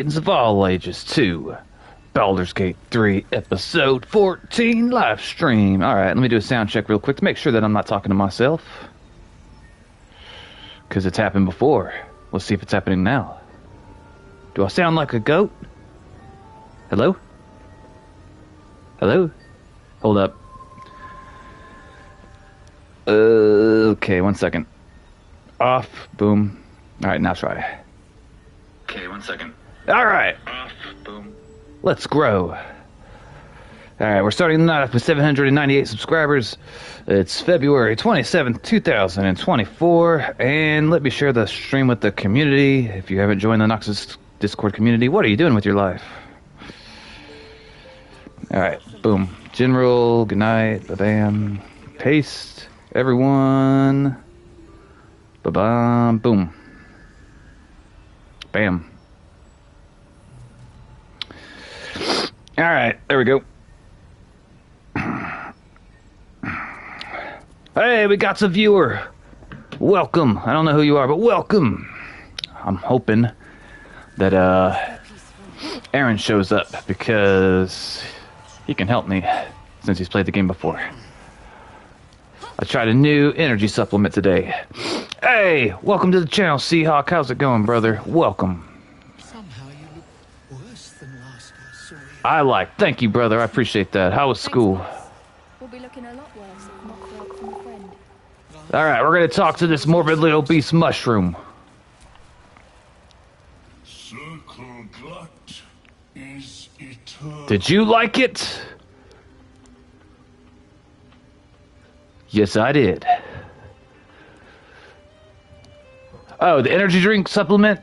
Of all ages to Baldur's Gate 3 episode 14 live stream. Alright, let me do a sound check real quick to make sure that I'm not talking to myself, because it's happened before. Let's see if it's happening now. Do I sound like a goat? Hello? Hello? Hold up. Okay, 1 second. Off. Boom. Alright, now try. Okay, 1 second. Alright. Boom. Let's grow. Alright, we're starting the night off with 798 subscribers. It's February 27th, 2024. And let me share the stream with the community. If you haven't joined the Noxus Discord community, what are you doing with your life? Alright, boom. General, good night, ba-bam. Paste, everyone. Ba-bam, boom. Bam. Alright, there we go. Hey, we got a viewer. Welcome. I don't know who you are, but welcome. I'm hoping that Aaron shows up because he can help me since he's played the game before. I tried a new energy supplement today. Hey, welcome to the channel, Seahawk. How's it going, brother? Welcome. Thank you, brother. I appreciate that. How was school? We'll be looking a lot worse if not for help from a friend. Alright, we're gonna talk to this morbidly obese mushroom. Circle glut is eternal. Did you like it? Yes, I did. Oh, the energy drink supplement?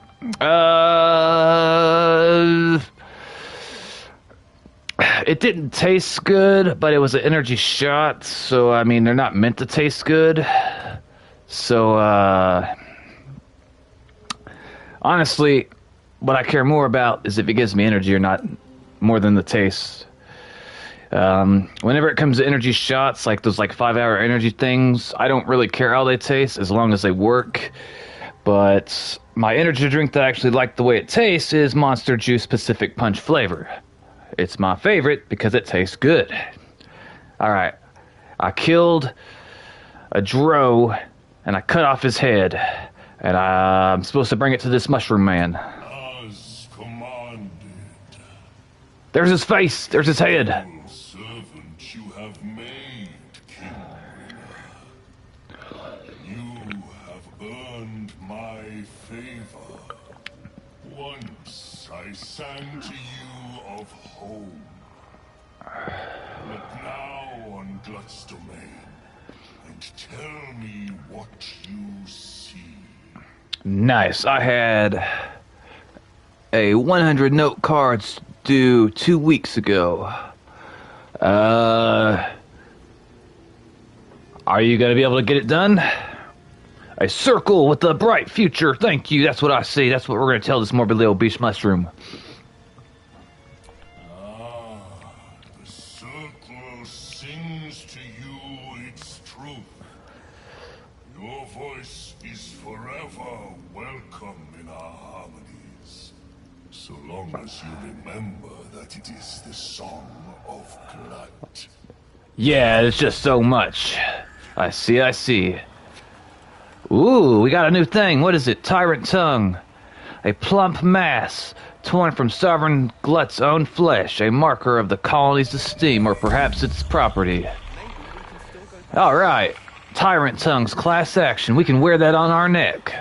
It didn't taste good, but it was an energy shot, so, I mean, they're not meant to taste good. So, honestly, what I care more about is if it gives me energy or not, more than the taste. Whenever it comes to energy shots, like those 5-hour energy things, I don't really care how they taste as long as they work. But my energy drink that I actually like the way it tastes is Monster Juice Pacific Punch flavor. It's my favorite because it tastes good. Alright, I killed a drow and I cut off his head, and I'm supposed to bring it to this mushroom man. As commanded. There's his face, there's his head. Servant you have made, King. You have earned my favor. Once I sang to you of home. But now on Glut's domain, and tell me what you see. Nice. I had a 100 note cards due 2 weeks ago. Are you going to be able to get it done? A circle with a bright future. Thank you. That's what I see. That's what we're going to tell this morbidly obese mushroom. The circle sings to you its truth. Your voice is forever welcome in our harmonies, so long as you remember that it is the song of Glut. Yeah, it's just so much. I see, I see. Ooh, we got a new thing. What is it? Tyrant Tongue. A plump mass torn from Sovereign Glut's own flesh. A marker of the colony's esteem, or perhaps its property. Alright. Tyrant Tongue's class action. We can wear that on our neck.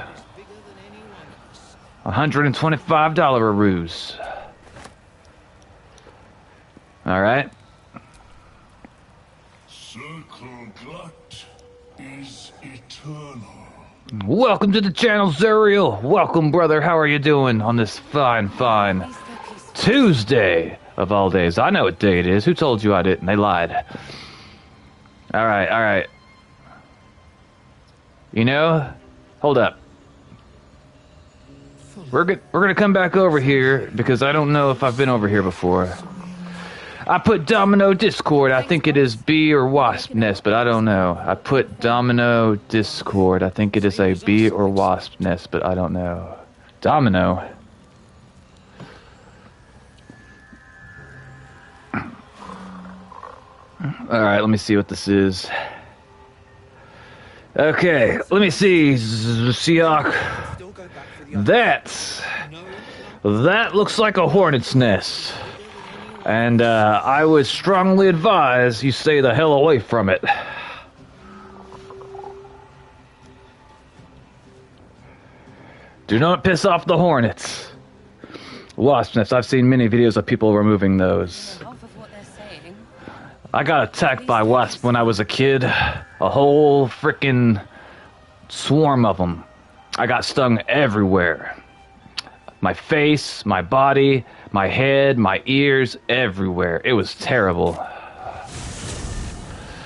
$125 a ruse. Alright. Circle Glut is eternal. Welcome to the channel, Zuriel. Welcome, brother. How are you doing on this fine Tuesday of all days? I know what day it is. Who told you I didn't? They lied. Alright. You know, hold up. We're gonna come back over here because I don't know if I've been over here before. I put Domino Discord. I think it is bee or wasp nest, but I don't know. I put Domino Discord. I think it is a bee or wasp nest, but I don't know. Domino. Alright, let me see what this is. Okay, let me see, Siak. That looks like a hornet's nest. And I would strongly advise you stay the hell away from it. Do not piss off the hornets. Wasp nests, I've seen many videos of people removing those. I got attacked by wasps when I was a kid. A whole frickin' swarm of them. I got stung everywhere. My face, my body, my head, my ears, everywhere. It was terrible.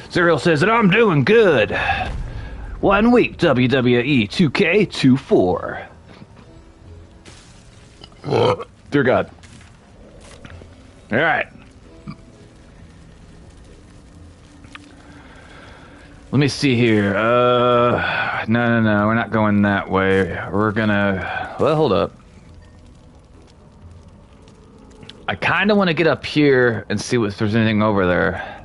Serial says that I'm doing good. 1 week, WWE 2K24. Dear God. Alright. Let me see here. No, we're not going that way. We're gonna... Well, hold up. I kind of want to get up here and see if there's anything over there.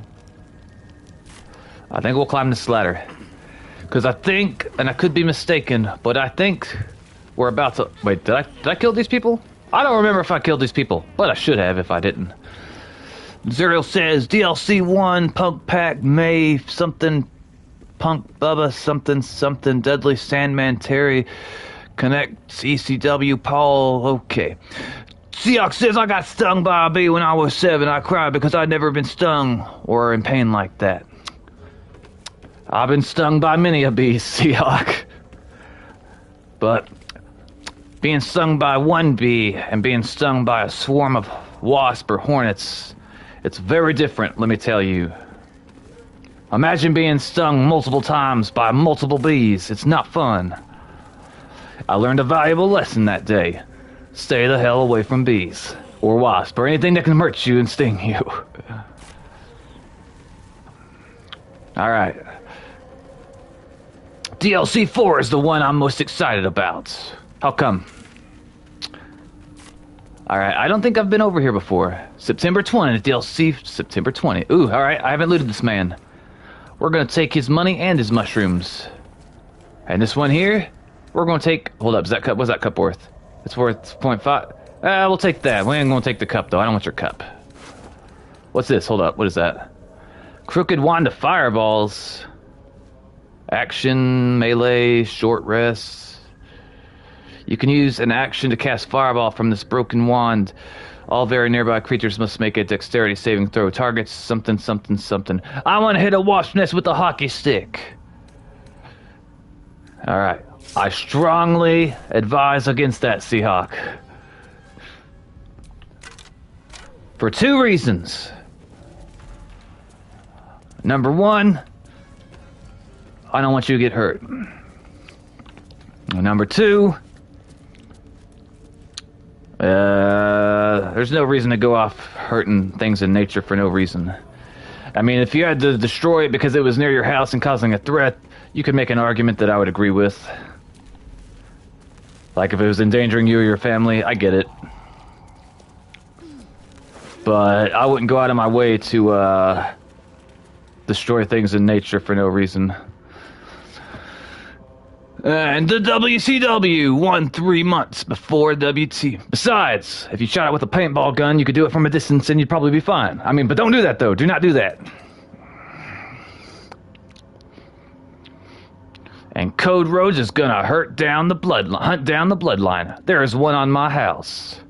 I think we'll climb this ladder. Because I think, and I could be mistaken, but I think we're about to... Wait, did I kill these people? I don't remember if I killed these people, but I should have if I didn't. Zerial says, DLC 1, Punk Pack, May, something... Punk Bubba, something, Deadly Sandman, Terry, Connect, ECW, Paul, okay. Seahawk says, I got stung by a bee when I was 7. I cried because I'd never been stung or in pain like that. I've been stung by many a bee, Seahawk. But being stung by one bee and being stung by a swarm of wasps or hornets, it's very different, let me tell you. Imagine being stung multiple times by multiple bees. It's not fun. I learned a valuable lesson that day. Stay the hell away from bees, or wasps, or anything that can hurt you and sting you. Alright. DLC 4 is the one I'm most excited about. How come? Alright, I don't think I've been over here before. September 20th, DLC, September 20th. Ooh, alright, I haven't looted this man. We're gonna take his money and his mushrooms. And this one here, we're gonna take... Hold up, is that cup? What's that cup worth? It's worth 0.5. We'll take that. We ain't gonna take the cup, though. I don't want your cup. What's this? Hold up, what is that? Crooked wand of fireballs. Action, melee, short rest. You can use an action to cast fireball from this broken wand. All very nearby creatures must make a dexterity saving throw. Targets something. I want to hit a wasp nest with a hockey stick. Alright. I strongly advise against that, Seahawk. For 2 reasons. Number 1, I don't want you to get hurt. Number 2, there's no reason to go off hurting things in nature for no reason. I mean, if you had to destroy it because it was near your house and causing a threat, you could make an argument that I would agree with. Like if it was endangering you or your family, I get it. But I wouldn't go out of my way to destroy things in nature for no reason. And the WCW won 3 months before WT. Besides, if you shot it with a paintball gun, you could do it from a distance and you'd probably be fine. I mean, but don't do that though. Do not do that. And Code Rose is gonna hunt down the bloodline. There is one on my house.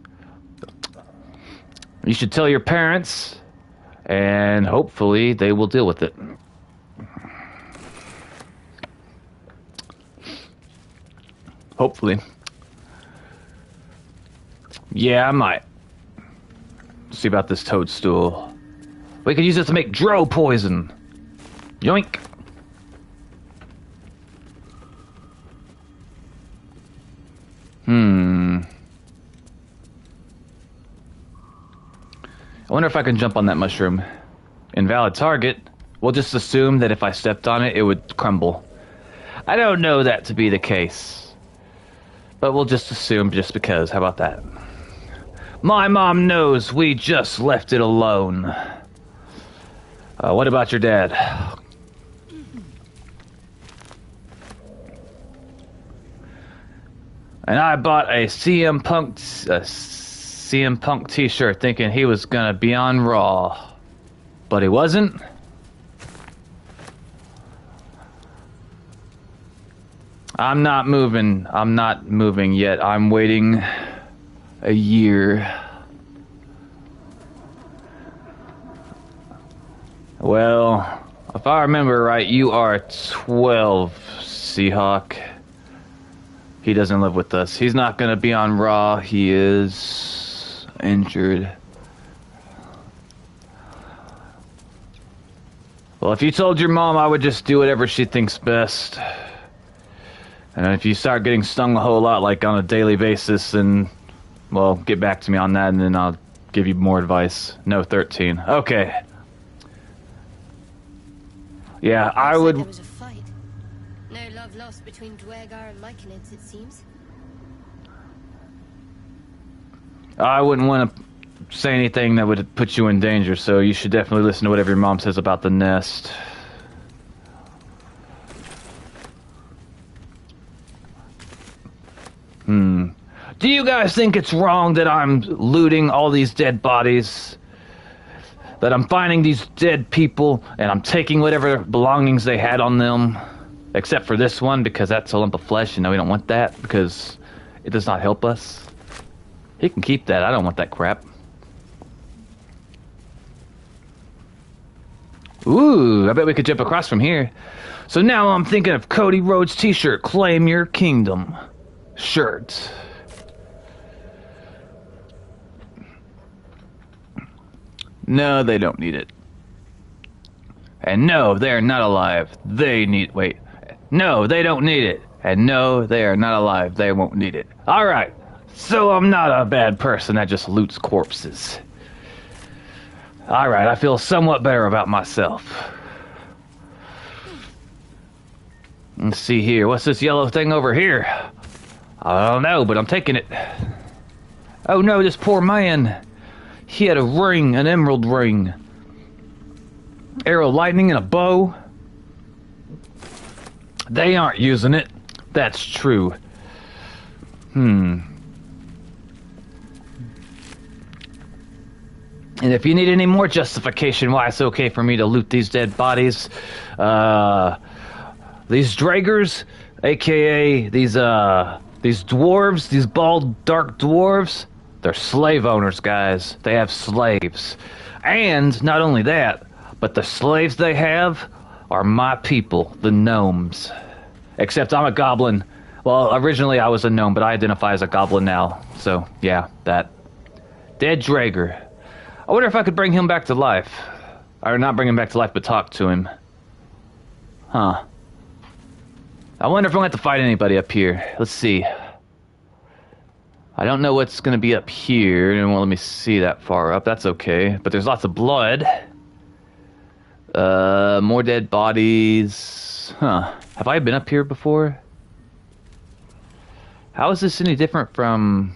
You should tell your parents, and hopefully they will deal with it. Hopefully. Yeah, I might. See about this toadstool. We could use it to make dro poison. Yoink. I wonder if I can jump on that mushroom. Invalid target. We'll just assume that if I stepped on it, it would crumble. I don't know that to be the case. But we'll just assume just because. How about that? My mom knows we just left it alone. What about your dad? And I bought a CM Punk t-shirt thinking he was gonna be on Raw. But he wasn't. I'm not moving yet. I'm waiting a year. Well, if I remember right, you are 12, Seahawk. He doesn't live with us. He's not going to be on Raw. He is injured. Well, if you told your mom, I would just do whatever she thinks best. And if you start getting stung a whole lot, like on a daily basis, then, well, get back to me on that, and then I'll give you more advice. No, 13. Okay. Yeah, I would... There was a fight. No love lost between Dwergar and Myconids, it seems. I wouldn't want to say anything that would put you in danger, so you should definitely listen to whatever your mom says about the nest. Do you guys think it's wrong that I'm looting all these dead bodies? That I'm finding these dead people and I'm taking whatever belongings they had on them? Except for this one, because that's a lump of flesh, and we don't want that because it does not help us. He can keep that. I don't want that crap. Ooh, I bet we could jump across from here. So now I'm thinking of Cody Rhodes' t-shirt, Claim Your Kingdom shirt. No, they don't need it. And no, they are not alive. They need... Wait. No, they don't need it. And no, they are not alive. They won't need it. Alright. So I'm not a bad person that just loots corpses. Alright, I feel somewhat better about myself. Let's see here. What's this yellow thing over here? I don't know, but I'm taking it. Oh no, this poor man. He had a ring, an emerald ring. Arrow lightning and a bow. They aren't using it. That's true. And if you need any more justification why it's okay for me to loot these dead bodies, these Dragers, aka these dwarves, these bald dark dwarves, they're slave owners, guys. They have slaves. And not only that, but the slaves they have are my people, the gnomes. Except I'm a goblin. Well, originally I was a gnome, but I identify as a goblin now. So, yeah, that. Dead Drager. I wonder if I could bring him back to life. Or not bring him back to life, but talk to him. Huh. I wonder if I'm going to have to fight anybody up here. Let's see. I don't know what's going to be up here. It won't let me see that far up. That's okay. But there's lots of blood. More dead bodies. Huh. Have I been up here before? How is this any different from...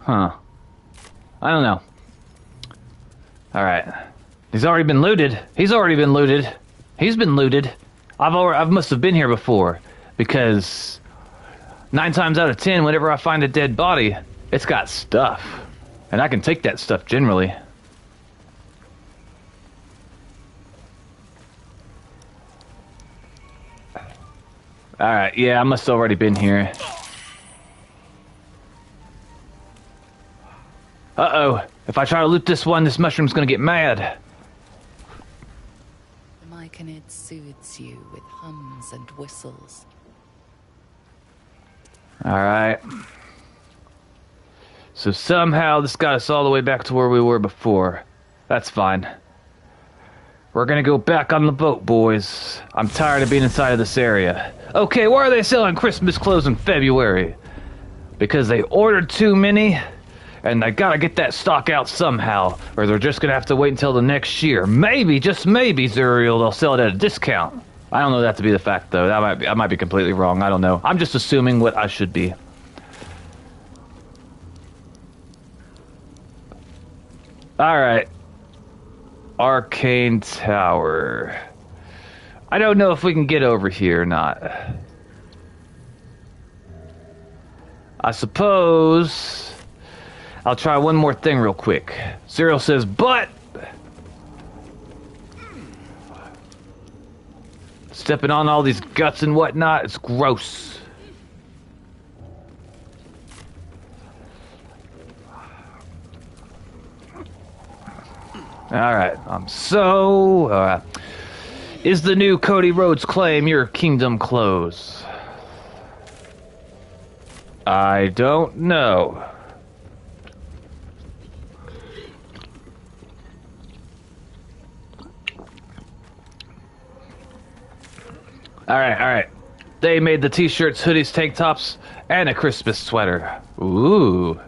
Huh. I don't know. Alright. He's already been looted. He's already been looted. He's been looted. I must have been here before. Because 9 times out of 10, whenever I find a dead body, it's got stuff. And I can take that stuff generally. Alright, yeah, I must have already been here. Uh-oh. If I try to loot this one, this mushroom's gonna get mad. The Myconid soothes you with hums and whistles. Alright. So somehow this got us all the way back to where we were before. That's fine. We're gonna go back on the boat, boys. I'm tired of being inside of this area. Okay, why are they selling Christmas clothes in February? Because they ordered too many, and they gotta get that stock out somehow, or they're just gonna have to wait until the next year. Maybe, just maybe, Zuriel, they'll sell it at a discount. I don't know that to be the fact, though. I might be completely wrong. I don't know. I'm just assuming what I should be. Alright. Arcane Tower. I don't know if we can get over here or not. I suppose I'll try one more thing real quick. Zero says, but stepping on all these guts and whatnot, it's gross. Alright, is the new Cody Rhodes claim your kingdom close? I don't know. Alright. They made the t-shirts, hoodies, tank tops, and a Christmas sweater. Ooh.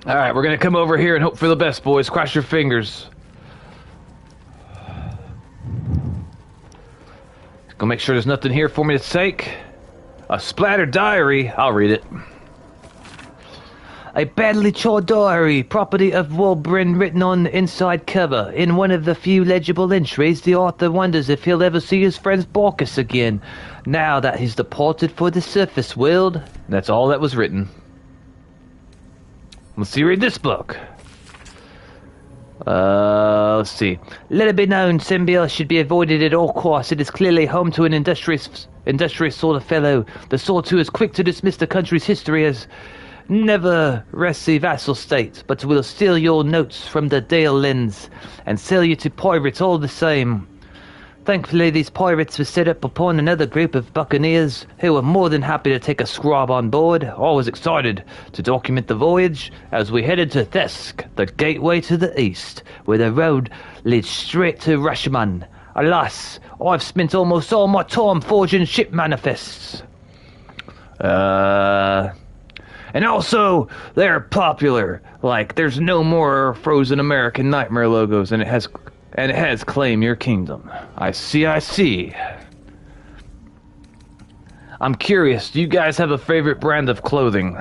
Alright, we're gonna come over here and hope for the best, boys. Cross your fingers. Go make sure there's nothing here for me to take. A splattered diary. I'll read it. A badly torn diary, property of Wolbrin, written on the inside cover. In one of the few legible entries, the author wonders if he'll ever see his friend Barkus again, now that he's departed for the surface world. That's all that was written. Let's see, read this book. Let's see. Let it be known, Symbiote should be avoided at all costs. It is clearly home to an industrious sort of fellow. The sort who is quick to dismiss the country's history as never resty vassal state, but will steal your notes from the Dale lens and sell you to pirates all the same. Thankfully, these pirates were set up upon another group of buccaneers who were more than happy to take a scribe on board. I was excited to document the voyage as we headed to Thesk, the gateway to the east, where the road leads straight to Rashomon. Alas, I've spent almost all my time forging ship manifests. And also, they're popular. Like, there's no more frozen American Nightmare logos, and it has claim your kingdom. I see. I'm curious, do you guys have a favorite brand of clothing?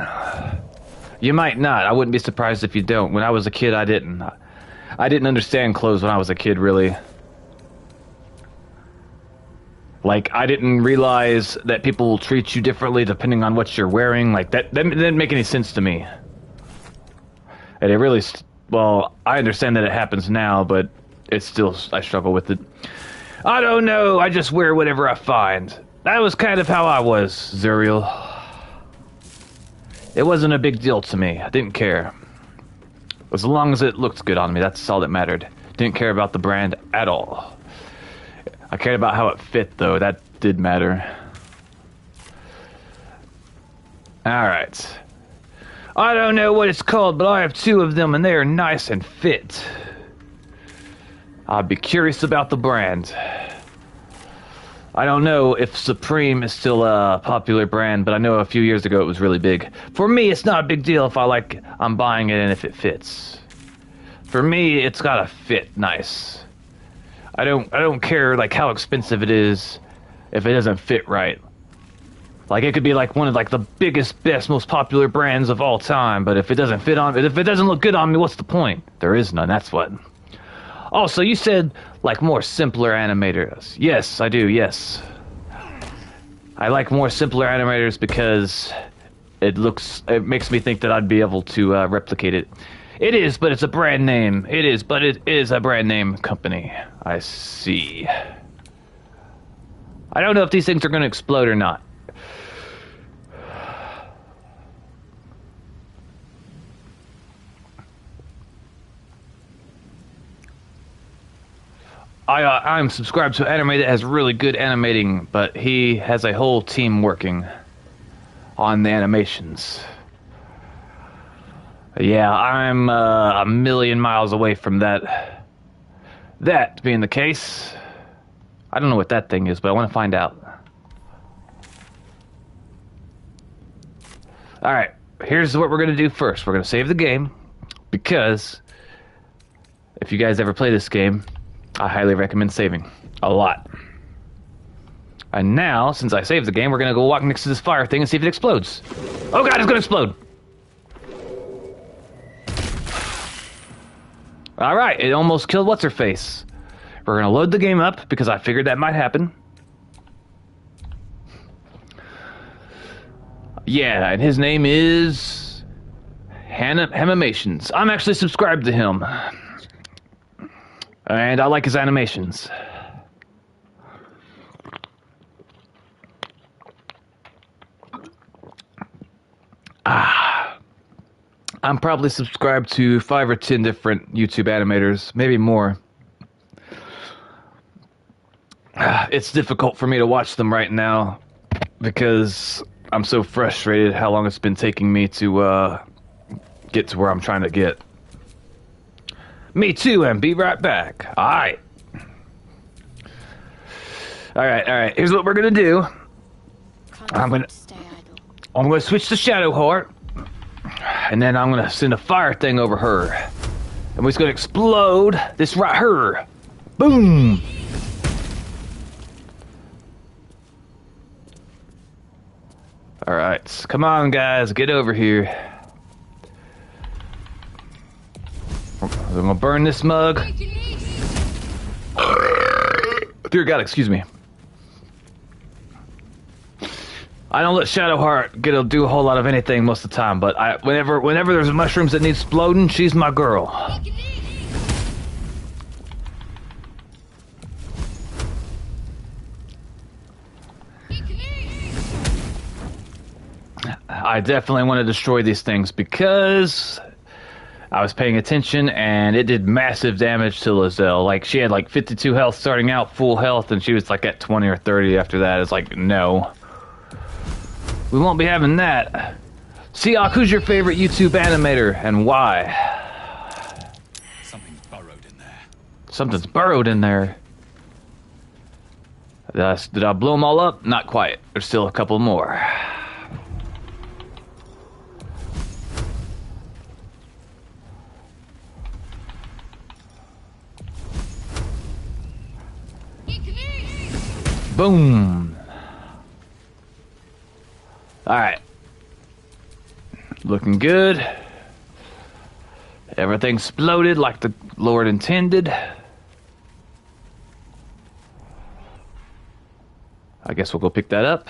You might not. I wouldn't be surprised if you don't. When I was a kid, I didn't. I didn't understand clothes when I was a kid, really. Like, I didn't realize that people will treat you differently depending on what you're wearing. Like, that didn't make any sense to me. And it really... Well, I understand that it happens now, but it's still... I struggle with it. I don't know. I just wear whatever I find. That was kind of how I was, Zuriel. It wasn't a big deal to me. I didn't care. As long as it looked good on me, that's all that mattered. Didn't care about the brand at all. I cared about how it fit, though. That did matter. Alright. I don't know what it's called, but I have 2 of them, and they are nice and fit. I'd be curious about the brand. I don't know if Supreme is still a popular brand, but I know a few years ago it was really big. For me, it's not a big deal if I'm buying it and if it fits. For me, it's gotta fit nice. I don't care like how expensive it is if it doesn't fit right. Like, it could be like one of like the biggest, best, most popular brands of all time, but if it doesn't fit on, if it doesn't look good on me, what's the point? There is none. That's what. Also, you said like more simpler animators. Yes, I do. Yes, I like more simpler animators because it makes me think that I'd be able to replicate it. It is, but it's a brand name. It is, but it is a brand name company. I see. I don't know if these things are going to explode or not. I'm subscribed to an anime that has really good animating, but he has a whole team working on the animations. Yeah, I'm a million miles away from that being the case. I don't know what that thing is, but I want to find out. Alright, here's what we're going to do first. We're going to save the game, because if you guys ever play this game, I highly recommend saving. A lot. And now, since I saved the game, we're going to go walk next to this fire thing and see if it explodes. Oh god, it's going to explode! Alright, it almost killed what's-her-face. We're gonna load the game up, because I figured that might happen. Yeah, and his name is... Hanimations. I'm actually subscribed to him. And I like his animations. I'm probably subscribed to 5 or 10 different YouTube animators, maybe more. It's difficult for me to watch them right now because I'm so frustrated how long it's been taking me to get to where I'm trying to get. Me too, and be right back. Alright. Alright. Here's what we're gonna do. I'm gonna switch to Shadowheart. And then I'm gonna send a fire thing over her. And we're just gonna explode this right here. Boom! Alright, come on guys, get over here. I'm gonna burn this mug. Dear God, excuse me. I don't let Shadowheart do a whole lot of anything most of the time, but whenever there's mushrooms that need exploding, she's my girl. I definitely want to destroy these things because I was paying attention and it did massive damage to Lizelle. Like, she had like 52 health starting out, full health, and she was like at 20 or 30 after that. It's like, no. We won't be having that. Seok, who's your favorite YouTube animator and why? Something's burrowed in there. Something's burrowed in there. Did I blow them all up? Not quite. There's still a couple more. Boom. Alright. Looking good. Everything exploded like the Lord intended. I guess we'll go pick that up.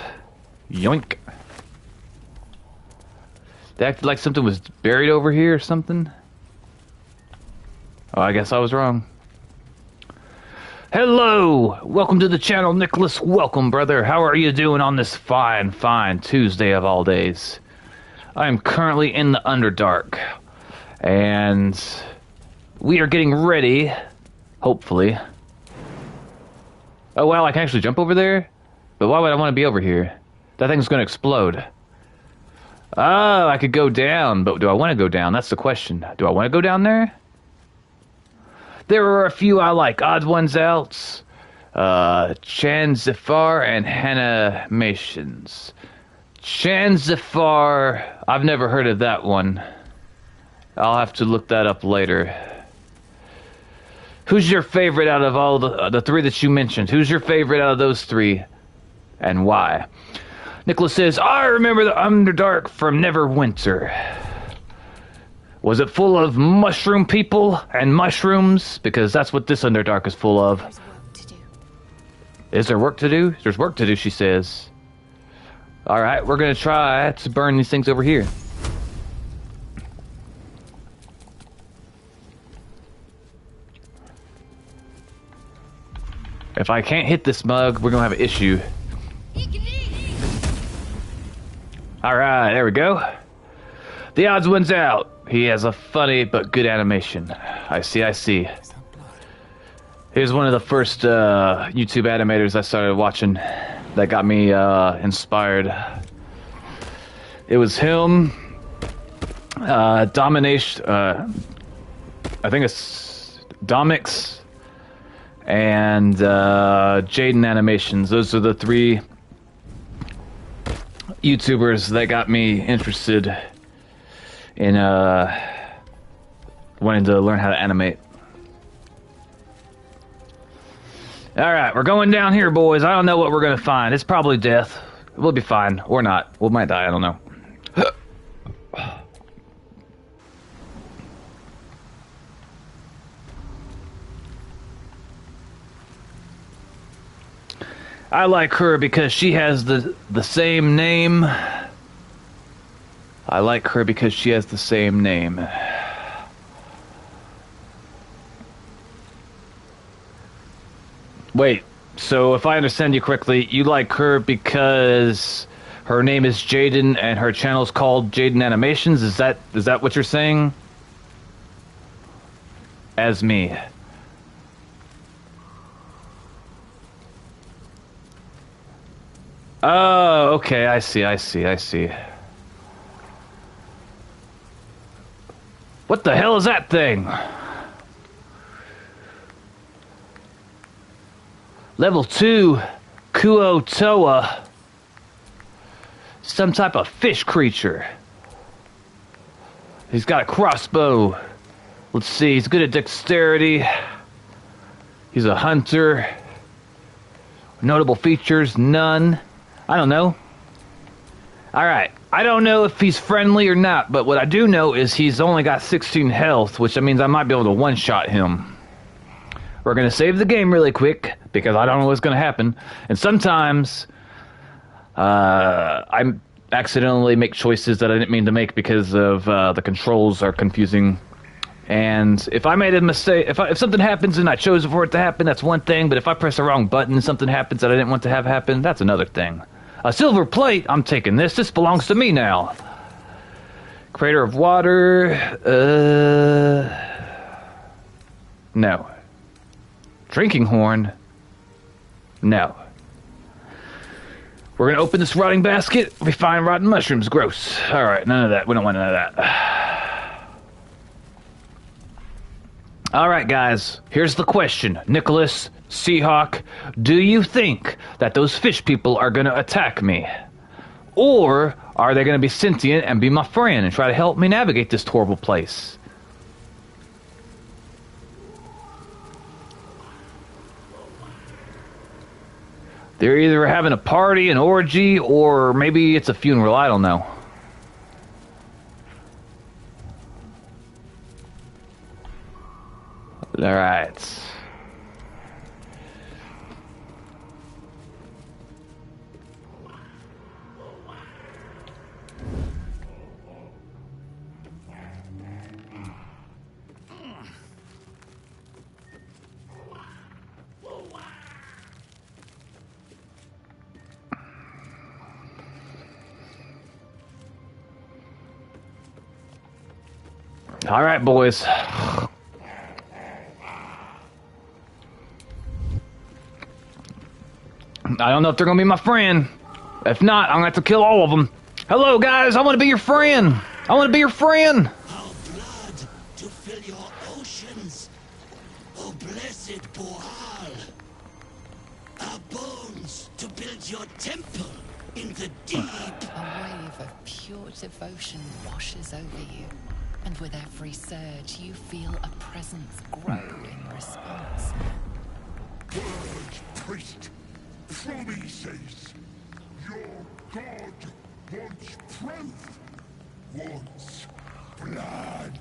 Yoink. They acted like something was buried over here or something. Oh, I guess I was wrong. Hello! Welcome to the channel, Nicholas. Welcome, brother. How are you doing on this fine Tuesday of all days? I am currently in the Underdark. And we are getting ready, hopefully. Oh, wow, I can actually jump over there? But why would I want to be over here? That thing's going to explode. Oh, I could go down, but do I want to go down? That's the question. Do I want to go down there? There are a few I like. Odd Ones Out, Chan Zafar, and Hanimations. Chan Zafar, I've never heard of that one. I'll have to look that up later. Who's your favorite out of all the three that you mentioned? Who's your favorite out of those three, and why? Nicholas says, I remember the Underdark from Neverwinter. Was it full of mushroom people and mushrooms? Because that's what this Underdark is full of. There's work to do. Is there work to do? There's work to do, she says. Alright, we're gonna try to burn these things over here. If I can't hit this mug, we're gonna have an issue. Alright, there we go. The Odds One's out. He has a funny but good animation. I see. Here's one of the first YouTube animators I started watching that got me inspired. It was him, Domination, I think it's Domix, and Jaden Animations. Those are the three YouTubers that got me interested in wanting to learn how to animate. Alright, we're going down here, boys. I don't know what we're gonna find. It's probably death. We'll be fine. Or not. We might die, I don't know. I like her because she has the same name. I like her because she has the same name. Wait, so if I understand you correctly, you like her because her name is Jaden and her channel's called Jaden Animations? Is that what you're saying? As me. Oh, okay, I see. What the hell is that thing? Level 2, Kuo-toa. Some type of fish creature. He's got a crossbow. Let's see, he's good at dexterity. He's a hunter. Notable features, none. I don't know. Alright, I don't know if he's friendly or not, but what I do know is he's only got 16 health, which means I might be able to one-shot him. We're going to save the game really quick, because I don't know what's going to happen. And sometimes, I accidentally make choices that I didn't mean to make because of the controls are confusing. And if I made a mistake, if something happens and I chose for it to happen, that's one thing. But if I press the wrong button and something happens that I didn't want to have happen, that's another thing. A silver plate, I'm taking this. This belongs to me now. Crater of water, no. Drinking horn, no. We're gonna open this rotting basket. We find rotten mushrooms, gross. Alright, none of that. We don't want none of that. Alright, guys, here's the question. Nicholas, Seahawk, do you think that those fish people are going to attack me? Or are they going to be sentient and be my friend and try to help me navigate this horrible place? They're either having a party, an orgy, or maybe it's a funeral, I don't know. Alright. Alright, boys. I don't know if they're gonna be my friend. If not, I'm gonna have to kill all of them. Hello, guys. I want to be your friend. I want to be your friend. Our blood to fill your oceans. Oh, blessed Boal. Our bones to build your temple in the deep. A wave of pure devotion washes over you, and with every surge, you feel a presence grow in response. Word, priest. Truly says, your god wants truth, wants blood.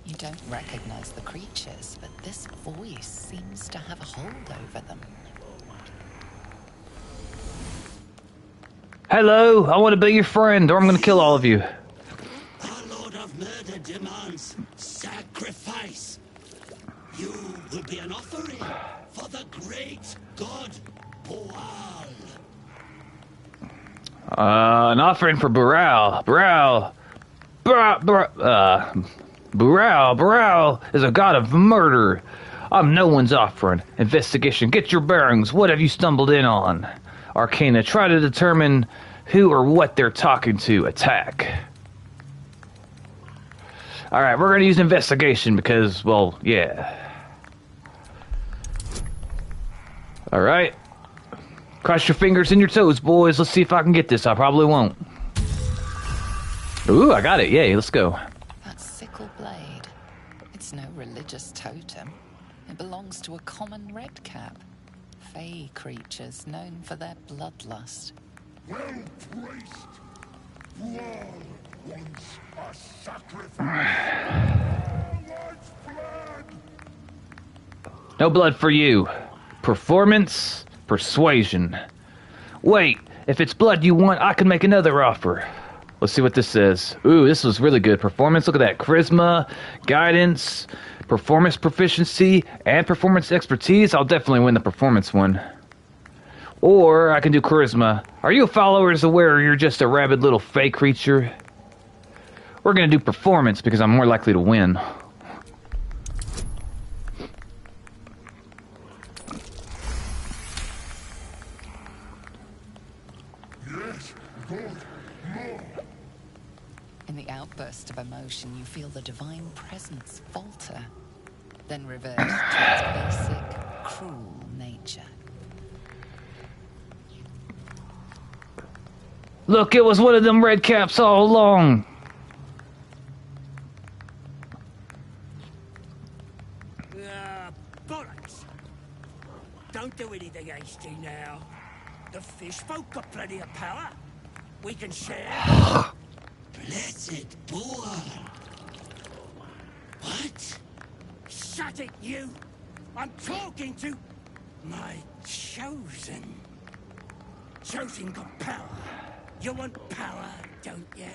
You don't recognize the creatures, but this voice seems to have a hold over them. Hello, I want to be your friend, or I'm gonna kill all of you. Our Lord of Murder demands sacrifice. You will be an offering for the great god Boal. An offering for Baral. Baral is a god of murder. I'm no one's offering. Investigation, get your bearings. What have you stumbled in on? Arcana, try to determine who or what they're talking to. Attack. Alright, we're gonna use investigation because, well, yeah. Alright. Cross your fingers and your toes, boys. Let's see if I can get this. I probably won't. Ooh, I got it. Yay, let's go. That sickle blade. It's no religious totem. It belongs to a common redcap. Fey creatures known for their bloodlust. Well placed. Boal wants a sacrifice. Wants blood. No blood for you. Performance Persuasion. Wait, if it's blood you want, I can make another offer. Let's see what this says. Ooh, this was really good. Performance, look at that. Charisma, guidance, performance proficiency, and performance expertise. I'll definitely win the performance one. Or I can do charisma. Are you followers aware you're just a rabid little fey creature? We're gonna do performance because I'm more likely to win. In the outburst of emotion, you feel the divine presence falter, then revert to its basic, cruel nature. Look, it was one of them red caps all along. Bollocks! Don't do anything hasty now. The fish folk got plenty of power. We can share. Blessed boar. What? Shut it, you! I'm talking to my chosen. Chosen got power. You want power, don't you?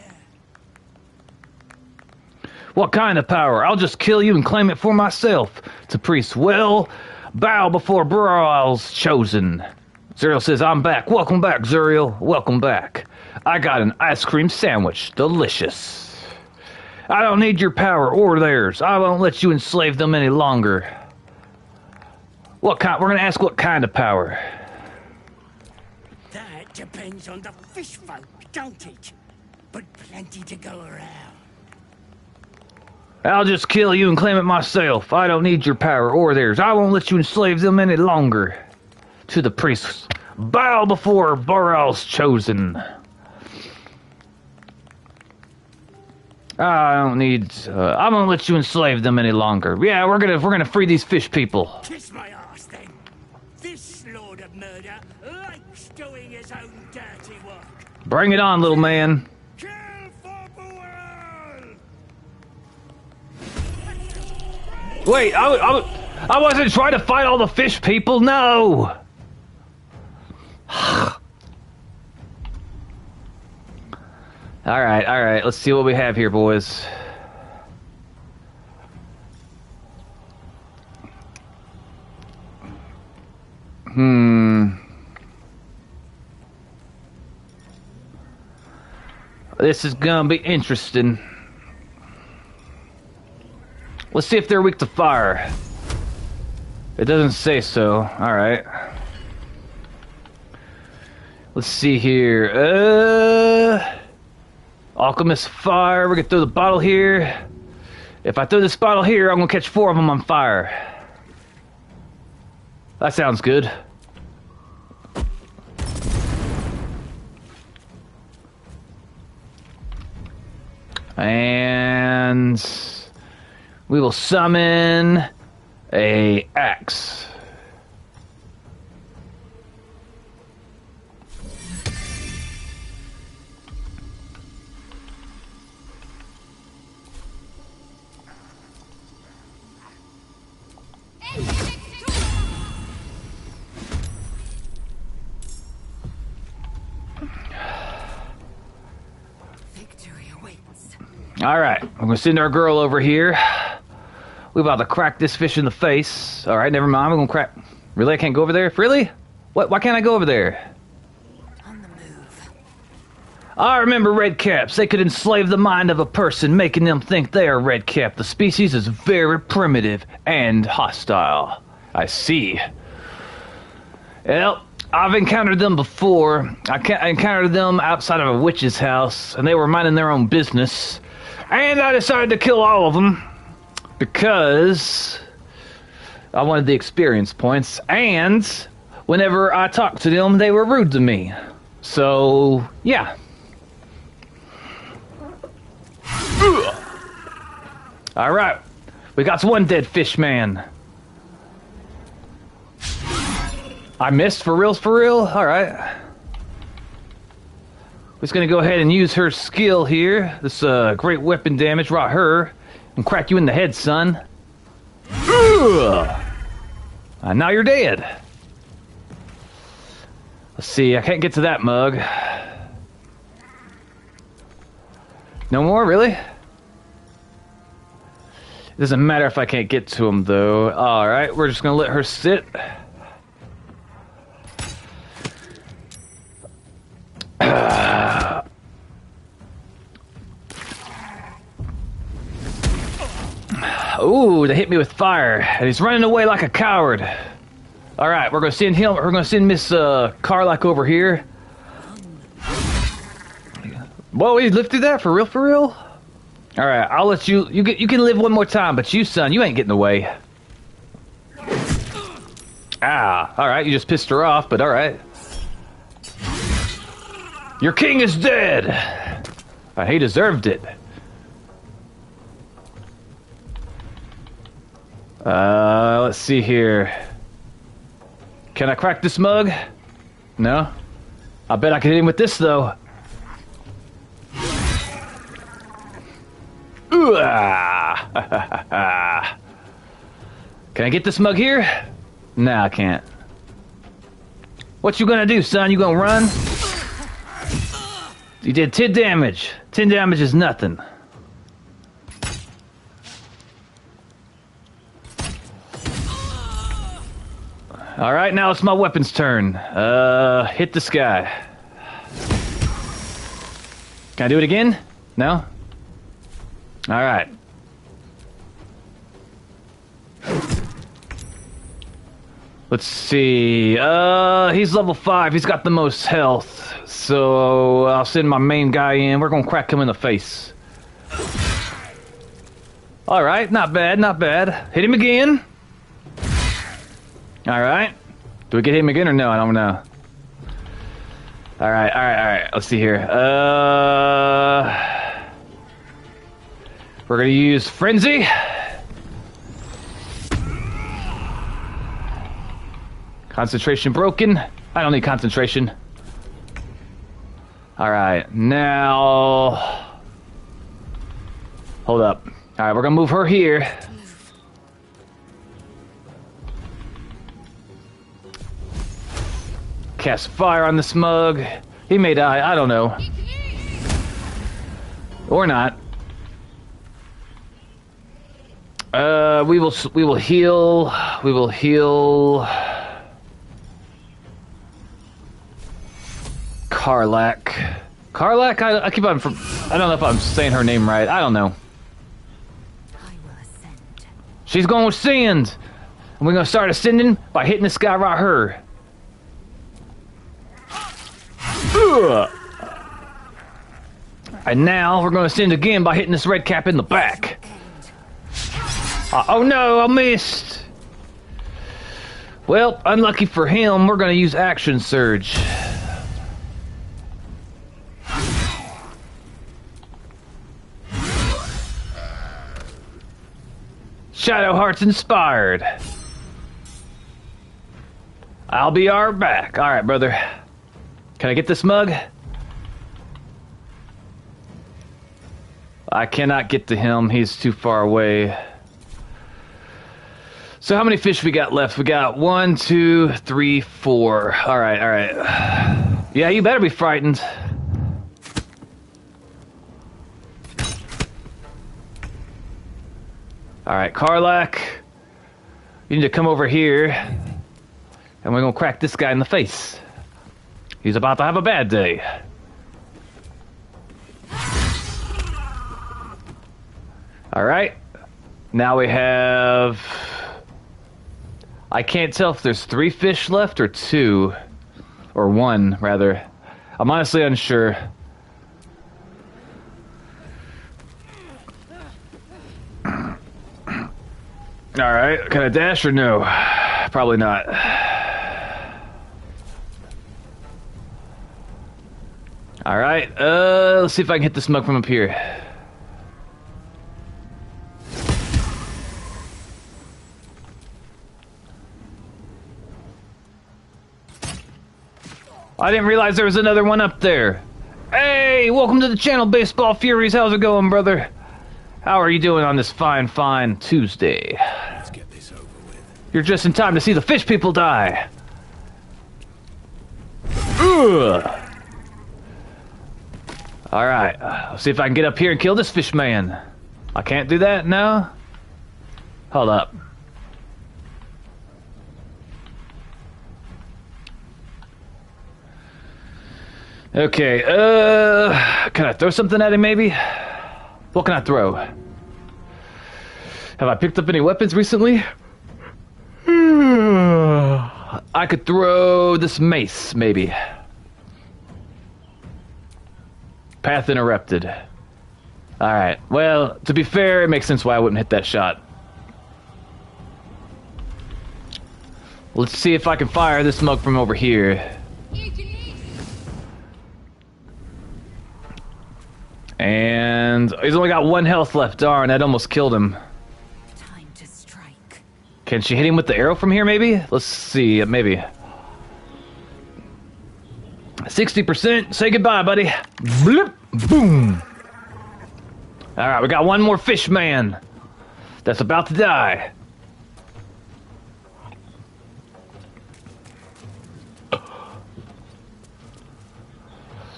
What kind of power? I'll just kill you and claim it for myself. To priest, well, bow before Bural's chosen. Zuriel says, I'm back. Welcome back, Zuriel. Welcome back. I got an ice cream sandwich. Delicious. I don't need your power or theirs. I won't let you enslave them any longer. What kind? We're going to ask what kind of power. That depends on the fish folk, don't it? But plenty to go around. I'll just kill you and claim it myself. I don't need your power or theirs. I won't let you enslave them any longer. To the priests, bow before Bural's chosen. I don't need. I won't let you enslave them any longer. Yeah, we're gonna free these fish people. Kiss my ass, then. This lord of murder likes doing his own dirty work. Bring it on, little man. Kill for Bural! Wait, I wasn't trying to fight all the fish people. No. All right. Let's see what we have here, boys. This is gonna be interesting. Let's see if they're weak to fire. It doesn't say so. All right. Let's see here. Alchemist fire. We're gonna throw the bottle here. If I throw this bottle here, I'm gonna catch 4 of them on fire. That sounds good. And we will summon a axe. Alright, I'm gonna send our girl over here. We're about to crack this fish in the face. Alright, never mind, we're gonna crack. Really? I can't go over there? Really? What? Why can't I go over there? On the move. I remember red caps. They could enslave the mind of a person, making them think they are red cap. The species is very primitive and hostile. I see. Well, I've encountered them before. I encountered them outside of a witch's house, and they were minding their own business. And I decided to kill all of them because I wanted the experience points. And whenever I talked to them, they were rude to me. So, yeah. Alright. We got one dead fish man. I missed for real? Alright. We're just gonna go ahead and use her skill here. This great weapon damage, right her, and crack you in the head, son. Now you're dead. Let's see, I can't get to that mug. No more, really? It doesn't matter if I can't get to him, though. Alright, we're just gonna let her sit. Ooh, they hit me with fire, and he's running away like a coward. All right, we're gonna send him. We're gonna send Miss Carlac over here. Whoa, he lifted that for real, for real. All right, I'll let you. You can live one more time, but you, son, you ain't getting away. Ah, all right, you just pissed her off, but all right. Your king is dead. He deserved it. Let's see here. Can I crack this mug? No? I bet I can hit him with this, though. Ooh, ah. Can I get this mug here? Nah, I can't. What you gonna do, son? You gonna run? You did 10 damage. 10 damage is nothing. Alright, now it's my weapon's turn. Hit this guy. Can I do it again? No? Alright. Let's see. He's level 5. He's got the most health. So I'll send my main guy in. We're gonna crack him in the face. Alright, not bad, not bad. Hit him again. Alright. Do we get him again or no? I don't know. Alright. Let's see here. We're gonna use Frenzy. Concentration broken. I don't need concentration. Alright, now... Hold up. Alright, we're gonna move her here. Cast fire on the smug. He may die, I don't know. Or not. We will heal. We will heal. Carlac. Carlac? I keep on... I don't know if I'm saying her name right. I don't know. She's going to ascend. And we're going to start ascending by hitting this guy right here. Ugh. And now we're going to ascend again by hitting this red cap in the back. Oh no, I missed. Well, unlucky for him, we're going to use Action Surge. Shadow Heart's inspired. I'll be our back. Alright, brother. Can I get this mug? I cannot get to him. He's too far away. So how many fish we got left? We got 1, 2, 3, 4. Alright. Yeah, you better be frightened. Alright, Carlac. You need to come over here. And we're gonna crack this guy in the face. He's about to have a bad day. Alright. Now we have... I can't tell if there's 3 fish left or 2. Or 1, rather. I'm honestly unsure. Alright, can I dash or no? Probably not. Alright, let's see if I can hit this mug from up here. I didn't realize there was another one up there. Hey, welcome to the channel, Baseball Furies. How's it going, brother? How are you doing on this fine Tuesday? Let's get this over with. You're just in time to see the fish people die. Ugh. Alright, let's see if I can get up here and kill this fish man. I can't do that? No? Hold up. Okay, can I throw something at him maybe? What can I throw? Have I picked up any weapons recently? I could throw this mace, maybe. Path interrupted. Alright, well, to be fair, it makes sense why I wouldn't hit that shot. Let's see if I can fire this mug from over here. And he's only got 1 health left. Darn, that almost killed him. Time to strike. Can she hit him with the arrow from here, maybe? Let's see, maybe. 60%. Say goodbye, buddy. Bloop. Boom. Alright, we got one more fish man that's about to die.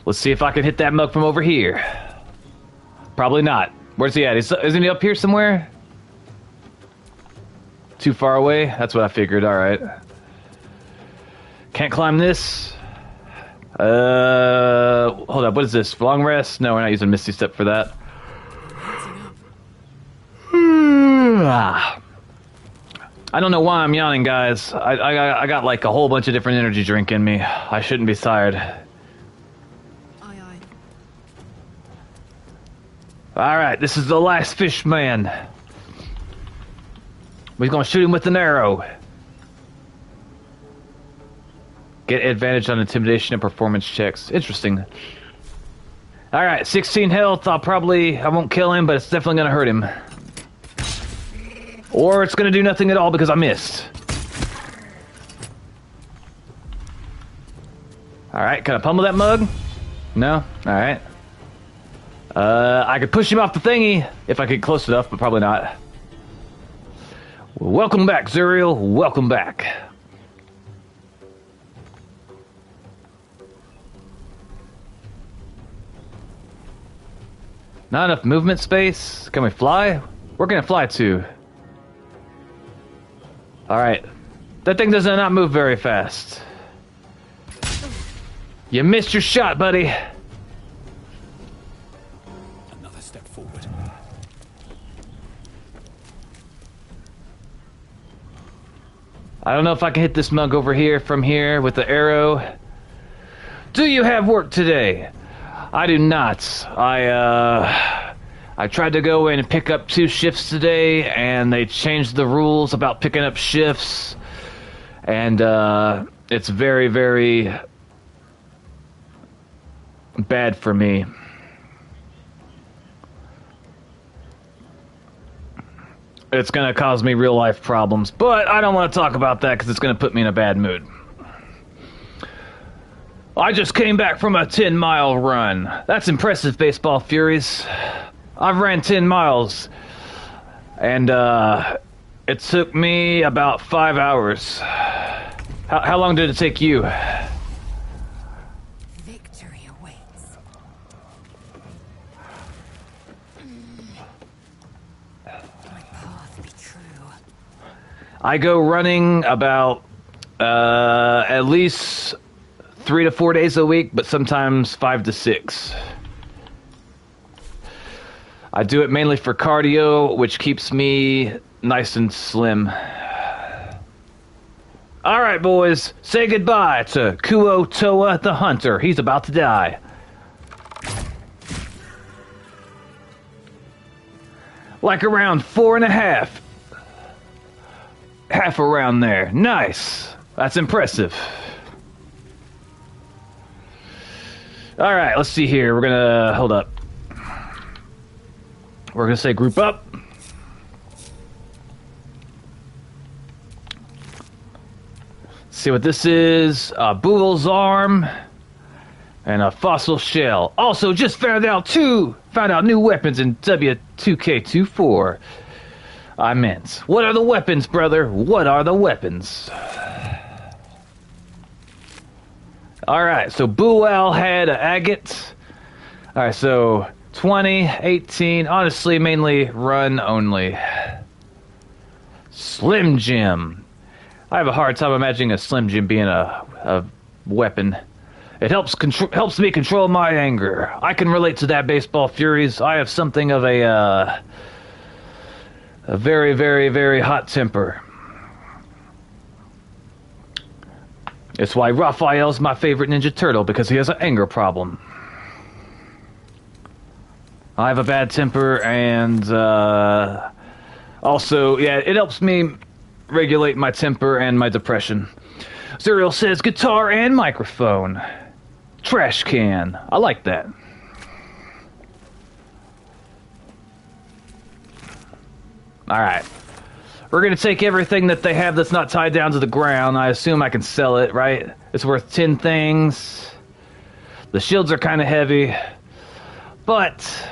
Let's see if I can hit that mug from over here. Probably not. Where's he at? Isn't he up here somewhere? Too far away? That's what I figured. Alright. Can't climb this. Hold up. What is this? Long rest? No, we're not using Misty Step for that. I don't know why I'm yawning, guys. I got like a whole bunch of different energy drink in me. I shouldn't be tired. Alright, this is the last fish man. We're gonna shoot him with an arrow. Get advantage on intimidation and performance checks. Interesting. Alright, 16 health. I won't kill him, but it's definitely gonna hurt him. Or it's gonna do nothing at all because I missed. Alright, can I pummel that mug? No? Alright. I could push him off the thingy if I get close enough, but probably not. Welcome back, Zuriel. Welcome back. Not enough movement space. Can we fly? Where can I fly to? Alright. That thing does not move very fast. You missed your shot, buddy. Another step forward. I don't know if I can hit this mug over here from here with the arrow. Do you have work today? I do not. I tried to go in and pick up 2 shifts today, and they changed the rules about picking up shifts. And it's very, very bad for me. It's going to cause me real life problems, but I don't want to talk about that because it's going to put me in a bad mood. I just came back from a 10-mile run. That's impressive, Baseball Furies. I've ran 10 miles, and it took me about 5 hours. How long did it take you? Victory awaits. My path be true. I go running about at least 3 to 4 days a week, but sometimes 5 to 6. I do it mainly for cardio, which keeps me nice and slim. Alright, boys, say goodbye to Kuo Toa the Hunter. He's about to die. Like around 4.5. Half around there. Nice. That's impressive. Alright, let's see here. We're gonna... hold up. We're gonna say group up. See what this is. A Boodle's arm. And a fossil shell. Also, just found out new weapons in W2K24. I meant, what are the weapons, brother? What are the weapons? Alright, so Buell had an agate. Alright, so 20, 18, honestly, mainly run only. Slim Jim. I have a hard time imagining a Slim Jim being a weapon. It helps me control my anger. I can relate to that, Baseball Furies. I have something of a very, very, very hot temper. It's why Raphael's my favorite Ninja Turtle, because he has an anger problem. I have a bad temper, and also, yeah, it helps me regulate my temper and my depression. Zuriel says guitar and microphone. Trash can. I like that. Alright. We're gonna take everything that they have that's not tied down to the ground. I assume I can sell it, right? It's worth 10 things. The shields are kind of heavy. But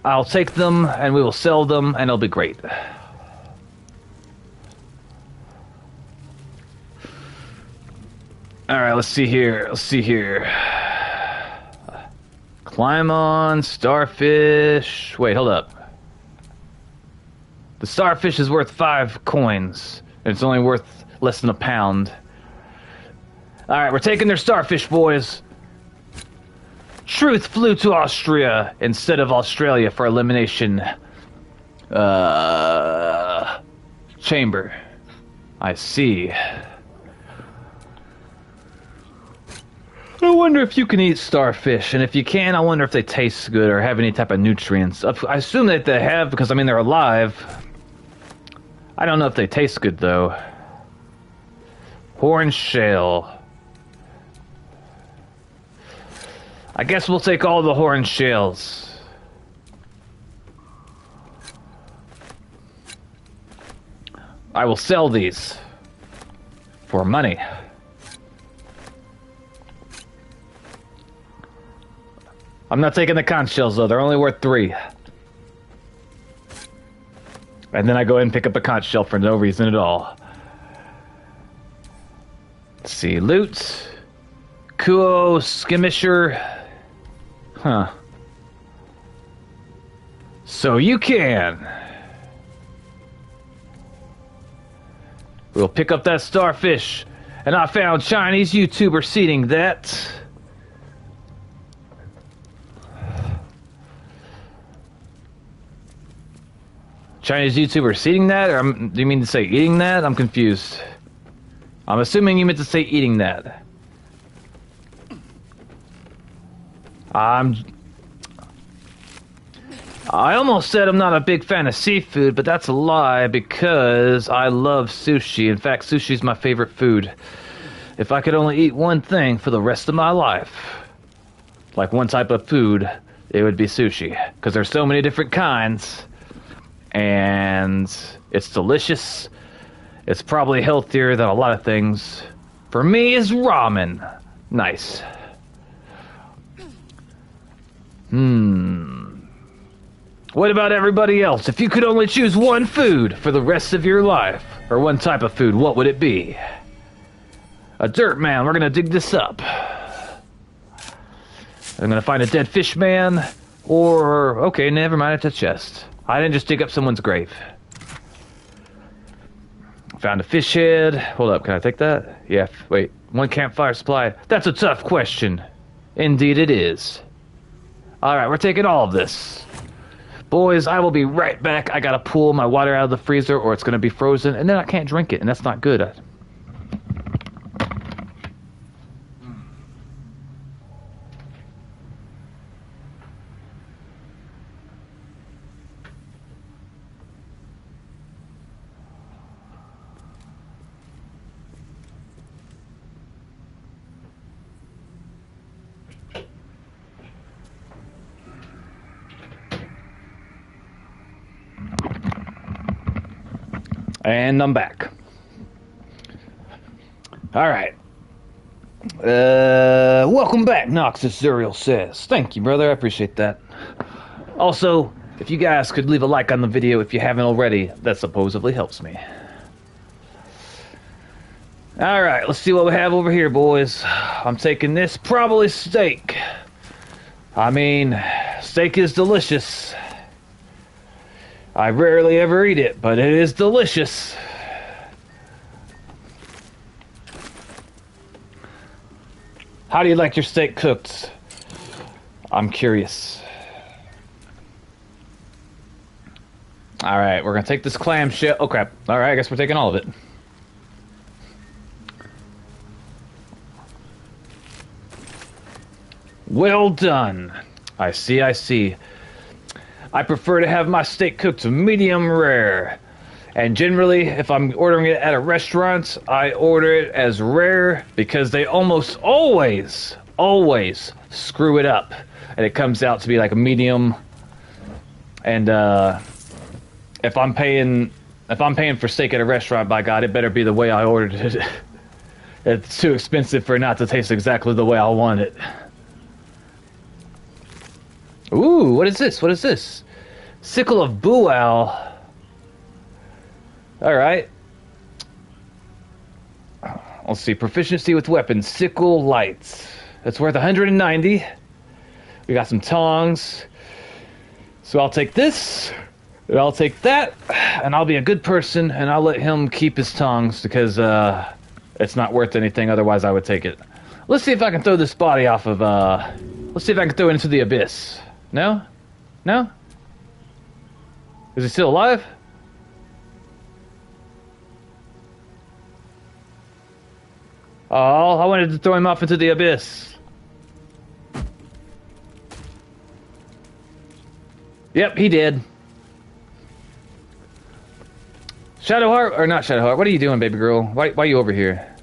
I'll take them and we will sell them and it'll be great. Alright, let's see here. Climb on, starfish. Wait, hold up. The starfish is worth 5 coins, and it's only worth less than £1. Alright, we're taking their starfish, boys. Truth flew to Austria instead of Australia for elimination. Chamber. I see. I wonder if you can eat starfish, and if you can, I wonder if they taste good or have any type of nutrients. I assume that they have, because, I mean, they're alive. I don't know if they taste good, though. Horn shell. I guess we'll take all the horn shells. I will sell these for money. I'm not taking the conch shells, though. They're only worth 3. And then I go ahead and pick up a conch shell for no reason at all. Let's see. Loot. Kuo Skirmisher. Huh. So you can. We'll pick up that starfish. And I found Chinese YouTuber seeding that. Chinese YouTuber seeding that? Or do you mean to say eating that? I'm confused. I'm assuming you meant to say eating that. I almost said I'm not a big fan of seafood, but that's a lie because I love sushi. In fact, sushi is my favorite food. If I could only eat one thing for the rest of my life, like one type of food, it would be sushi. Because there's so many different kinds. And it's delicious. It's probably healthier than a lot of things. For me, is ramen. Nice. What about everybody else? If you could only choose one food for the rest of your life, or one type of food, what would it be? A dirt man. We're gonna dig this up. I'm gonna find a dead fish man, or okay, never mind. It's a chest. I didn't just dig up someone's grave. Found a fish head. Hold up, can I take that? Yeah, wait. 1 campfire supply. That's a tough question. Indeed it is. Alright, we're taking all of this. Boys, I will be right back. I gotta pull my water out of the freezer or it's gonna be frozen, and then I can't drink it, and that's not good. And I'm back. Alright. Welcome back, Noxus Zuriel says. Thank you, brother. I appreciate that. Also, if you guys could leave a like on the video if you haven't already, that supposedly helps me. Alright, let's see what we have over here, boys. I'm taking this, probably steak. I mean, steak is delicious. I rarely ever eat it, but it is delicious. How do you like your steak cooked? I'm curious. Alright, we're gonna take this clamshell. Oh crap. Alright, I guess we're taking all of it. Well done. I see, I see. I prefer to have my steak cooked medium rare. And generally, if I'm ordering it at a restaurant, I order it as rare because they almost always screw it up. And it comes out to be like a medium. And if I'm paying for steak at a restaurant, by God, it better be the way I ordered it. It's too expensive for it not to taste exactly the way I want it. Ooh, what is this? What is this? Sickle of Buow. Alright. Let's see. Proficiency with weapons. Sickle light. That's worth 190. We got some tongs. So I'll take this. And I'll take that. And I'll be a good person. And I'll let him keep his tongs. Because it's not worth anything. Otherwise I would take it. Let's see if I can throw this body off of... let's see if I can throw it into the abyss. No? No? Is he still alive? Oh, I wanted to throw him off into the abyss. Yep, he did. Shadowheart, or not Shadowheart, what are you doing, baby girl? Why are you over here?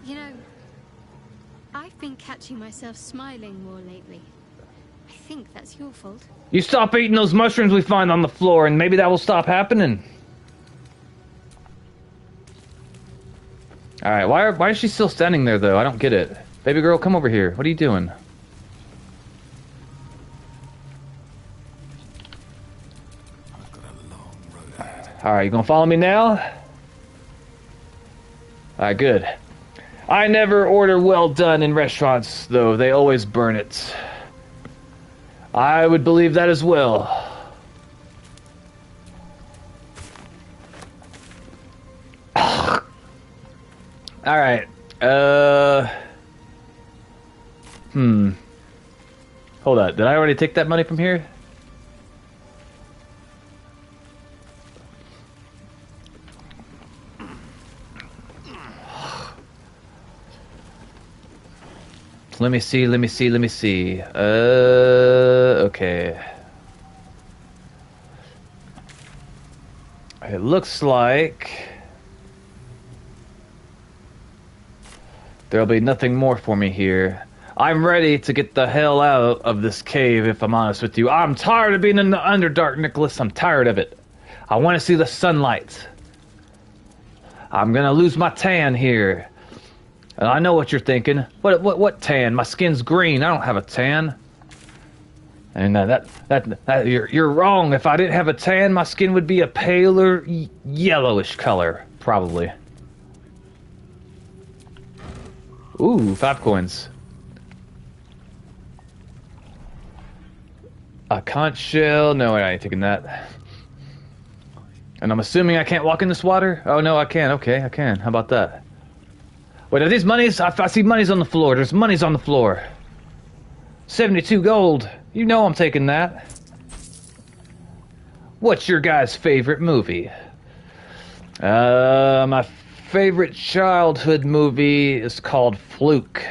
You know, I've been catching myself smiling more lately. I think that's your fault. You stop eating those mushrooms we find on the floor, and maybe that will stop happening. Alright, why is she still standing there, though? I don't get it. Baby girl, come over here. What are you doing? Alright, you gonna follow me now? Alright, good. I never order well done in restaurants, though. They always burn it. I would believe that as well. Alright. Hold on. Did I already take that money from here? Let me see. Okay. It looks like there'll be nothing more for me here. I'm ready to get the hell out of this cave, if I'm honest with you. I'm tired of being in the Underdark, Nicholas. I'm tired of it. I want to see the sunlight. I'm gonna lose my tan here. And I know what you're thinking. What tan? My skin's green. I don't have a tan. And you're wrong. If I didn't have a tan, my skin would be a paler, yellowish color, probably. Ooh, 5 coins. A conch shell. No, I ain't taking that. And I'm assuming I can't walk in this water? Oh, no, I can. Okay, I can. How about that? Wait, are these monies? I see monies on the floor. There's monies on the floor. 72 gold. You know I'm taking that. What's your guys' favorite movie? My favorite childhood movie is called Fluke.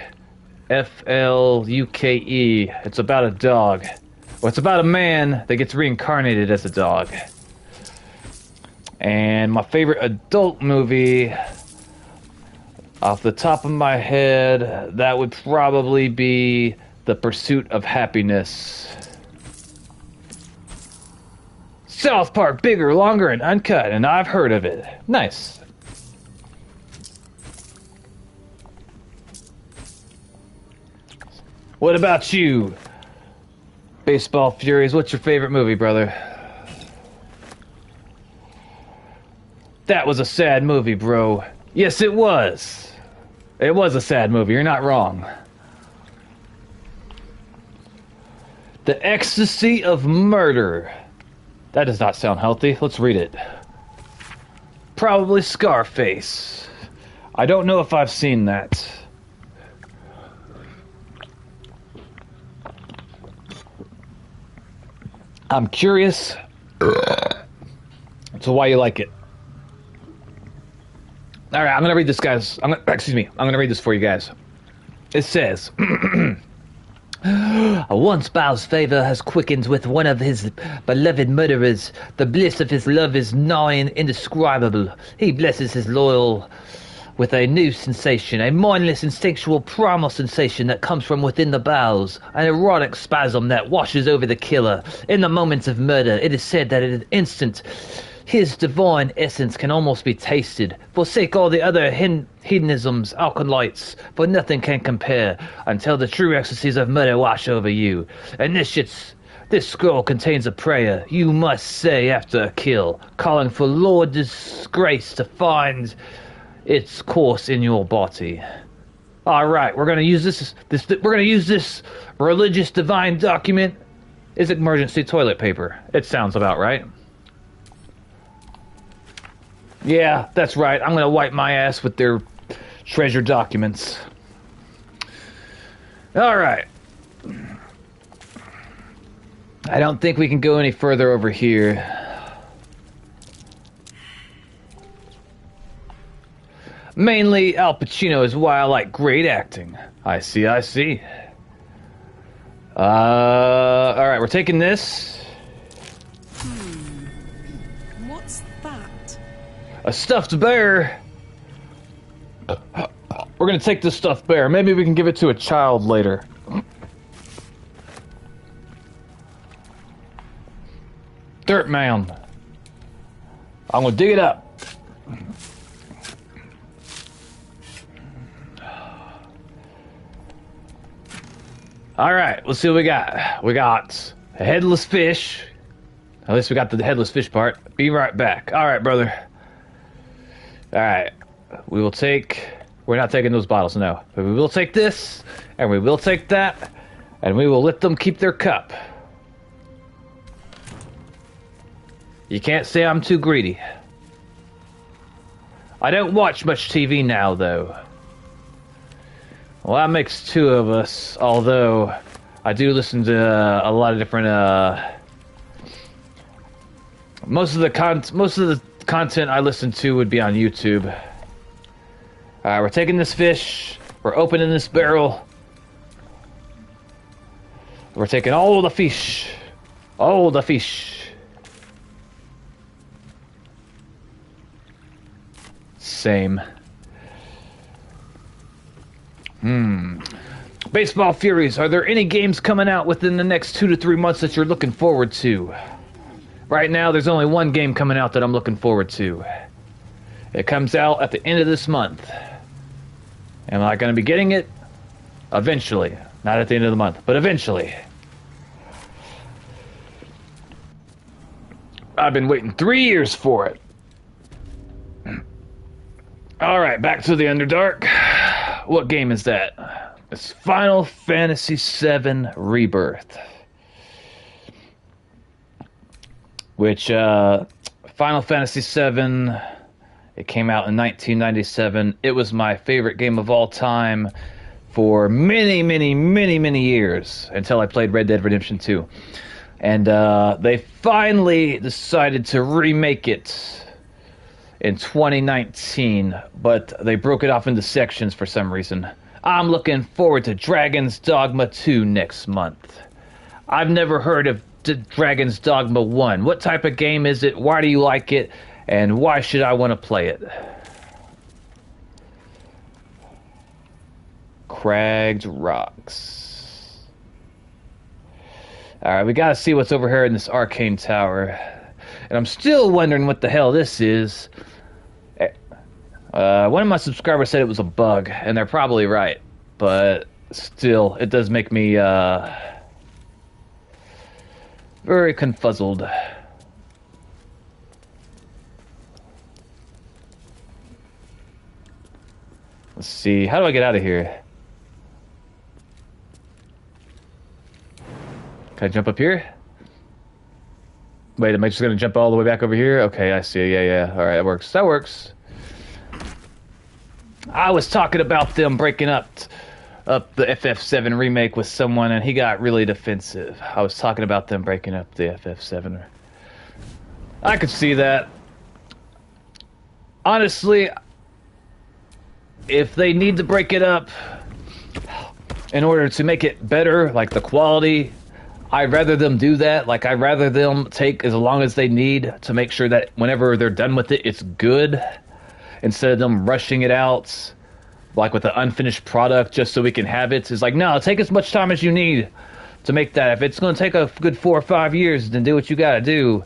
F-L-U-K-E. It's about a dog. Well, it's about a man that gets reincarnated as a dog. And my favorite adult movie... Off the top of my head, that would probably be The Pursuit of Happiness. South Park, bigger, longer, and uncut, and I've heard of it. Nice. What about you? Baseball Furies, what's your favorite movie, brother? That was a sad movie, bro. Yes, it was. It was a sad movie. You're not wrong. The Ecstasy of Murder. That does not sound healthy. Let's read it. Probably Scarface. I don't know if I've seen that. I'm curious to why you like it. All right, I'm gonna read this, guys. I'm gonna read this for you guys. It says, once Bow's favor has quickened with one of his beloved murderers, the bliss of his love is nigh and indescribable. He blesses his loyal with a new sensation, a mindless, instinctual, primal sensation that comes from within the bowels, an erotic spasm that washes over the killer. In the moments of murder, it is said that at an instant, his divine essence can almost be tasted. Forsake all the other hedonisms, alkalites, for nothing can compare, until the true ecstasies of murder wash over you. And this scroll contains a prayer you must say after a kill, calling for Lord disgrace to find its course in your body. All right, we're gonna use this. We're gonna use this religious divine document. Is emergency toilet paper? It sounds about right. Yeah, that's right. I'm gonna wipe my ass with their treasure documents. All right. I don't think we can go any further over here. Mainly, Al Pacino is why I like great acting. I see. Alright, we're taking this. What's that? A stuffed bear. We're gonna take this stuffed bear. Maybe we can give it to a child later. Dirt mound. I'm gonna dig it up. Alright, let's see what we got. We got a headless fish. At least we got the headless fish part. Be right back. Alright, brother. Alright. We will take... We're not taking those bottles, no. But we will take this, and we will take that, and we will let them keep their cup. You can't say I'm too greedy. I don't watch much TV now, though. Well, that makes two of us, although I do listen to a lot of different, most of the content I listen to would be on YouTube. Alright, we're taking this fish, we're opening this barrel, we're taking all the fish, Same. Baseball Furies, are there any games coming out within the next 2 to 3 months that you're looking forward to? Right now, there's only one game coming out that I'm looking forward to. It comes out at the end of this month. Am I going to be getting it? Eventually. Not at the end of the month, but eventually. I've been waiting 3 years for it. Alright, back to the Underdark. What game is that? It's Final Fantasy VII Rebirth. Which, Final Fantasy VII, it came out in 1997. It was my favorite game of all time for many, many, many, many years, until I played Red Dead Redemption 2. And they finally decided to remake it in 2019, but they broke it off into sections for some reason. I'm looking forward to Dragon's Dogma 2 next month. I've never heard of Dragon's Dogma 1. What type of game is it? Why do you like it? And why should I want to play it? Cragged Rocks. Alright, we gotta see what's over here in this arcane tower. And I'm still wondering what the hell this is. One of my subscribers said it was a bug, and they're probably right. But still, it does make me very confuzzled. Let's see. How do I get out of here? Can I jump up here? Wait, am I just going to jump all the way back over here? Okay, I see. Yeah. All right, that works. That works. I was talking about them breaking up the FF7 remake with someone, and he got really defensive. I was talking about them breaking up the FF7. I could see that. Honestly, if they need to break it up in order to make it better, like the quality, I'd rather them do that. Like, I'd rather them take as long as they need to make sure that whenever they're done with it, it's good, instead of them rushing it out, like with an unfinished product, just so we can have it. It's like, no, take as much time as you need to make that. If it's going to take a good 4 or 5 years, then do what you got to do.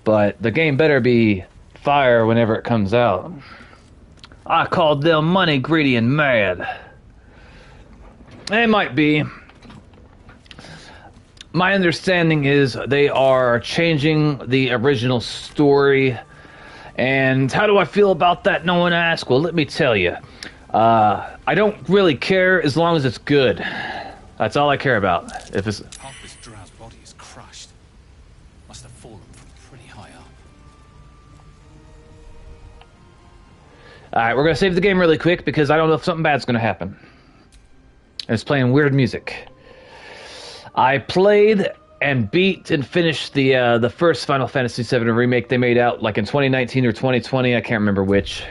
But the game better be fire whenever it comes out. I called them money greedy and mad. They might be. My understanding is they are changing the original story. And how do I feel about that? No one asked. Well, let me tell you. I don't really care as long as it's good. That's all I care about. If it's Half this drow's body is crushed. Must have fallen from pretty high up. Alright, we're going to save the game really quick because I don't know if something bad's going to happen. It's playing weird music. I played and beat and finished the first Final Fantasy VII remake they made out like in 2019 or 2020. I can't remember which.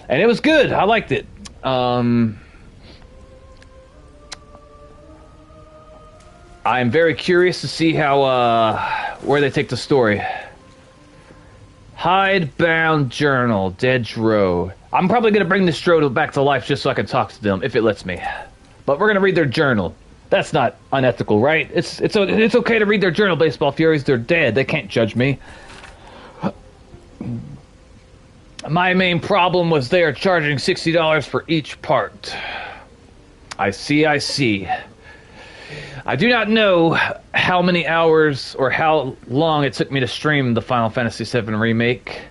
And it was good. I liked it. I'm very curious to see how where they take the story. Hidebound Journal, Dead Drow. I'm probably going to bring this Drow back to life just so I can talk to them, if it lets me. But we're going to read their journal. That's not unethical, right? It's okay to read their journal, Baseball Furies. They're dead. They can't judge me. My main problem was they are charging $60 for each part. I see. I do not know how many hours or how long it took me to stream the Final Fantasy VII Remake.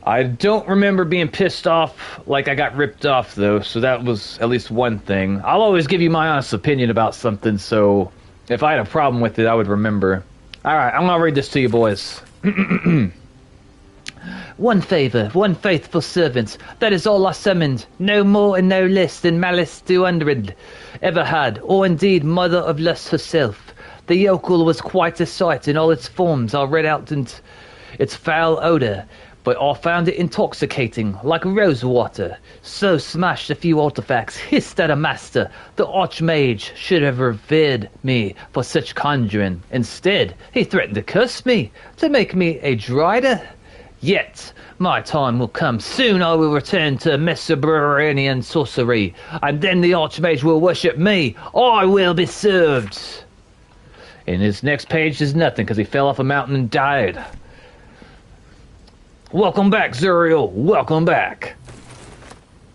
I don't remember being pissed off like I got ripped off, though, so that was at least one thing. I'll always give you my honest opinion about something, so if I had a problem with it, I would remember. Alright, I'm gonna read this to you, boys. One favour, one faithful servant, that is all I summoned, no more and no less than Malice 200 ever had, or indeed Mother of Lust herself. The yokel was quite a sight in all its forms, I read out in its foul odour, but I found it intoxicating, like rose water. So smashed a few artifacts, hissed at a master. The Archmage should have revered me for such conjuring. Instead, he threatened to curse me, to make me a drider. Yet, my time will come. Soon I will return to Mesopotamian sorcery, and then the Archmage will worship me. I will be served. In his next page, there's nothing, because he fell off a mountain and died. Welcome back, Zuriel. Welcome back.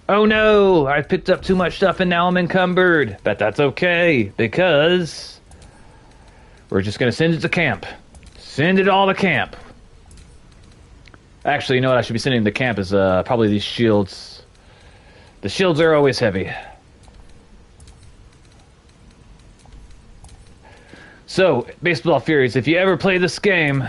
Oh no, I picked up too much stuff and now I'm encumbered. But that's okay, because we're just going to send it to camp. Send it all to camp. Actually, you know what I should be sending to camp is probably these shields. The shields are always heavy. So, Baseball Furies, if you ever play this game,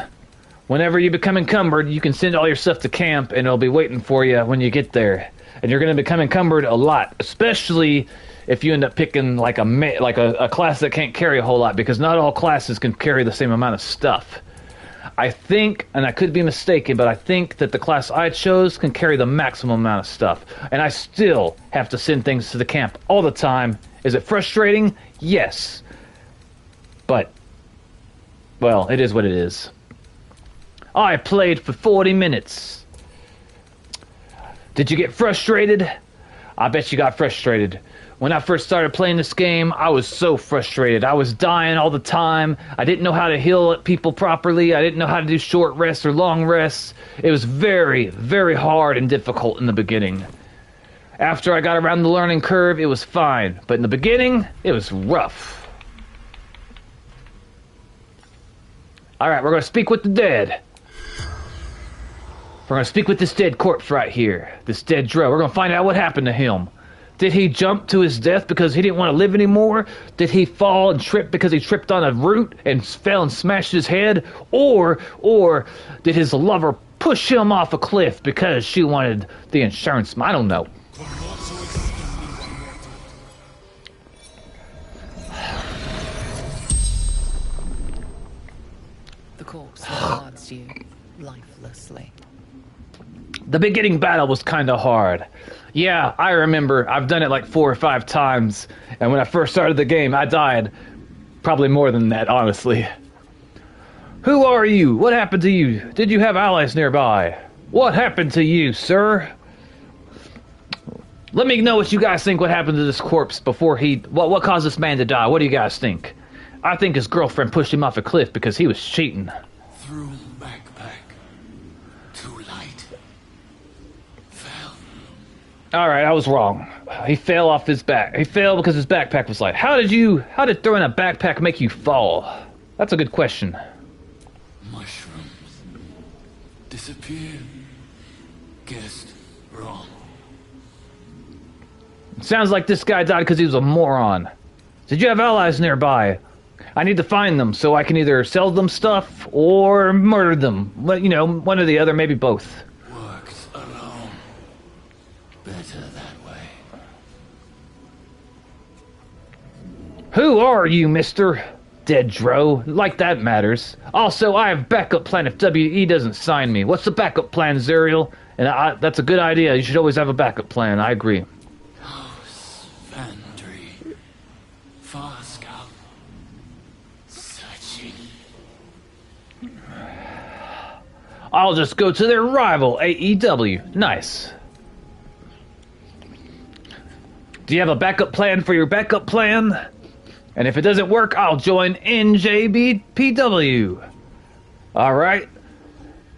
whenever you become encumbered, you can send all your stuff to camp and it'll be waiting for you when you get there. And you're going to become encumbered a lot, especially if you end up picking like a class that can't carry a whole lot, because not all classes can carry the same amount of stuff. I think, and I could be mistaken, but I think that the class I chose can carry the maximum amount of stuff. And I still have to send things to the camp all the time. Is it frustrating? Yes. But, well, it is what it is. I played for 40 minutes. Did you get frustrated? I bet you got frustrated. When I first started playing this game, I was so frustrated. I was dying all the time. I didn't know how to heal people properly. I didn't know how to do short rests or long rests. It was very, very hard and difficult in the beginning. After I got around the learning curve, it was fine. But in the beginning, it was rough. Alright, we're going to speak with the dead. We're gonna speak with this dead corpse right here. This dead Dro. We're gonna find out what happened to him. Did he jump to his death because he didn't want to live anymore? Did he fall and trip because he tripped on a root and fell and smashed his head? Or did his lover push him off a cliff because she wanted the insurance? I don't know. The corpse regards you lifelessly. The beginning battle was kind of hard. Yeah, I remember. I've done it like 4 or 5 times. And when I first started the game, I died. Probably more than that, honestly. Who are you? What happened to you? Did you have allies nearby? What happened to you, sir? Let me know what you guys think what happened to this corpse before he... What caused this man to die? What do you guys think? I think his girlfriend pushed him off a cliff because he was cheating. Through backpack. Too light. Fell. Alright, I was wrong. He fell off his back. He fell because his backpack was light. How did throwing a backpack make you fall? That's a good question. Mushrooms. Disappeared. Guessed wrong. Sounds like this guy died because he was a moron. Did you have allies nearby? I need to find them so I can either sell them stuff or murder them. Well, you know, one or the other, maybe both. Works alone. Better that way. Who are you, mister? Dead Dro. Like that matters. Also, I have backup plan if WE doesn't sign me. What's the backup plan, Zerial? And that's a good idea. You should always have a backup plan. I agree. House Vandry. Far Scout. Searching. I'll just go to their rival, AEW. Nice. Do you have a backup plan for your backup plan? And if it doesn't work, I'll join NJBPW. Alright.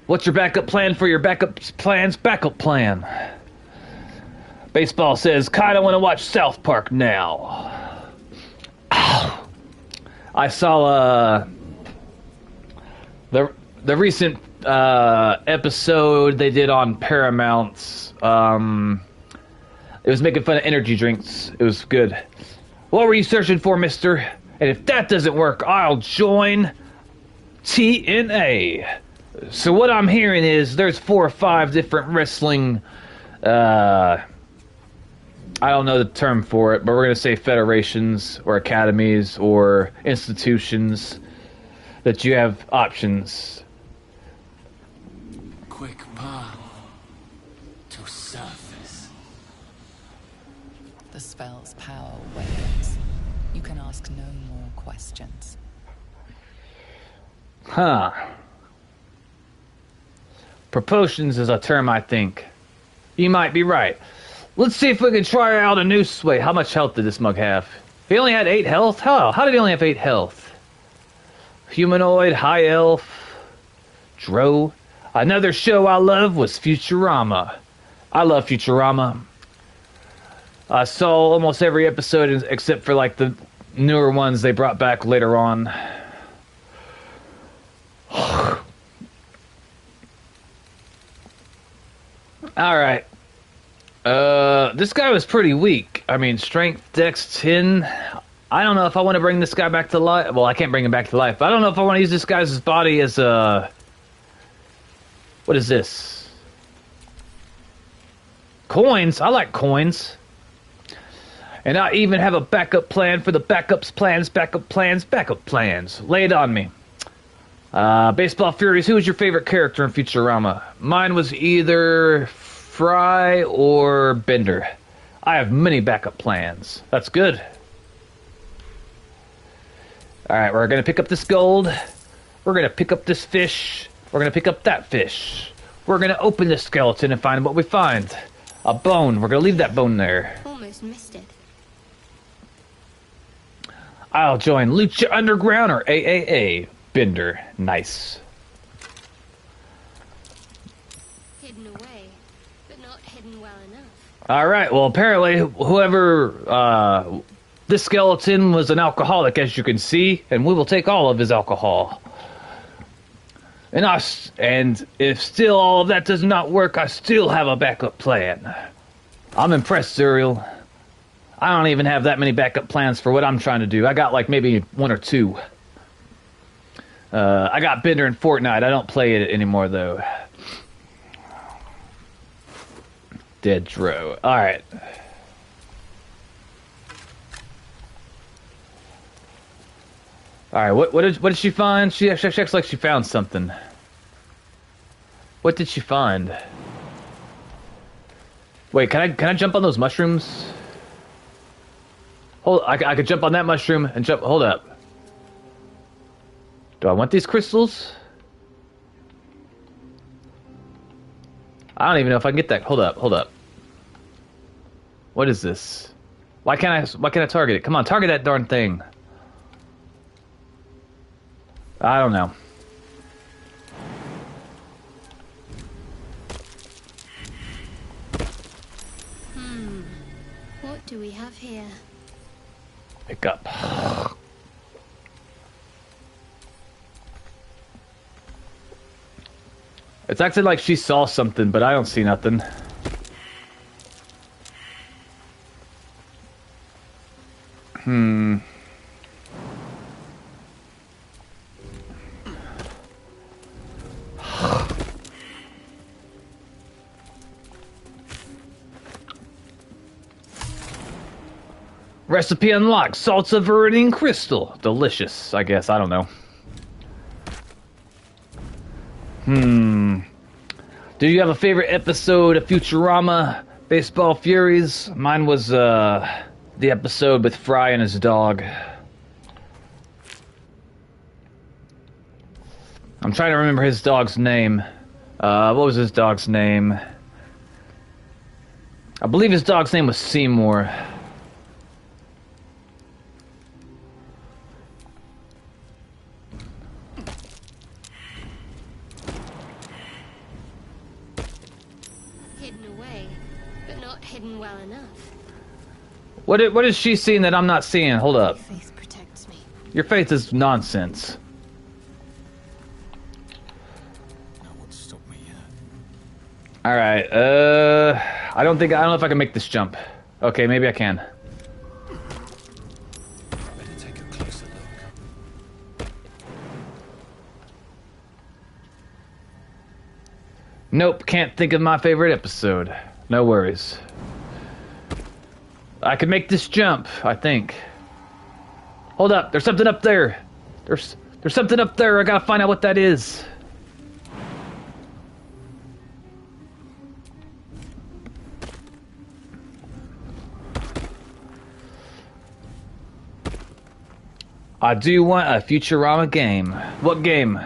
What's your backup plan for your backup plan's backup plan? Baseball says, kinda wanna watch South Park now. I saw the recent episode they did on Paramount. It was making fun of energy drinks. It was good. What were you searching for, mister? And if that doesn't work, I'll join TNA. So what I'm hearing is there's 4 or 5 different wrestling, I don't know the term for it, but we're going to say federations or academies or institutions that you have options. Quick path to surface. The spell's power wanes. You can ask no more questions. Huh. Proportions is a term, I think. You might be right. Let's see if we can try out a new sway. How much health did this mug have? He only had 8 health? How did he only have 8 health? Humanoid, high elf, Dro. Another show I love was Futurama. I love Futurama. I saw almost every episode except for like the newer ones they brought back later on. Alright. This guy was pretty weak. I mean, strength, dex 10. I don't know if I want to bring this guy back to life. Well, I can't bring him back to life. But I don't know if I want to use this guy's body as a... What is this? Coins? I like coins. And I even have a backup plan for the backup plans. Lay it on me. Baseball Furies, who was your favorite character in Futurama? Mine was either Fry or Bender. I have many backup plans. That's good. Alright, we're going to pick up this gold. We're going to pick up this fish. We're going to pick up that fish. We're going to open this skeleton and find what we find. A bone. We're going to leave that bone there. Almost missed it. I'll join Lucha Underground or AAA. Bender. Nice. Hidden away, but not hidden well enough. Alright, well apparently whoever, this skeleton was an alcoholic, as you can see, and we will take all of his alcohol. And if still all of that does not work, I still have a backup plan. I'm impressed, Zuriel. I don't even have that many backup plans for what I'm trying to do. I got like maybe one or two. I got Bender in Fortnite. I don't play it anymore though. Dead Dro. Alright. Alright, what did she find? She acts like she found something. What did she find? Wait, can I jump on those mushrooms? Hold, I could jump on that mushroom and jump. Hold up. Do I want these crystals? I don't even know if I can get that. Hold up. What is this? Why can't I target it? Come on, target that darn thing. I don't know. What do we have here? Pick up. It's actually like she saw something, but I don't see nothing. Recipe unlocked. Salts of Viridian crystal. Delicious, I guess. I don't know. Do you have a favorite episode of Futurama? Baseball Furies? Mine was, the episode with Fry and his dog. I'm trying to remember his dog's name. What was his dog's name? I believe his dog's name was Seymour. What is she seeing that I'm not seeing? Hold up. Your faith protects me. Your faith is nonsense. No one's stopped me yet. Alright, I don't know if I can make this jump. Okay, maybe I can. Better take a closer look. Nope, can't think of my favorite episode. No worries. I can make this jump, I think. Hold up, there's something up there. There's something up there. I gotta find out what that is. I do want a Futurama game. What game?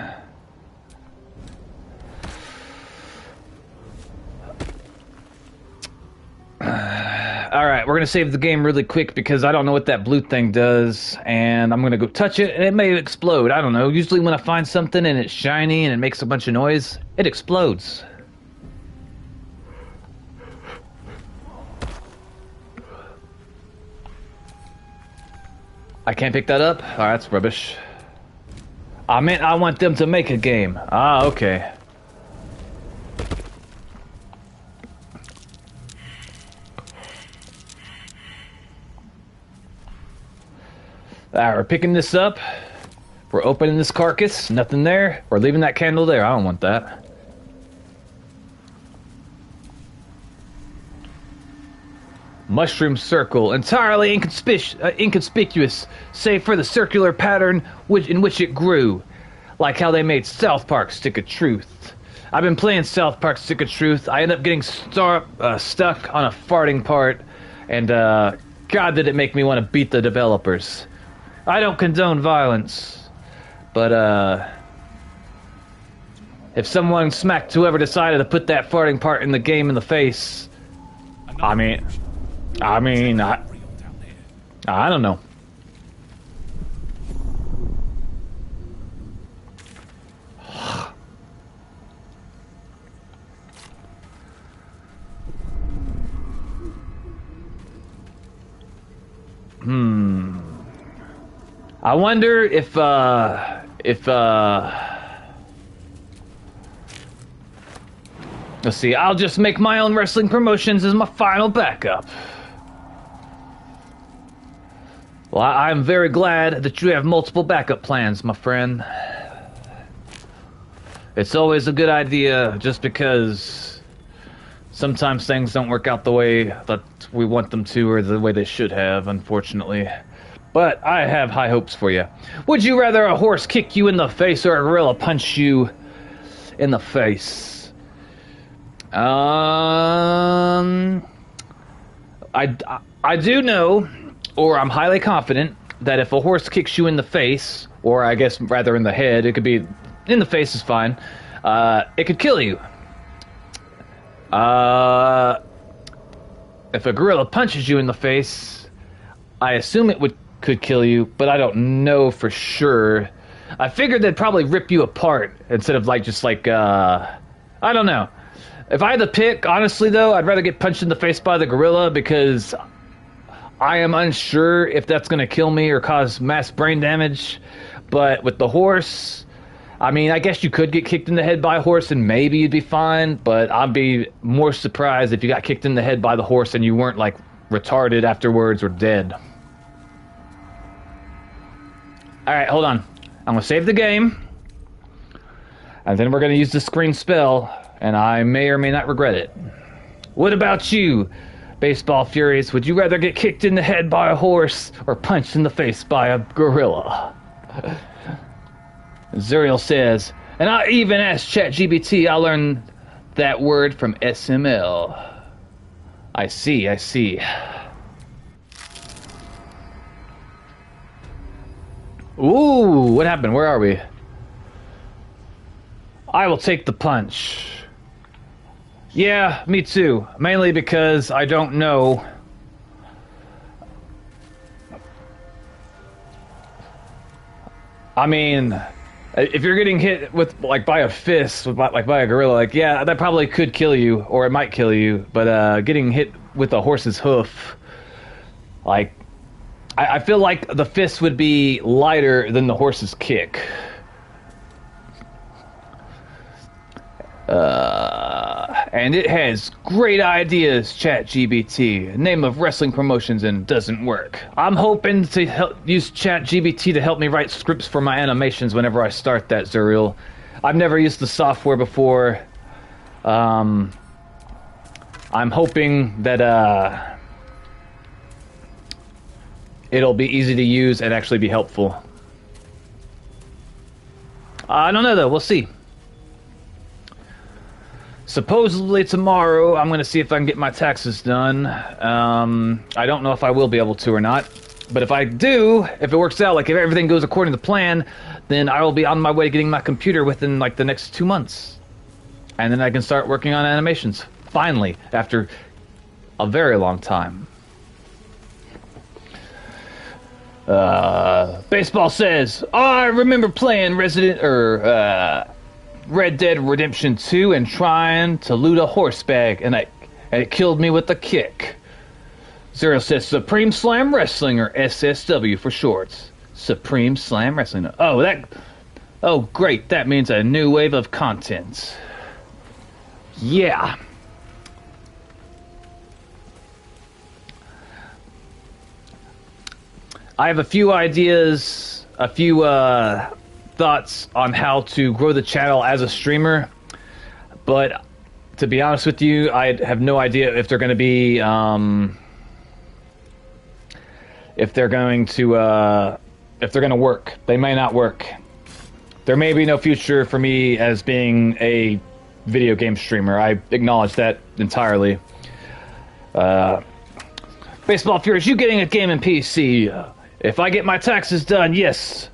Alright, we're gonna save the game really quick because I don't know what that blue thing does, and I'm gonna go touch it and it may explode. I don't know. Usually when I find something and it's shiny and it makes a bunch of noise, it explodes. I can't pick that up? Alright, that's rubbish. I meant I want them to make a game. Ah, okay. Alright, we're picking this up. We're opening this carcass. Nothing there. We're leaving that candle there. I don't want that. Mushroom circle. Entirely inconspicuous, save for the circular pattern in which it grew. Like how they made South Park Stick of Truth. I've been playing South Park Stick of Truth. I end up getting stuck on a farting part. And, God, did it make me want to beat the developers. I don't condone violence, but if someone smacked whoever decided to put that farting part in the game in the face, I don't know. I wonder if Let's see, I'll just make my own wrestling promotions as my final backup. Well, I'm very glad that you have multiple backup plans, my friend. It's always a good idea, just because sometimes things don't work out the way that we want them to, or the way they should have, unfortunately. But I have high hopes for you. Would you rather a horse kick you in the face or a gorilla punch you in the face? I do know, or I'm highly confident, that if a horse kicks you in the face, or I guess rather in the head, it could be in the face is fine, it could kill you. If a gorilla punches you in the face, I assume it could kill you, but I don't know for sure. I figured they'd probably rip you apart instead of I don't know. If I had to pick, honestly though, I'd rather get punched in the face by the gorilla, because I am unsure if that's going to kill me or cause mass brain damage. But with the horse, I mean, I guess you could get kicked in the head by a horse and maybe you'd be fine, but I'd be more surprised if you got kicked in the head by the horse and you weren't, like, retarded afterwards or dead. Alright, hold on. I'm going to save the game, and then we're going to use the screen spell, and I may or may not regret it. What about you, Baseball Furies? Would you rather get kicked in the head by a horse or punched in the face by a gorilla? Zuriel says, and I even asked ChatGPT. I learned that word from SML. I see. Ooh, what happened? Where are we? I will take the punch. Yeah, me too. Mainly because I don't know. I mean, if you're getting hit with, like, by a fist, like by a gorilla, like, yeah, that probably could kill you, or it might kill you. But getting hit with a horse's hoof, like, I feel like the fist would be lighter than the horse's kick. And it has great ideas, ChatGPT. Name of wrestling promotions, and doesn't work. I'm hoping to use ChatGPT to help me write scripts for my animations whenever I start that, Zuriel. I've never used the software before. I'm hoping that it'll be easy to use and actually be helpful. I don't know, though. We'll see. Supposedly tomorrow, I'm going to see if I can get my taxes done. I don't know if I will be able to or not. But if I do, if it works out, like if everything goes according to plan, then I will be on my way to getting my computer within like the next 2 months. And then I can start working on animations. Finally, after a very long time. Baseball says, I remember playing Red Dead Redemption 2 and trying to loot a horse bag, and it killed me with a kick. Zero says Supreme Slam Wrestling, or SSW for short. Supreme Slam Wrestling. Oh, great. That means a new wave of content. Yeah. I have a few ideas, a few thoughts on how to grow the channel as a streamer, but to be honest with you, I have no idea if they're going to be, if they're going to work. They may not work. There may be no future for me as being a video game streamer. I acknowledge that entirely. Baseball Furies, you getting a game in PC? If I get my taxes done, yes.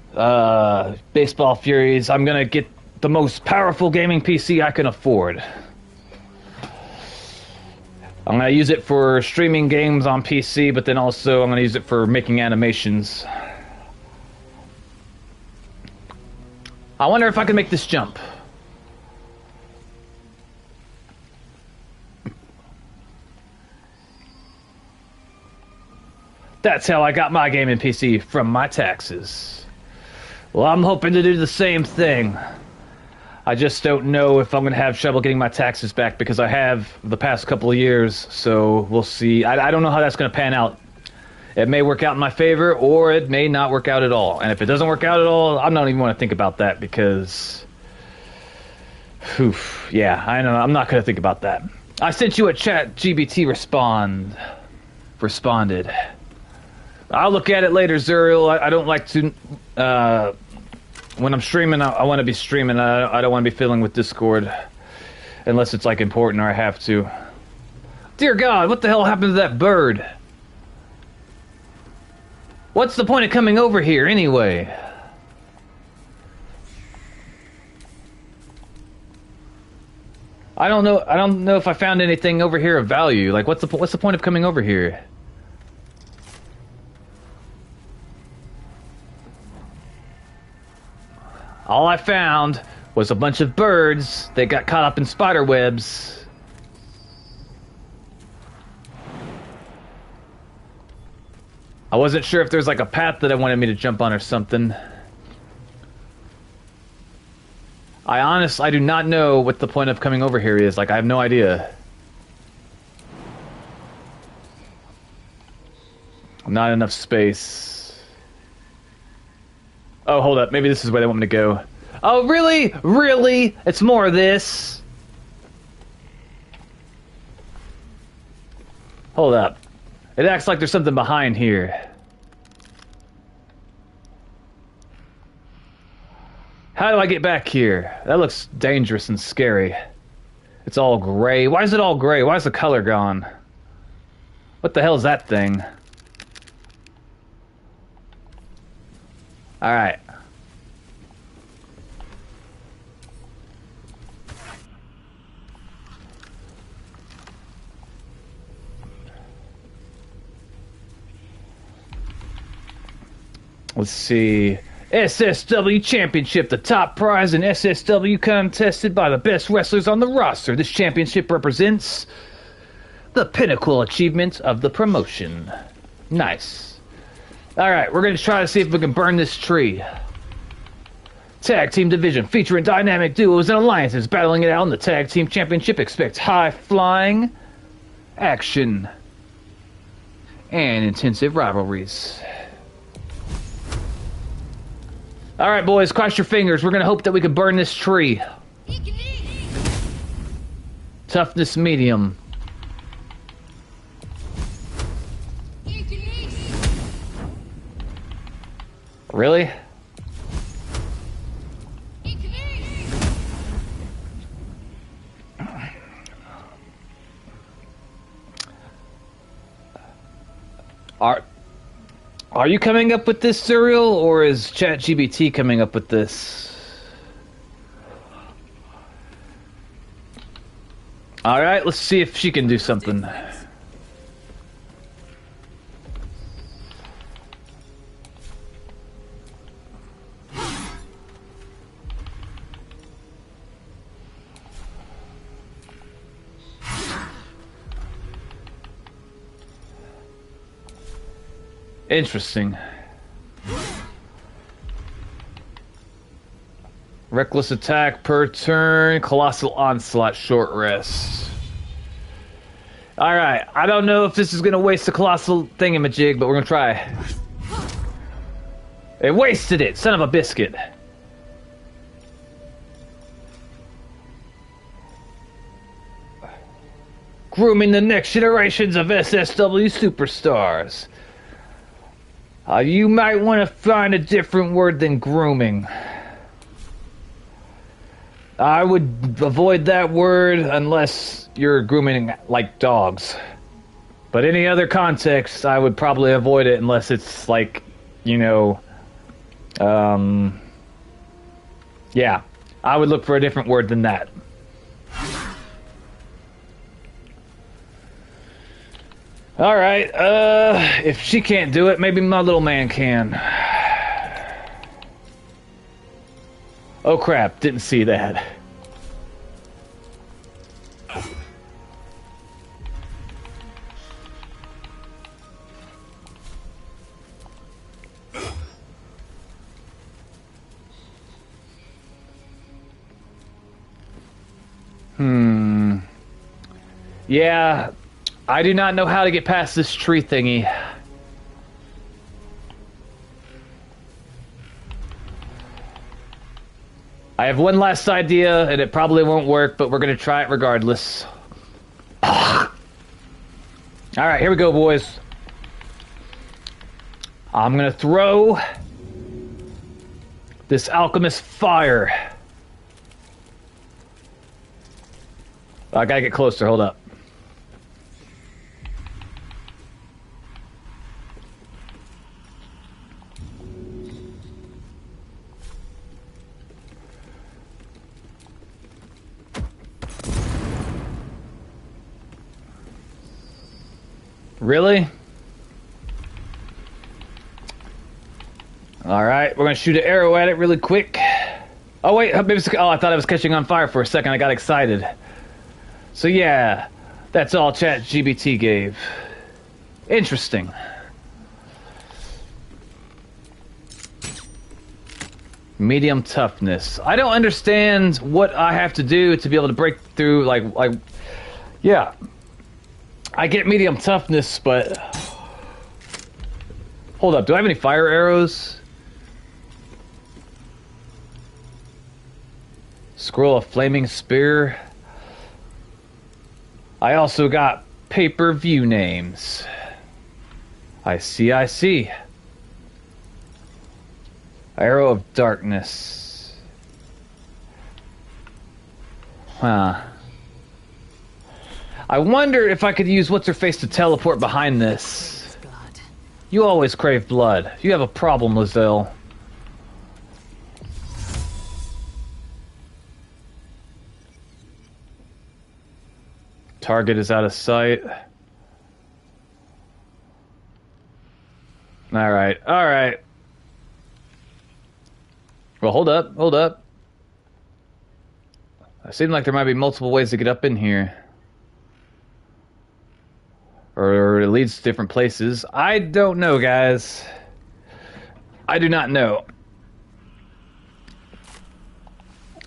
Baseball Furies, I'm gonna get the most powerful gaming PC I can afford. I'm gonna use it for streaming games on PC, but then also I'm gonna use it for making animations. I wonder if I can make this jump. That's how I got my gaming PC, from my taxes. Well, I'm hoping to do the same thing. I just don't know if I'm going to have trouble getting my taxes back because I have the past couple of years, so we'll see. I don't know how that's going to pan out. It may work out in my favor, or it may not work out at all. And if it doesn't work out at all, I don't even want to think about that because... Oof, yeah, I know. I'm not going to think about that. I sent you a chat. GBT responded. I'll look at it later, Zuriel. I don't like to... when I'm streaming, I want to be streaming. I don't want to be fiddling with Discord. Unless it's, like, important or I have to. Dear God, what the hell happened to that bird? What's the point of coming over here, anyway? I don't know if I found anything over here of value. Like, what's the point of coming over here? All I found was a bunch of birds that got caught up in spider webs. I wasn't sure if there's like a path that I wanted me to jump on or something. I do not know what the point of coming over here is. Like, I have no idea. Not enough space. Oh, hold up. Maybe this is where they want me to go. Oh, really? Really? It's more of this? Hold up. It acts like there's something behind here. How do I get back here? That looks dangerous and scary. It's all gray. Why is it all gray? Why is the color gone? What the hell is that thing? Alright. Let's see. SSW Championship, the top prize in SSW contested by the best wrestlers on the roster. This championship represents the pinnacle achievement of the promotion. Nice. Alright, we're going to try to see if we can burn this tree. Tag Team Division featuring dynamic duos and alliances battling it out in the Tag Team Championship. Expect high-flying action and intensive rivalries. Alright, boys, cross your fingers. We're going to hope that we can burn this tree. Toughness medium. Really? Are you coming up with this, Serial, or is ChatGPT coming up with this? Alright, let's see if she can do something. Interesting. Reckless attack per turn, colossal onslaught, short rest. Alright, I don't know if this is gonna waste the colossal thingamajig, but we're gonna try. It wasted it, son of a biscuit. Grooming the next generations of SSW superstars. You might want to find a different word than grooming. I would avoid that word unless you're grooming like dogs. But any other context, I would probably avoid it unless it's like, you know, yeah. I would look for a different word than that. Alright, if she can't do it, maybe my little man can. Oh crap, didn't see that. Yeah, I do not know how to get past this tree thingy. I have one last idea, and it probably won't work, but we're going to try it regardless. Alright, here we go, boys. I'm going to throw this alchemist fire. I gotta get closer, hold up. Really? Alright, we're gonna shoot an arrow at it really quick. Oh wait, maybe I thought I was catching on fire for a second, I got excited. So yeah, that's all ChatGPT gave. Interesting. Medium toughness. I don't understand what I have to do to be able to break through, like, yeah. I get medium toughness, but... Hold up, do I have any fire arrows? Scroll of flaming spear. I also got pay-per-view names. I see. Arrow of darkness. Huh. I wonder if I could use what's-her-face to teleport behind this. You always crave blood. You have a problem, Lizelle. Target is out of sight. Alright. Well, hold up. It seemed like there might be multiple ways to get up in here. Or it leads to different places. I don't know, guys. I do not know.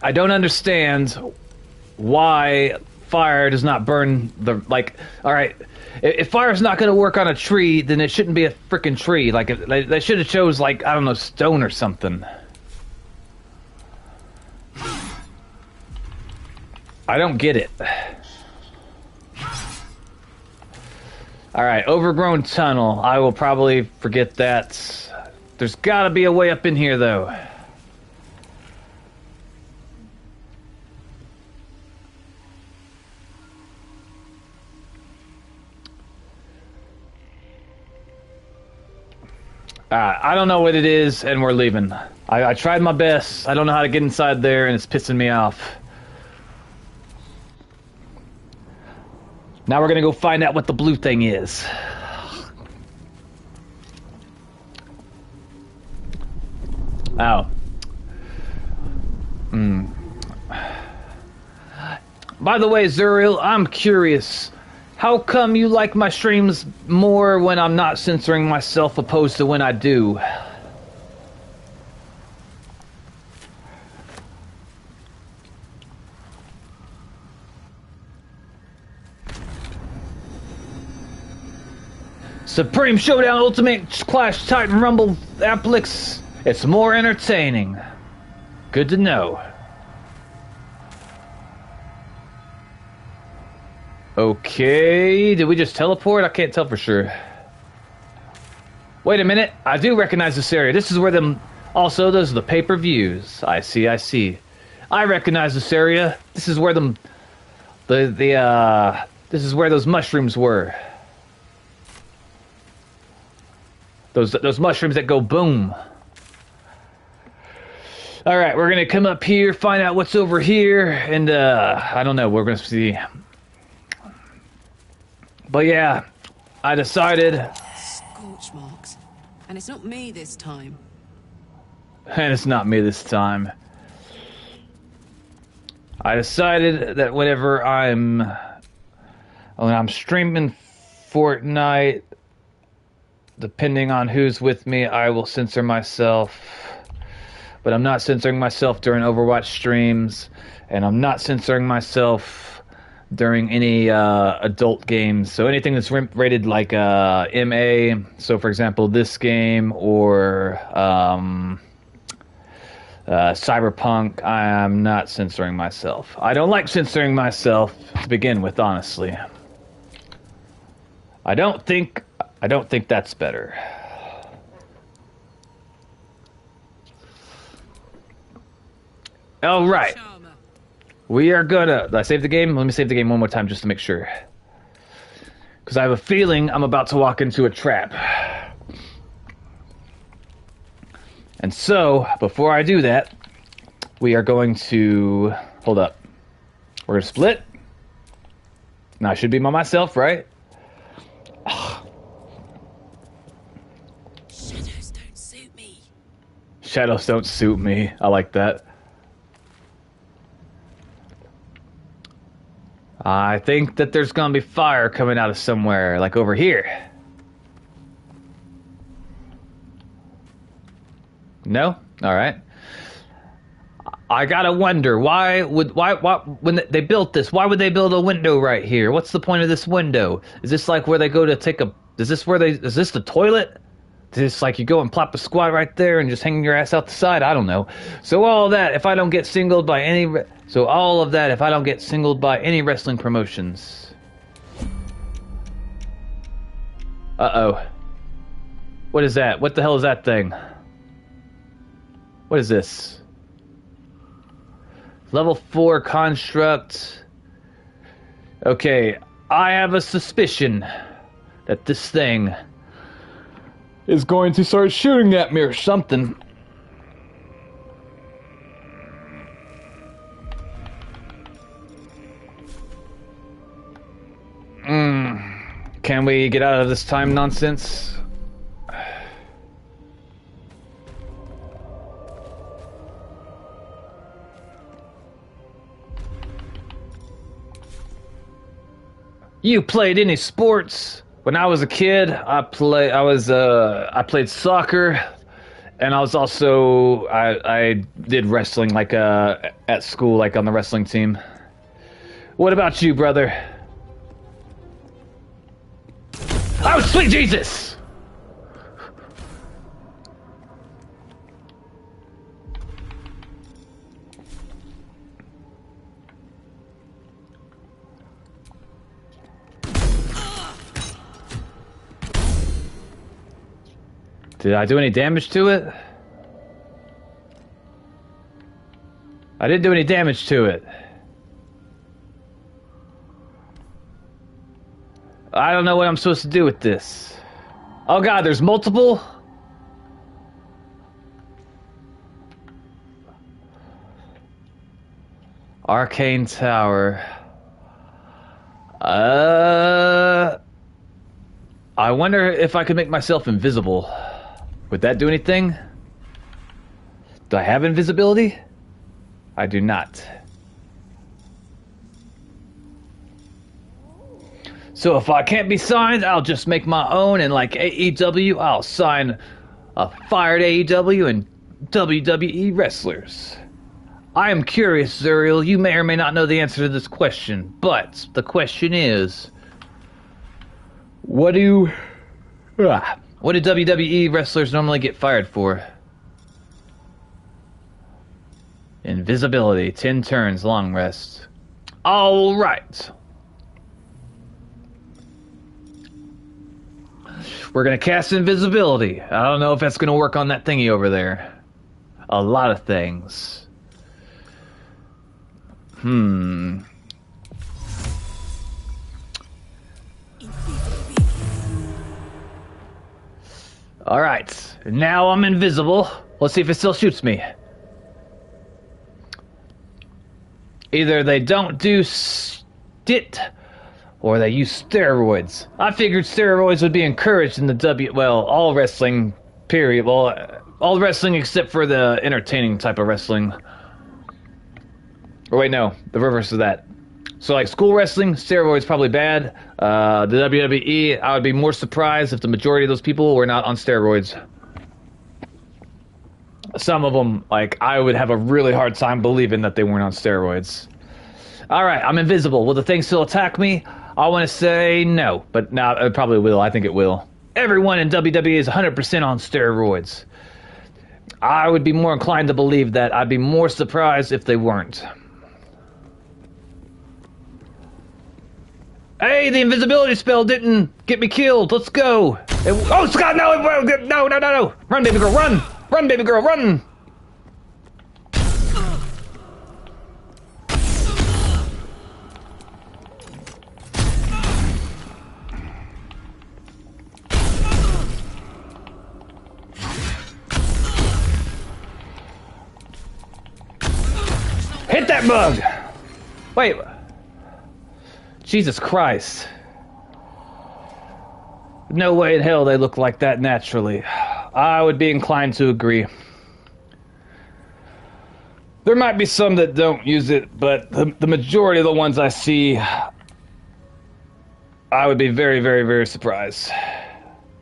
I don't understand why fire does not burn the... Like, alright, if fire's not going to work on a tree, then it shouldn't be a freaking tree. Like, they should have chose, like, I don't know, stone or something. I don't get it. Alright, overgrown tunnel. I will probably forget that. There's gotta be a way up in here, though. I don't know what it is, and we're leaving. I tried my best. I don't know how to get inside there, and it's pissing me off. Now we're gonna go find out what the blue thing is. Oh. By the way, Zuriel, I'm curious. How come you like my streams more when I'm not censoring myself opposed to when I do? Supreme Showdown Ultimate Clash Titan Rumble Applix. It's more entertaining. Good to know. Okay, did we just teleport? I can't tell for sure. Wait a minute, I do recognize this area. This is where them... Also, those are the pay-per-views. I see. I recognize this area. This is where them... This is where those mushrooms were. Those mushrooms that go boom. Alright, we're gonna come up here, find out what's over here, and I don't know, we're gonna see. But yeah, I decided... Scorch marks. And it's not me this time. And it's not me this time. I decided that whenever when I'm streaming Fortnite, depending on who's with me, I will censor myself. But I'm not censoring myself during Overwatch streams, and I'm not censoring myself during any adult games. So anything that's rated like MA. So for example, this game or Cyberpunk, I am not censoring myself. I don't like censoring myself to begin with, honestly. I don't think that's better. All right. We are gonna... Did I save the game? Let me save the game one more time just to make sure. Because I have a feeling I'm about to walk into a trap. And so, before I do that, we are going to... Hold up. We're gonna split. Now, I should be by myself, right? Shadows don't suit me. Shadows don't suit me. I like that. I think that there's gonna be fire coming out of somewhere, like over here. No? Alright. I gotta wonder, why when they built this, why would they build a window right here? What's the point of this window? Is this like where they go to take a, is this the toilet? Is this like you go and plop a squat right there and just hang your ass out the side? I don't know. So all of that, if I don't get singled by any wrestling promotions. Uh-oh. What is that? What the hell is that thing? What is this? Level 4 construct. Okay, I have a suspicion that this thing is going to start shooting at me or something. Can we get out of this time nonsense? You played any sports? When I was a kid, I played soccer, and I was also I did wrestling like at school, like on the wrestling team. What about you, brother? Oh, sweet Jesus! Did I do any damage to it? I didn't do any damage to it. I don't know what I'm supposed to do with this. Oh god, there's multiple? Arcane Tower. I wonder if I could make myself invisible. Would that do anything? Do I have invisibility? I do not. So if I can't be signed, I'll just make my own, and like AEW, I'll sign a fired AEW and WWE wrestlers. I am curious, Zuriel, you may or may not know the answer to this question, but the question is, what do WWE wrestlers normally get fired for? Invisibility, 10 turns, long rest. All right. We're going to cast invisibility. I don't know if that's going to work on that thingy over there. A lot of things. Alright. Now I'm invisible. Let's see if it still shoots me. Either they don't do STIT, or they use steroids. I figured steroids would be encouraged in the all wrestling, period. Well, all wrestling except for the entertaining type of wrestling. Or wait, no, the reverse of that. So like school wrestling, steroids probably bad. The WWE, I would be more surprised if the majority of those people were not on steroids. Some of them, like, I would have a really hard time believing that they weren't on steroids. Alright, I'm invisible. Will the thing still attack me? I want to say no, but no, it probably will. I think it will. Everyone in WWE is 100% on steroids. I would be more inclined to believe that. I'd be more surprised if they weren't. Hey, the invisibility spell didn't get me killed. Let's go. Oh, Scott, no, no. Run, baby girl, run. Run, baby girl, run. Hit that bug! Wait. Jesus Christ. No way in hell they look like that naturally. I would be inclined to agree. There might be some that don't use it, but the majority of the ones I see, I would be very, very, very surprised.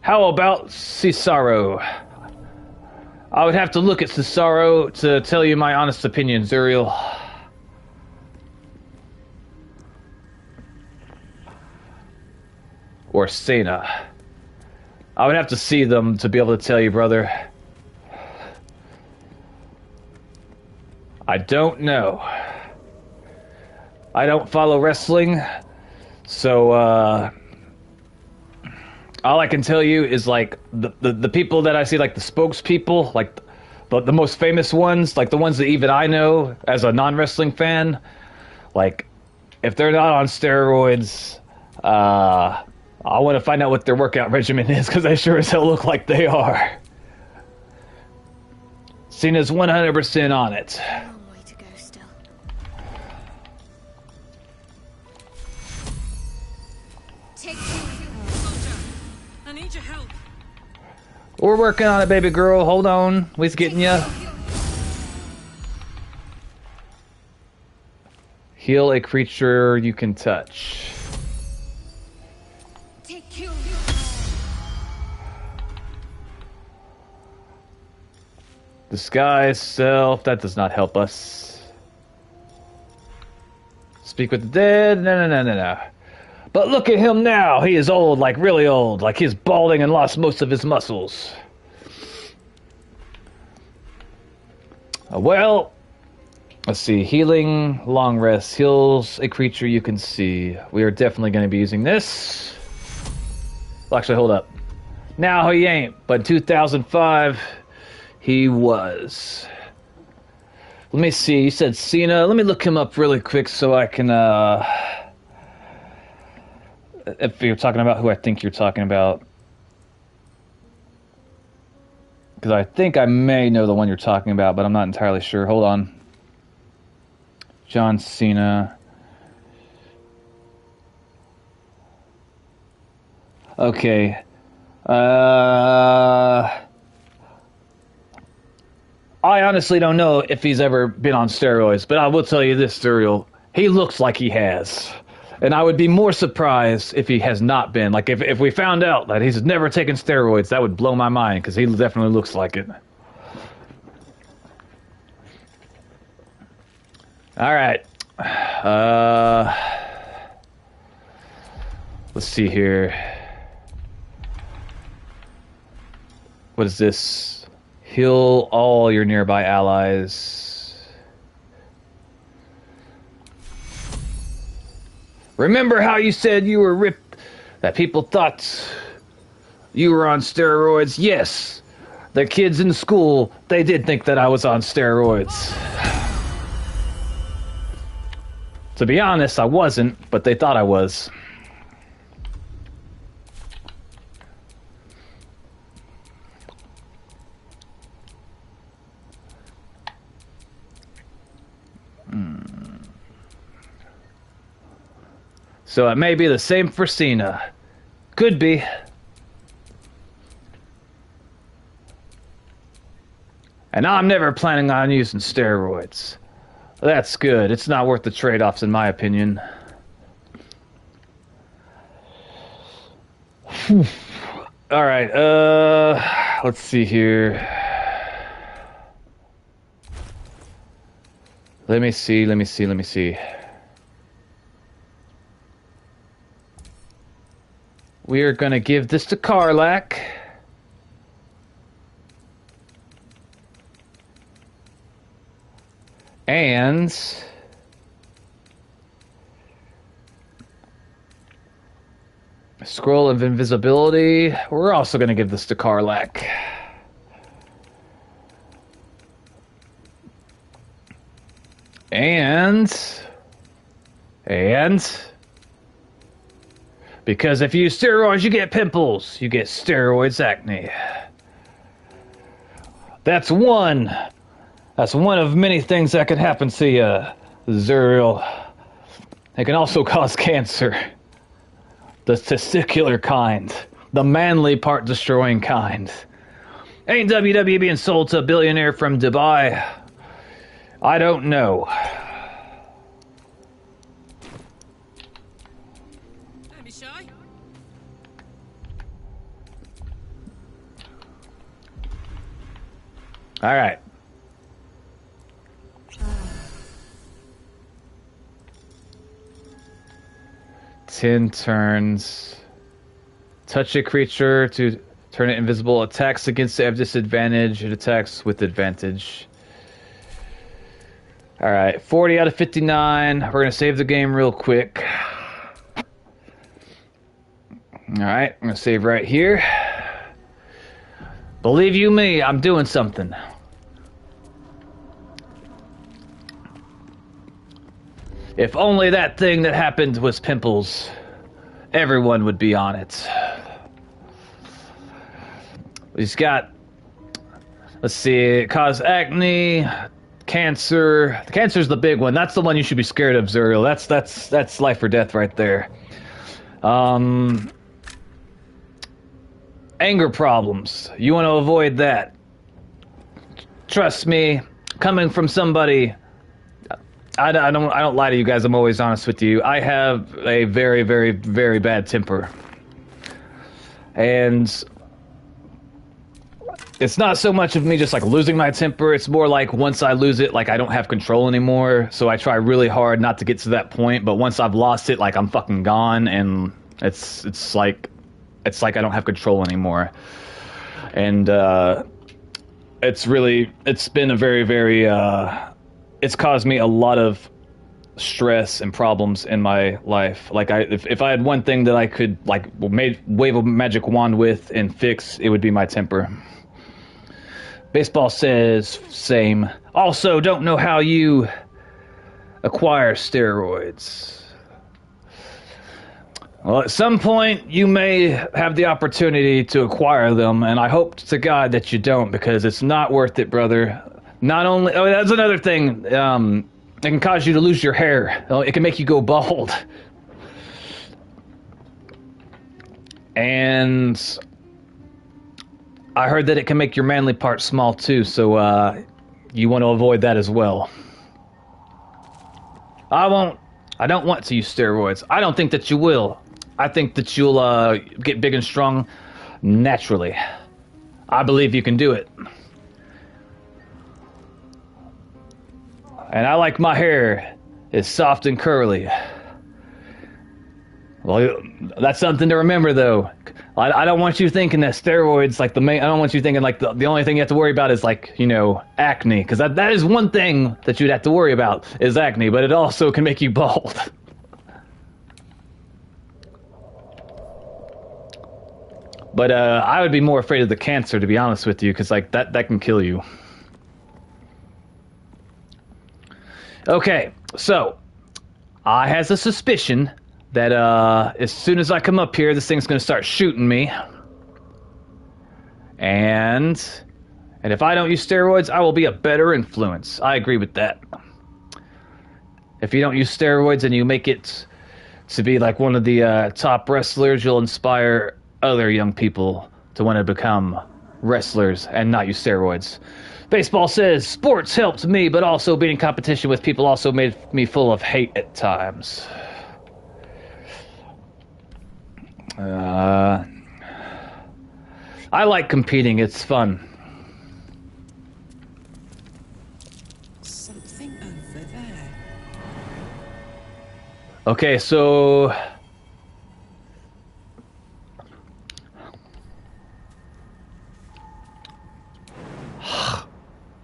How about Cesaro? I would have to look at Cesaro to tell you my honest opinion, Zuriel. Or Cena. I would have to see them to be able to tell you, brother. I don't know. I don't follow wrestling, so all I can tell you is like the people that I see, like the spokespeople, like the most famous ones, like the ones that even I know as a non-wrestling fan, like if they're not on steroids, I want to find out what their workout regimen is, because they sure as hell look like they are. Cena's 100% on it. Long way to go still. Take soldier. I need your help. We're working on it, baby girl. Hold on. We's getting ya. Heal a creature you can touch. Disguise self. That does not help us. Speak with the dead. No. But look at him now. He is old, like really old. Like he's balding and lost most of his muscles. Well, let's see. Healing, long rest. Heals a creature you can see. We are definitely going to be using this. Well, actually, hold up. Now he ain't, but in 2005, he was. Let me see. You said Cena. Let me look him up really quick so I can, if you're talking about who I think you're talking about. Because I think I may know the one you're talking about, but I'm not entirely sure. Hold on. John Cena. Okay. I honestly don't know if he's ever been on steroids, but I will tell you this, Suriel. He looks like he has. And I would be more surprised if he has not been. Like, if we found out that he's never taken steroids, that would blow my mind, because he definitely looks like it. Alright. Let's see here. What is this? Heal all your nearby allies. Remember how you said you were ripped, that people thought you were on steroids? Yes, the kids in school, they did think that I was on steroids. To be honest, I wasn't, but they thought I was. So it may be the same for Cena. Could be. And I'm never planning on using steroids. That's good. It's not worth the trade-offs, in my opinion. Alright, let's see here. Let me see. we are going to give this to Karlak. And Scroll of Invisibility. We're also going to give this to Karlak. And because if you use steroids, you get pimples. You get steroids acne. That's one. That's one of many things that can happen to you, Zuriel. It can also cause cancer. The testicular kind. The manly part destroying kind. Ain't WWE being sold to a billionaire from Dubai? I don't know. Don't be shy. All right. Ten turns. Touch a creature to turn it invisible. Attacks against it have disadvantage. It attacks with advantage. All right, 40 out of 59. We're going to save the game real quick. All right, I'm going to save right here. Believe you me, I'm doing something. If only that thing that happened was pimples, everyone would be on it. He's got, let's see, cause acne, cancer. Cancer's the big one. That's the one you should be scared of, Zuriel. That's life or death right there. Anger problems. You want to avoid that. Trust me, coming from somebody, I don't lie to you guys. I'm always honest with you. I have a very, very, very bad temper. And it's not so much of me just like losing my temper. It's more like once I lose it, like I don't have control anymore. So I try really hard not to get to that point. But once I've lost it, like I'm fucking gone, and it's like I don't have control anymore. And it's been a very, very it's caused me a lot of stress and problems in my life. Like if I had one thing that I could like wave a magic wand with and fix, it would be my temper. Baseball says same. Also, don't know how you acquire steroids. Well, at some point, you may have the opportunity to acquire them, and I hope to God that you don't, because it's not worth it, brother. Not only... Oh, that's another thing. It can cause you to lose your hair. It can make you go bald. And I heard that it can make your manly part small, too, so you want to avoid that as well. I don't want to use steroids. I don't think that you will. I think that you'll get big and strong naturally. I believe you can do it. And I like my hair is soft and curly. Well, that's something to remember, though. I don't want you thinking that steroids, like the main... I don't want you thinking like the only thing you have to worry about is like, you know, acne. Because that is one thing that you'd have to worry about is acne, but it also can make you bald. But I would be more afraid of the cancer, to be honest with you, because like that can kill you. Okay, so I has a suspicion that as soon as I come up here, this thing's gonna start shooting me. And if I don't use steroids, I will be a better influence. I agree with that. If you don't use steroids and you make it to be like one of the top wrestlers, you'll inspire other young people to want to become wrestlers and not use steroids. Baseball says, sports helped me, but also being in competition with people also made me full of hate at times. I like competing. It's fun. Something over there. Okay, so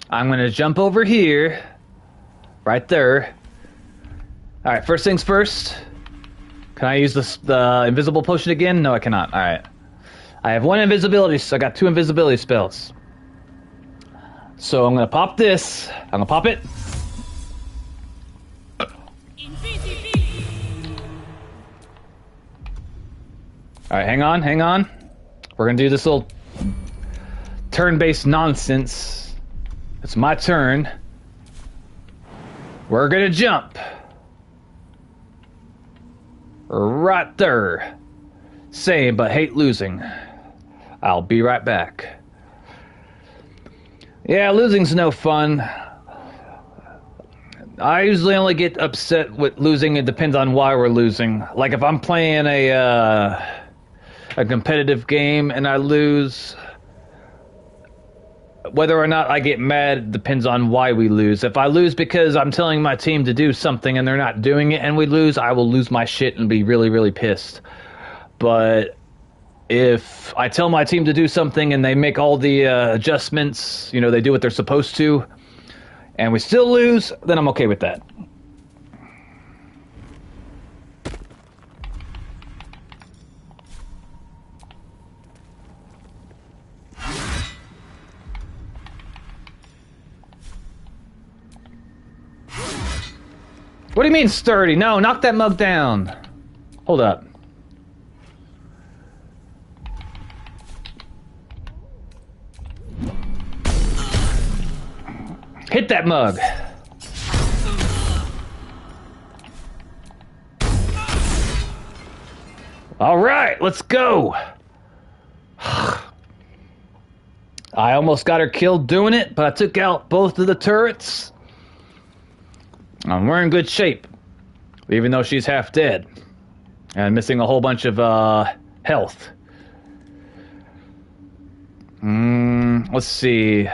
I'm going to jump over here. Right there. Alright, first things first. Can I use the invisible potion again? No, I cannot. Alright. I have one invisibility, so I got 2 invisibility spells. So I'm going to pop this. I'm going to pop it. Alright, hang on. We're gonna do this little turn-based nonsense. It's my turn. We're gonna jump. Right there. Same, but hate losing. I'll be right back. Yeah, losing's no fun. I usually only get upset with losing. It depends on why we're losing. Like if I'm playing a competitive game and I lose, whether or not I get mad depends on why we lose. If I lose because I'm telling my team to do something and they're not doing it and we lose, I will lose my shit and be really, really pissed. But if I tell my team to do something and they make all the adjustments, you know, they do what they're supposed to, and we still lose, then I'm okay with that. What do you mean sturdy? No, knock that mug down. Hold up. Hit that mug. All right, let's go. I almost got her killed doing it, but I took out both of the turrets. We're in good shape, even though she's half dead and missing a whole bunch of health. Let's see.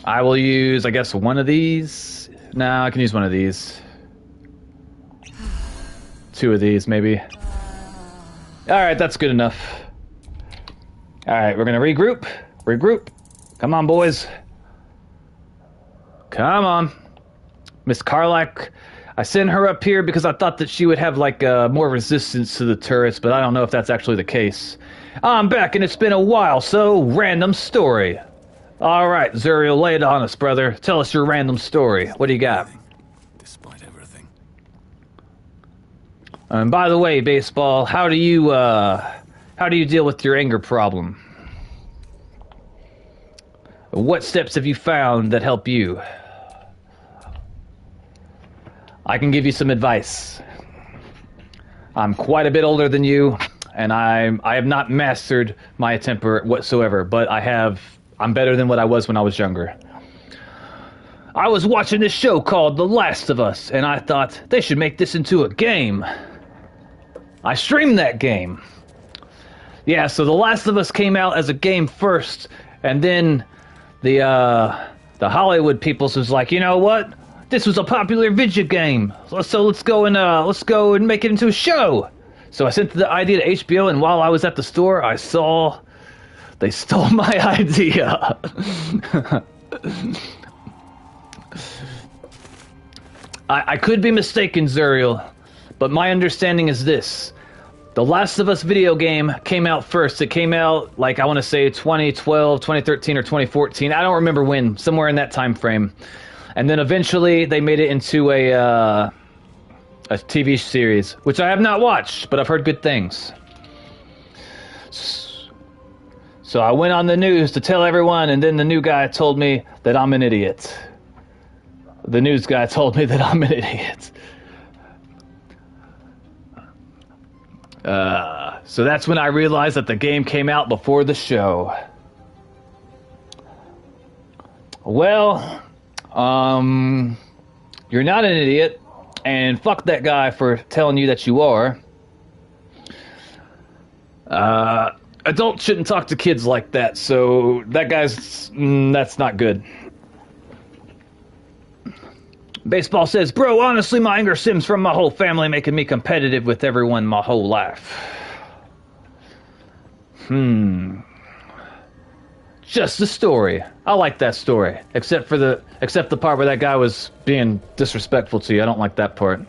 I will use, I guess, one of these. No, I can use one of these. 2 of these, maybe. Alright, that's good enough. Alright, we're gonna regroup. Regroup. Come on, boys. Come on. Miss Karlak. I sent her up here because I thought that she would have, like, more resistance to the turrets, but I don't know if that's actually the case. I'm back, and it's been a while, so random story. Alright, Zuriel, lay it on us, brother. Tell us your random story. What do you got? Despite everything. And by the way, Baseball, how do you deal with your anger problem? What steps have you found that help you? I can give you some advice. I'm quite a bit older than you, and I have not mastered my temper whatsoever, but I'm better than what I was when I was younger. I was watching this show called The Last of Us, and I thought they should make this into a game. I streamed that game. Yeah, so The Last of Us came out as a game first, and then the Hollywood peoples was like, you know what? This was a popular video game, so let's go and make it into a show. So I sent the idea to HBO, and while I was at the store, I saw they stole my idea. I could be mistaken, Zuriel, but my understanding is this. The Last of Us video game came out first. It came out, like, I want to say 2012, 2013, or 2014. I don't remember when, somewhere in that time frame. And then eventually they made it into a TV series, which I have not watched, but I've heard good things. So I went on the news to tell everyone, and then the new guy told me that I'm an idiot. The news guy told me that I'm an idiot. So that's when I realized that the game came out before the show. Well, you're not an idiot, and fuck that guy for telling you that you are. Adults shouldn't talk to kids like that, so that guy's, that's not good. Baseball says, bro, honestly, my anger stems from my whole family making me competitive with everyone my whole life. Just the story. I like that story. Except the part where that guy was being disrespectful to you. I don't like that part.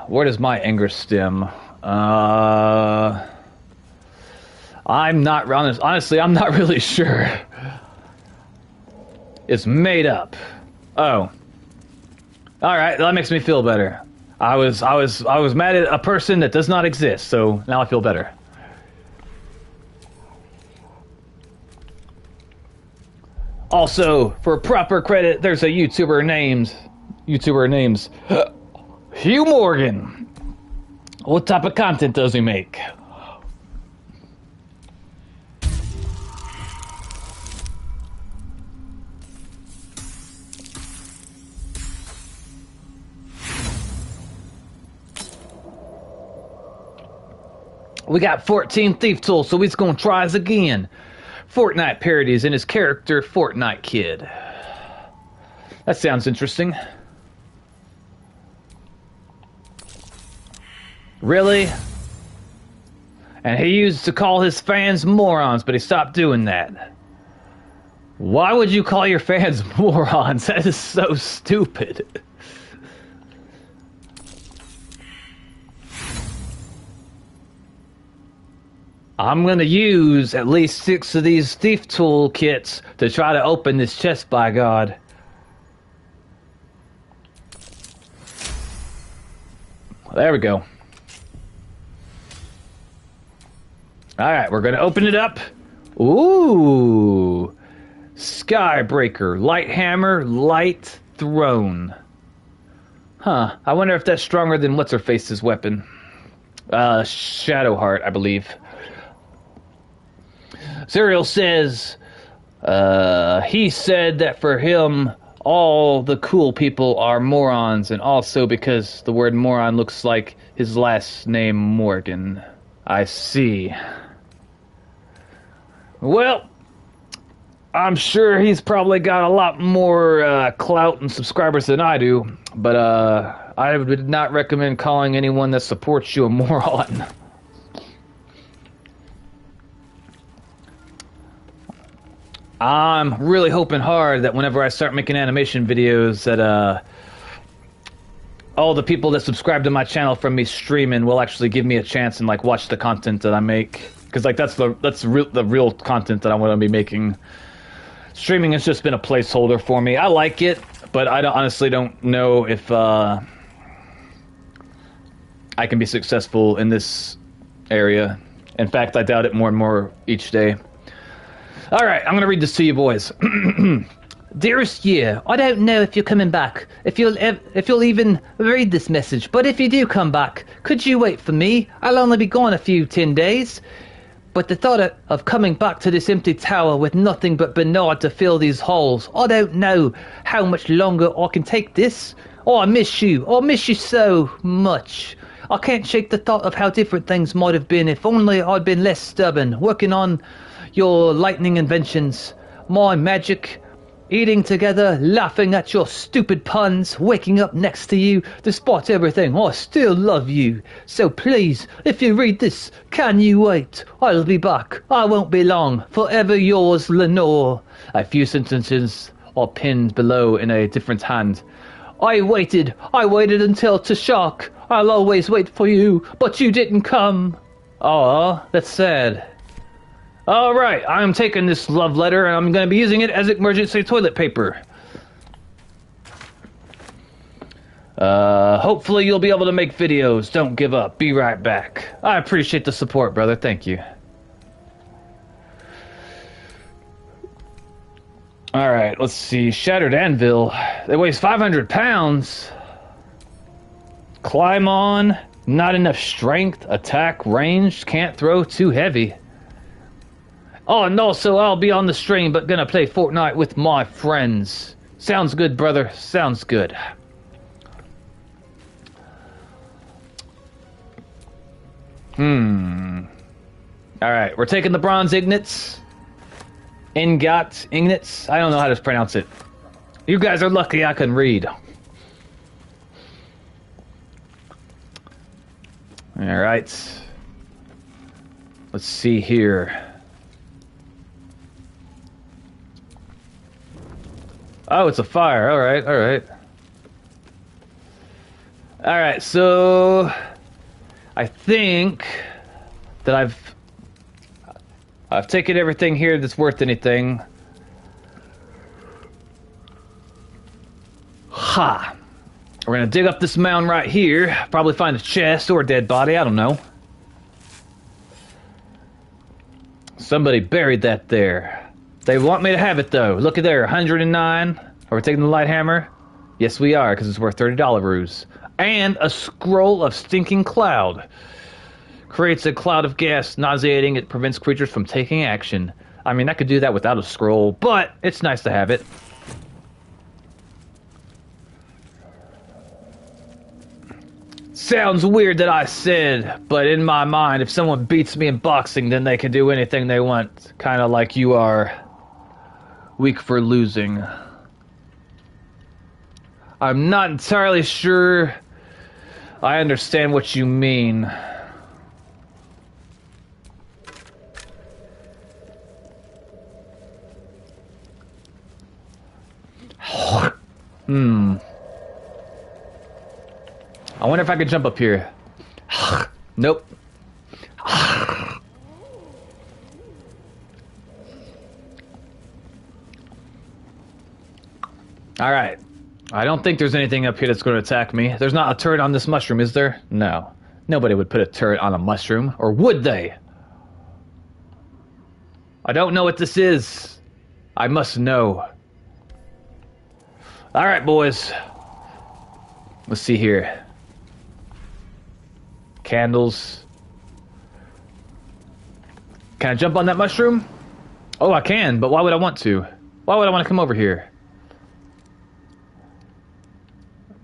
Where does my anger stem? I'm not honest. Honestly, I'm not really sure. It's made up. Oh. Alright, that makes me feel better. I was mad at a person that does not exist, so now I feel better. Also, for proper credit, there's a YouTuber named Hugh Morgan. What type of content does he make? We got 14 Thief Tools, so he's gonna try us again. Fortnite parodies in his character, Fortnite Kid. That sounds interesting. Really? And he used to call his fans morons, but he stopped doing that. Why would you call your fans morons? That is so stupid. I'm gonna use at least 6 of these thief tool kits to try to open this chest, by God. There we go. Alright, we're gonna open it up. Ooh! Skybreaker, Light Hammer, Light Throne. Huh, I wonder if that's stronger than What's-Her-Face's weapon. Shadowheart, I believe. Serial says, he said that for him, all the cool people are morons, and also because the word moron looks like his last name, Morgan. I see. Well, I'm sure he's probably got a lot more clout and subscribers than I do, but I would not recommend calling anyone that supports you a moron. I'm really hoping hard that whenever I start making animation videos that all the people that subscribe to my channel from me streaming will actually give me a chance and like watch the content that I make, because like that's the real content that I want to be making. Streaming has just been a placeholder for me. I like it, but I honestly don't know if I can be successful in this area. In fact, I doubt it more and more each day. All right, I'm going to read this to you boys. Dearest Year, I don't know if you're coming back, if you'll even read this message, but if you do come back, could you wait for me? I'll only be gone a few 10 days. But the thought of coming back to this empty tower with nothing but Bernard to fill these holes, I don't know how much longer I can take this. Oh, I miss you so much. I can't shake the thought of how different things might have been if only I'd been less stubborn, working on your lightning inventions, my magic, eating together, laughing at your stupid puns, waking up next to you, despite everything, I still love you. So please, if you read this, can you wait? I'll be back. I won't be long. Forever yours, Lenore. A few sentences are pinned below in a different hand. I waited until Tashak. I'll always wait for you, but you didn't come. Aw, that's sad. Alright, I'm taking this love letter and I'm going to be using it as emergency toilet paper. Hopefully you'll be able to make videos. Don't give up. Be right back. I appreciate the support, brother. Thank you. Alright, let's see. Shattered Anvil. It weighs 500 pounds. Climb on. Not enough strength. Attack ranged. Can't throw too heavy. Oh, and also I'll be on the stream, but gonna play Fortnite with my friends. Sounds good, brother. Sounds good. Alright, we're taking the bronze ingots. Ingots? I don't know how to pronounce it. You guys are lucky I can read. Alright. Let's see here. Oh, it's a fire. All right, all right. All right, so I think that I've taken everything here that's worth anything. Ha! We're gonna dig up this mound right here. Probably find a chest or a dead body. I don't know. Somebody buried that there. They want me to have it though. Look at there, 109. Are we taking the light hammer? Yes, we are, because it's worth $30. And a scroll of stinking cloud. Creates a cloud of gas, nauseating. It prevents creatures from taking action. I mean, I could do that without a scroll, but it's nice to have it. Sounds weird that I said, but in my mind, if someone beats me in boxing, then they can do anything they want. Kind of like you are weak for losing. I'm not entirely sure I understand what you mean. I wonder if I could jump up here. Nope. Alright. I don't think there's anything up here that's going to attack me. There's not a turret on this mushroom, is there? No. Nobody would put a turret on a mushroom. Or would they? I don't know what this is. I must know. Alright, boys. Let's see here. Candles. Can I jump on that mushroom? Oh, I can, but why would I want to? Why would I want to come over here?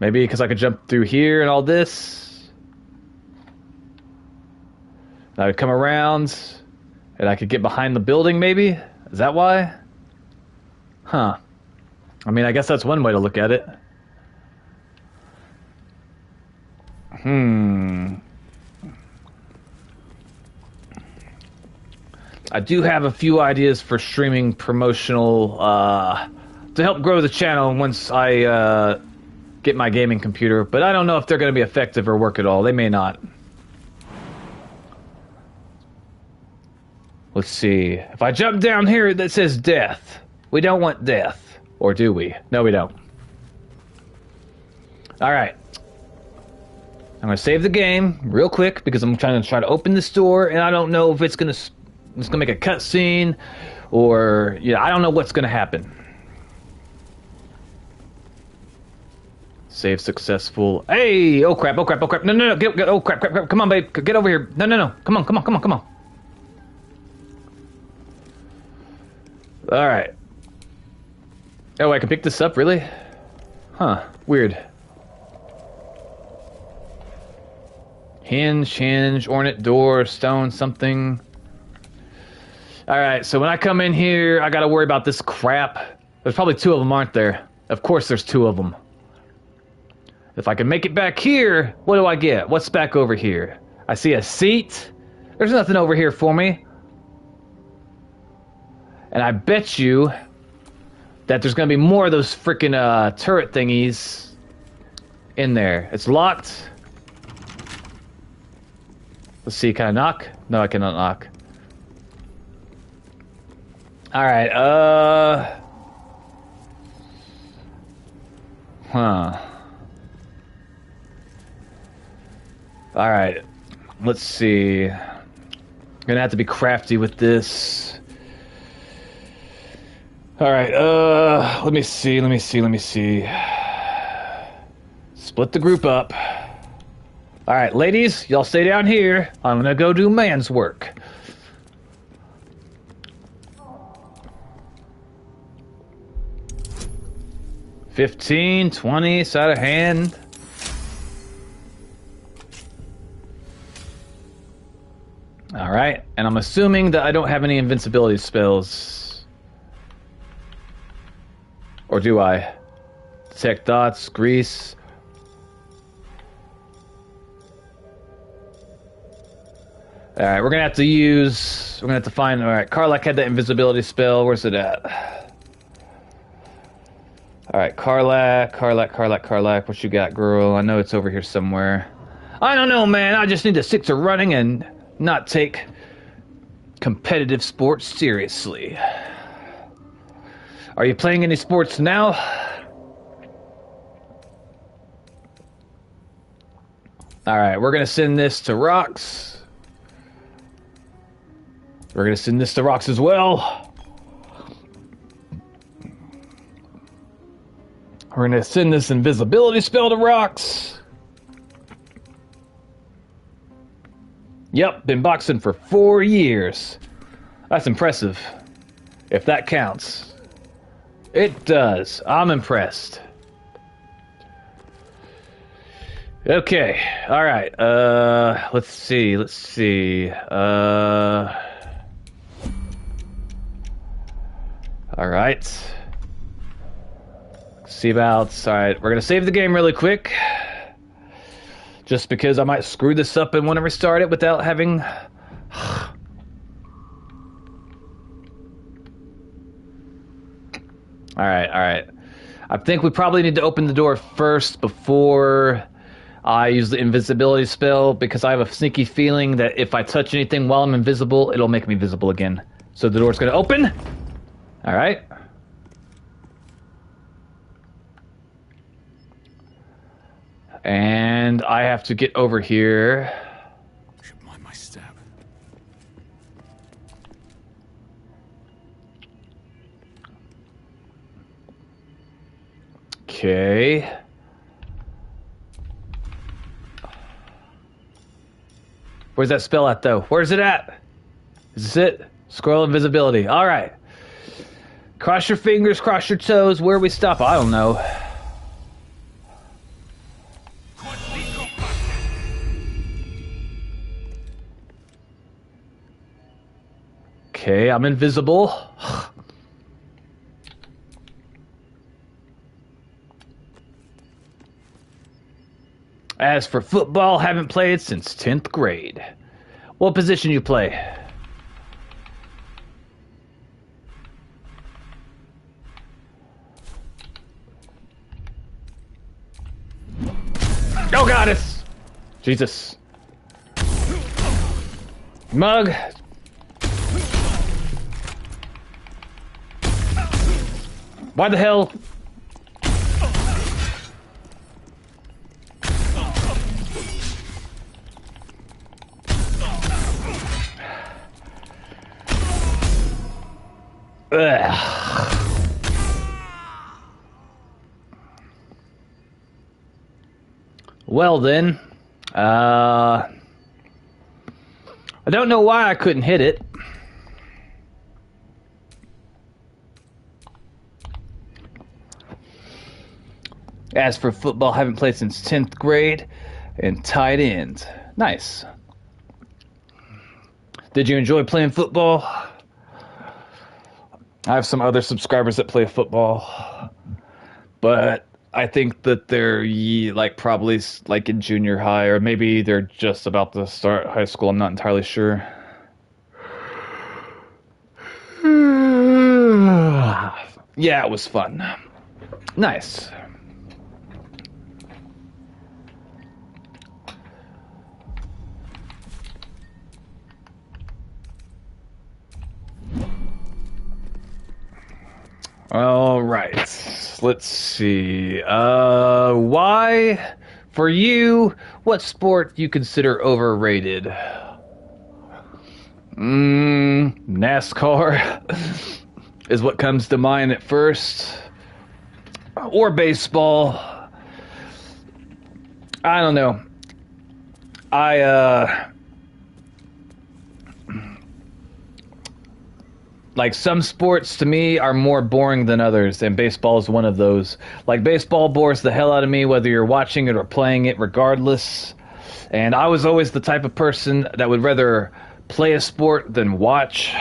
Maybe because I could jump through here and all this. And I would come around, and I could get behind the building, maybe? Is that why? Huh. I mean, I guess that's one way to look at it. I do have a few ideas for streaming promotional, to help grow the channel once I, get my gaming computer, but I don't know if they're going to be effective or work at all. They may not. Let's see. If I jump down here, that says death. We don't want death. Or do we? No, we don't. Alright. I'm going to save the game real quick because I'm trying to open this door, and I don't know if it's going to make a cutscene or, yeah, I don't know what's going to happen. Save successful. Hey! Oh crap, oh crap, oh crap. No, no, no. Get, oh crap, crap, crap. Come on, babe. Get over here. No, no, no. Come on, come on, come on, come on. Alright. Oh, I can pick this up, really? Huh. Weird. Hinge, ornate door, stone, something. Alright, so when I come in here, I gotta worry about this crap. There's probably two of them, aren't there? Of course there's two of them. If I can make it back here, what do I get? What's back over here? I see a seat. There's nothing over here for me. And I bet you that there's going to be more of those freaking turret thingies in there. It's locked. Let's see, can I knock? No, I cannot knock. Alright, Huh. Alright, let's see. I'm gonna have to be crafty with this. Alright, let me see. Split the group up. Alright, ladies, y'all stay down here. I'm gonna go do man's work. $15, $20, it's out of hand. Alright, and I'm assuming that I don't have any invincibility spells. Or do I? Detect dots, grease. All right, we're gonna have to find. All right, Karlak had that invisibility spell. Where's it at? All right, Karlak. What you got, girl? I know it's over here somewhere. I don't know, man. I just need to stick to running and not take competitive sports seriously. Are you playing any sports now? All right, we're gonna send this to Rox. We're going to send this to Rox as well. We're going to send this invisibility spell to Rox. Yep, been boxing for 4 years. That's impressive. If that counts. It does. I'm impressed. Okay. All right. Let's see. All right. See about. All right, we're gonna save the game really quick, just because I might screw this up and want to restart it without having. All right. I think we probably need to open the door first before I use the invisibility spell, because I have a sneaky feeling that if I touch anything while I'm invisible, it'll make me visible again. So the door's gonna open. All right. And I have to get over here. Should mind my step. Okay. Where's that spell at, though? Where's it at? Is this it? Scroll invisibility. All right. Cross your fingers, cross your toes. Where we stop, I don't know. Okay, I'm invisible. As for football, haven't played since 10th grade. What position you play? Oh god, it's... Jesus. Mug. Why the hell? Ugh. Well then, I don't know why I couldn't hit it. As for football, haven't played since 10th grade, and tight end. Nice. Did you enjoy playing football? I have some other subscribers that play football, but I think that they're like probably like in junior high, or maybe they're just about to start high school. I'm not entirely sure. Yeah, it was fun. Nice. All right, let's see. Why, for you, what sport you consider overrated? NASCAR is what comes to mind at first. Or baseball. I don't know. Like, some sports to me are more boring than others, and baseball is one of those. Like, baseball bores the hell out of me, whether you're watching it or playing it, regardless. And I was always the type of person that would rather play a sport than watch.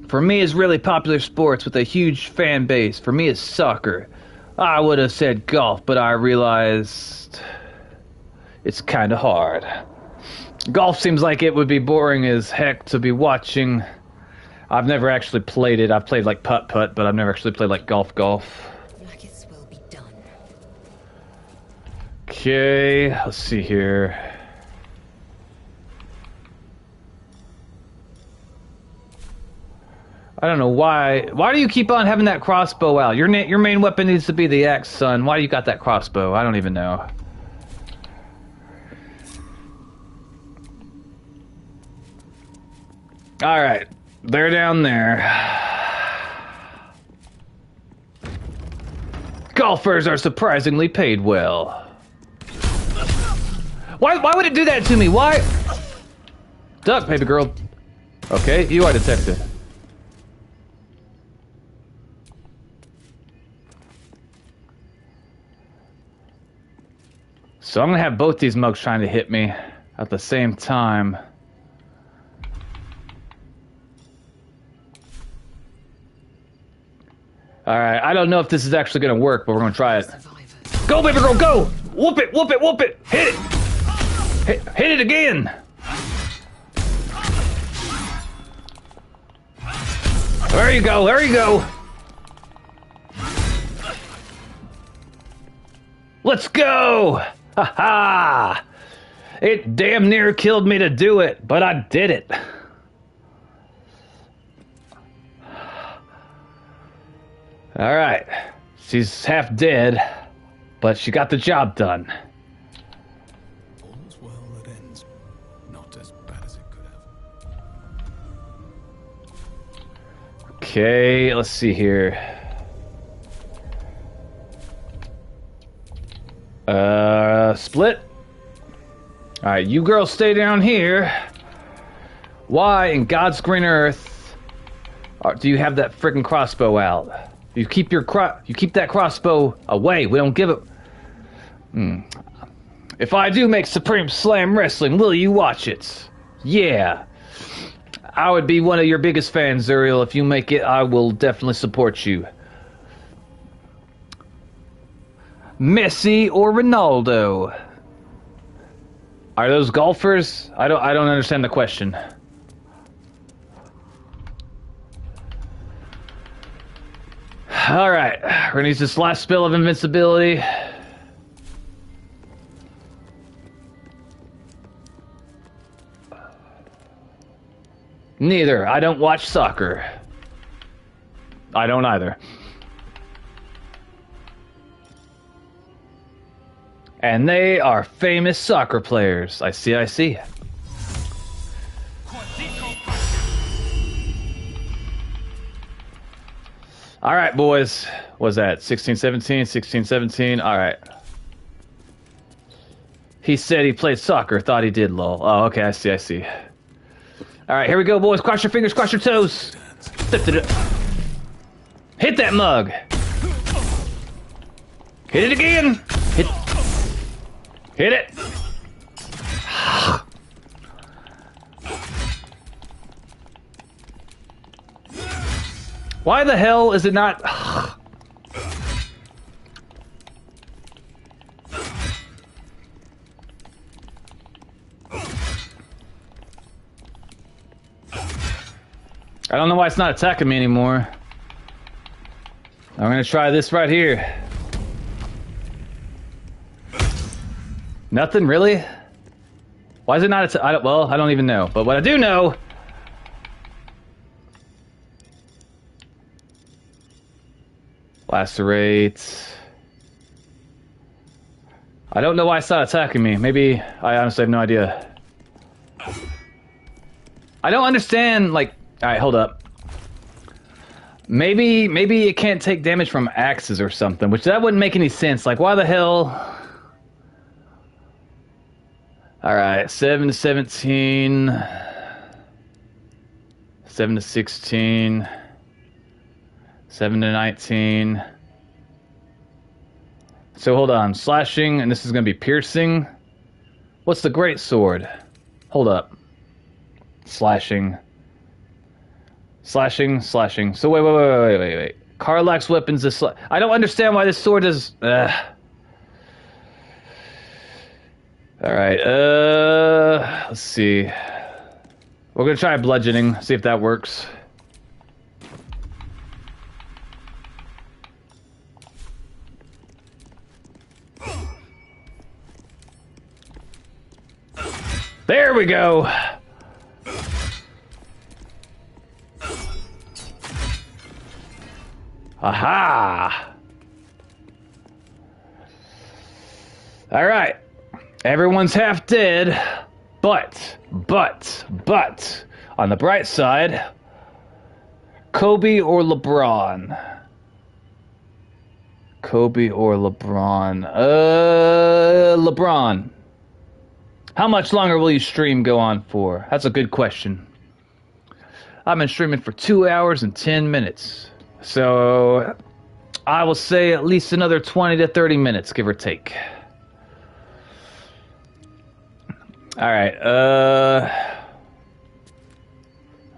For me, it's really popular sports with a huge fan base. For me, it's soccer. I would have said golf, but I realized it's kind of hard. Golf seems like it would be boring as heck to be watching. I've never actually played it. I've played like putt-putt, but I've never actually played like golf. Maggots will be done. Okay, let's see here. I don't know why. Why do you keep on having that crossbow out? Your main weapon needs to be the axe, son. Why do you got that crossbow? I don't even know. Alright, they're down there. Golfers are surprisingly paid well. Why would it do that to me? Why? Duck, baby girl. Okay, you are detected. So I'm gonna have both these mugs trying to hit me at the same time. Alright, I don't know if this is actually gonna work, but we're gonna try it. Go, baby girl, go! Whoop it, whoop it, whoop it! Hit it! Hit it again! There you go, there you go! Let's go! Ha ha! It damn near killed me to do it, but I did it. Alright. She's half dead, but she got the job done. All's well that ends. Not as bad as it could have. Okay, let's see here. Split. Alright, you girls stay down here. Why in God's green earth do you have that freaking crossbow out? You keep that crossbow away. We don't give it. If I do make Supreme Slam Wrestling, will you watch it? Yeah. I would be one of your biggest fans, Zuriel. If you make it, I will definitely support you. Messi or Ronaldo? Are those golfers? I don't understand the question. Alright, we're gonna use this last spell of invincibility. Neither. I don't watch soccer. I don't either. And they are famous soccer players. I see. All right, boys. What's that? 16, 17, 16, 17. All right. He said he played soccer. Thought he did, lol. Oh, okay. I see. All right, here we go, boys. Cross your fingers, cross your toes. Hit that mug. Hit it again. Hit it. Why the hell is it not? I don't know why it's not attacking me anymore. I'm gonna try this right here. Nothing, really? Why is it not I don't even know. But what I do know... Lacerate. I don't know why it's not attacking me. Maybe... I honestly have no idea. I don't understand, like... Alright, hold up. Maybe it can't take damage from axes or something, which that wouldn't make any sense. Like, why the hell... Alright, 7 to 17, 7 to 16, 7 to 19. So hold on, slashing, and this is going to be piercing. What's the great sword? Hold up. Slashing. Slashing. So wait. Karlach's weapons is I don't understand why this sword is... All right. Let's see. We're gonna try bludgeoning. See if that works. There we go. Aha! All right. Everyone's half dead, but, on the bright side, Kobe or LeBron? Kobe or LeBron? LeBron. How much longer will your stream go on for? That's a good question. I've been streaming for 2 hours and 10 minutes. So, I will say at least another 20 to 30 minutes, give or take. Alright,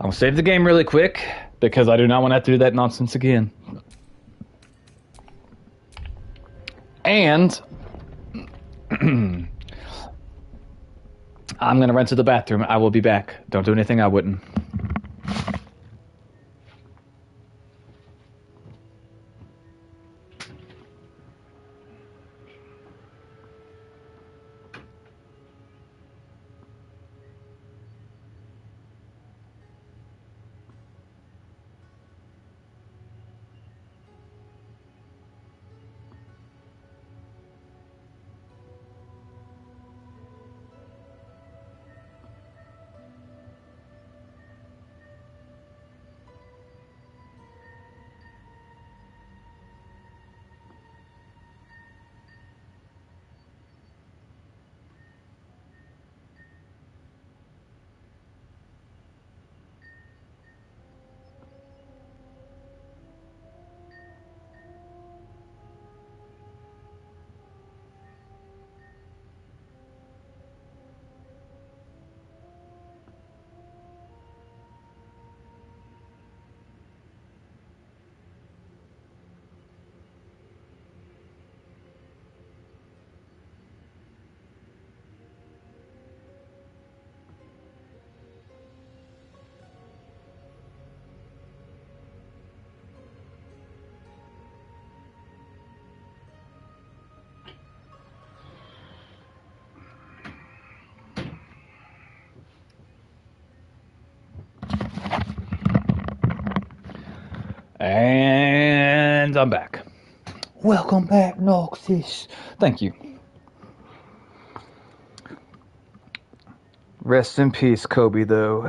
I'll save the game really quick, because I do not want to have to do that nonsense again. And I'm gonna run to the bathroom. I will be back. Don't do anything I wouldn't. And I'm back. Welcome back, Noxus. Thank you. Rest in peace, Kobe, though.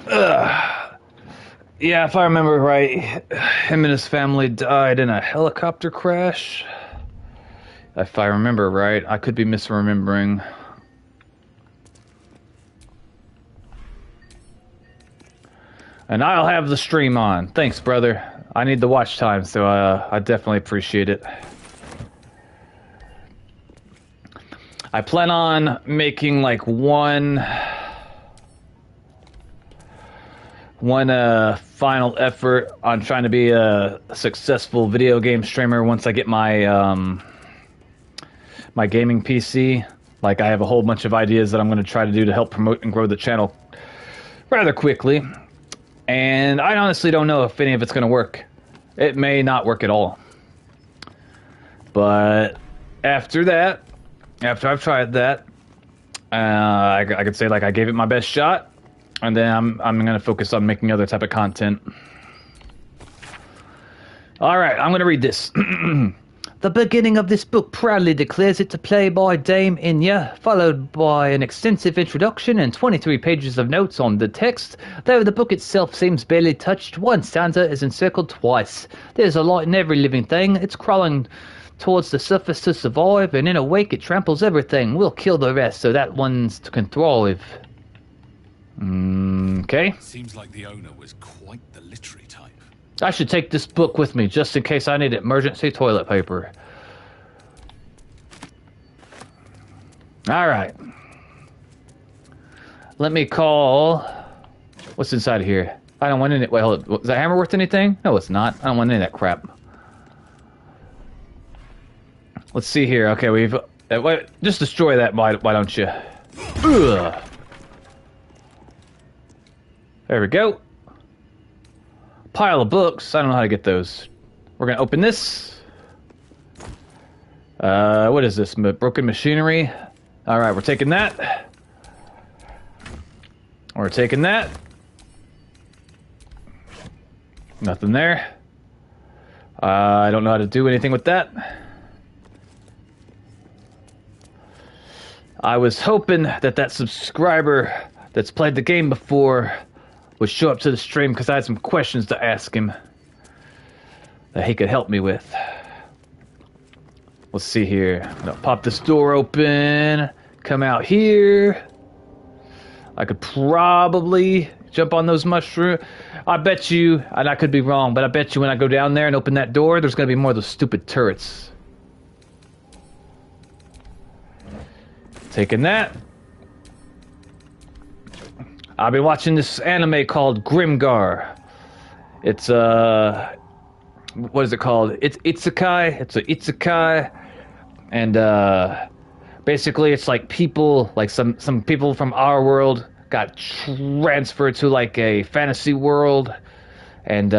Yeah, if I remember right, him and his family died in a helicopter crash. If I remember right, I could be misremembering. And I'll have the stream on. Thanks, brother. I need the watch time, so I definitely appreciate it. I plan on making like one final effort on trying to be a successful video game streamer once I get my my gaming PC. Like, I have a whole bunch of ideas that I'm going to try to do to help promote and grow the channel rather quickly. And I honestly don't know if any of it's going to work. It may not work at all. But after that, after I've tried that, I could say like I gave it my best shot, and then I'm going to focus on making other type of content. All right, I'm going to read this. The beginning of this book proudly declares it to play by Dame Inya, followed by an extensive introduction and 23 pages of notes on the text. Though the book itself seems barely touched, one stanza is encircled twice. There's a light in every living thing. It's crawling towards the surface to survive, and in a wake it tramples everything. We'll kill the rest so that ones can thrive. Okay. Seems like the owner was quite the literary type. I should take this book with me just in case I need emergency toilet paper. Alright. Let me call... What's inside of here? I don't want any... Wait, hold up. Is that hammer worth anything? No, it's not. I don't want any of that crap. Let's see here. Okay, we've Just destroy that, why don't you? Ugh. There we go. Pile of books. I don't know how to get those. We're gonna open this. What is this? Broken machinery. All right, we're taking that. We're taking that. Nothing there. I don't know how to do anything with that. I was hoping that subscriber that's played the game before would show up to the stream because I had some questions to ask him that he could help me with. Let's see here. I'm gonna pop this door open, come out here. I could probably jump on those mushrooms. I bet you, and I could be wrong, but I bet you when I go down there and open that door, there's gonna be more of those stupid turrets. Taking that. I've been watching this anime called Grimgar. It's what is it called? It's isekai. It's a isekai, and basically it's like people, like some people from our world got transferred to like a fantasy world, and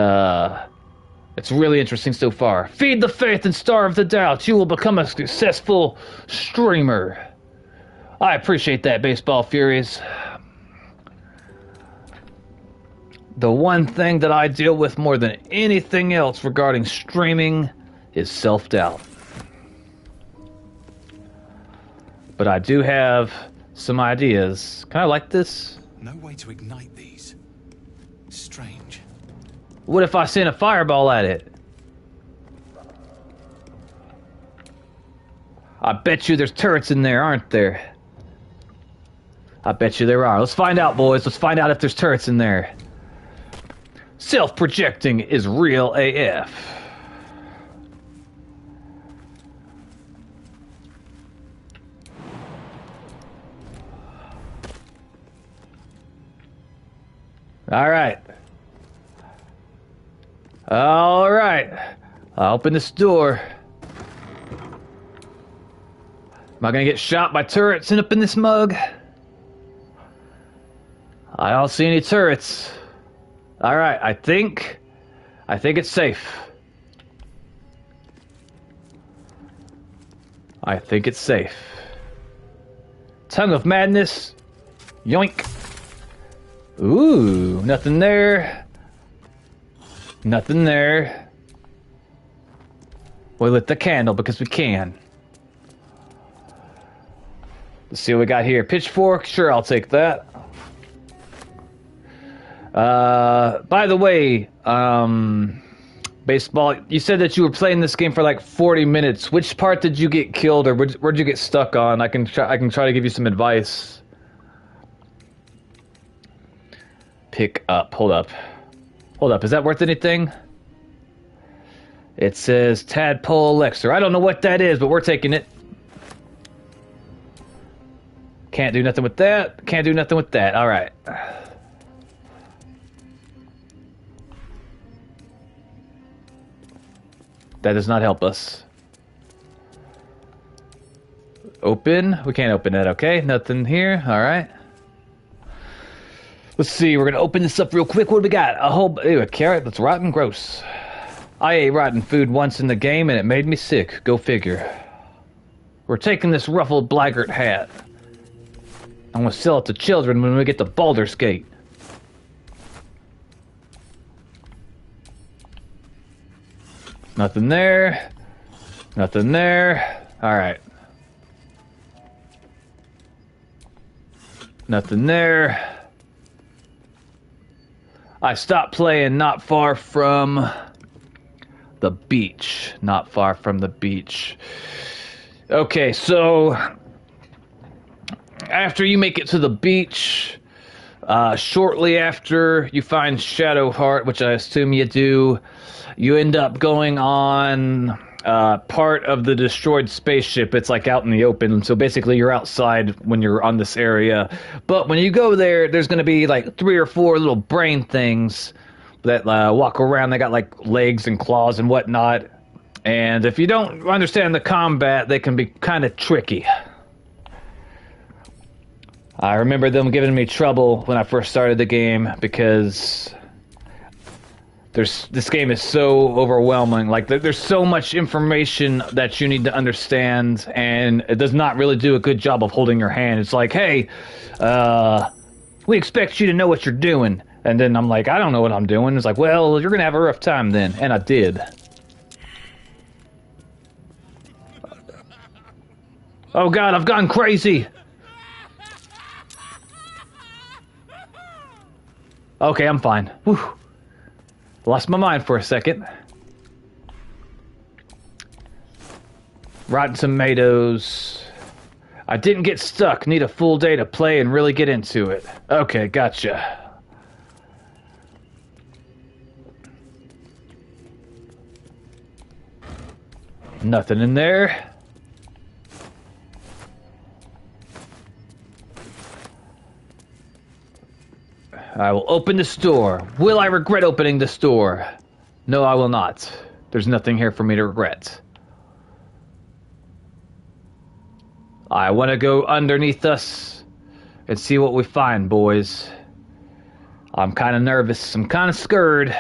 it's really interesting so far. Feed the faith and starve the doubt. You will become a successful streamer. I appreciate that, Baseball Furies. The one thing that I deal with more than anything else regarding streaming is self-doubt. But I do have some ideas. Can I light this? No way to ignite these. Strange. What if I send a fireball at it? I bet you there's turrets in there, aren't there? I bet you there are. Let's find out, boys. Let's find out if there's turrets in there. Self-projecting is real AF. Alright. Alright. I'll open this door. Am I gonna get shot by turrets up in this mug? I don't see any turrets. Alright, I think it's safe. I think it's safe. Tongue of Madness. Yoink. Ooh, nothing there. Nothing there. We lit the candle because we can. Let's see what we got here. Pitchfork, sure, I'll take that. By the way, Baseball, you said that you were playing this game for like 40 minutes. Which part did you get killed, or where'd you get stuck on? I can try to give you some advice. Pick up. Hold up. Hold up. Is that worth anything? It says Tadpole Elixir. I don't know what that is, but we're taking it. Can't do nothing with that. Can't do nothing with that. All right. That does not help us. Open. We can't open it, okay? Nothing here. All right. Let's see. We're going to open this up real quick. What do we got? A carrot that's rotten. Gross. I ate rotten food once in the game and it made me sick. Go figure. We're taking this ruffled blackguard hat. I'm going to sell it to children when we get to Baldur's Gate. Nothing there. Nothing there. Alright. Nothing there. I stopped playing not far from the beach. Not far from the beach. Okay, so after you make it to the beach, shortly after you find Shadowheart, which I assume you do, you end up going on part of the destroyed spaceship. It's like out in the open, so basically you're outside when you're on this area. But when you go there, there's going to be like 3 or 4 little brain things that walk around. They got like legs and claws and whatnot. And if you don't understand the combat, they can be kind of tricky. I remember them giving me trouble when I first started the game because this game is so overwhelming. Like, there's so much information that you need to understand, and it does not really do a good job of holding your hand. It's like, hey, we expect you to know what you're doing. And then I'm like, I don't know what I'm doing. It's like, well, you're going to have a rough time then. And I did. Oh God, I've gone crazy. Okay, I'm fine. Whew. Lost my mind for a second. Rotten Tomatoes. I didn't get stuck. Need a full day to play and really get into it. Okay, gotcha. Nothing in there. I will open this door. Will I regret opening this door? No, I will not. There's nothing here for me to regret. I want to go underneath us and see what we find, boys. I'm kind of nervous. I'm kind of scared.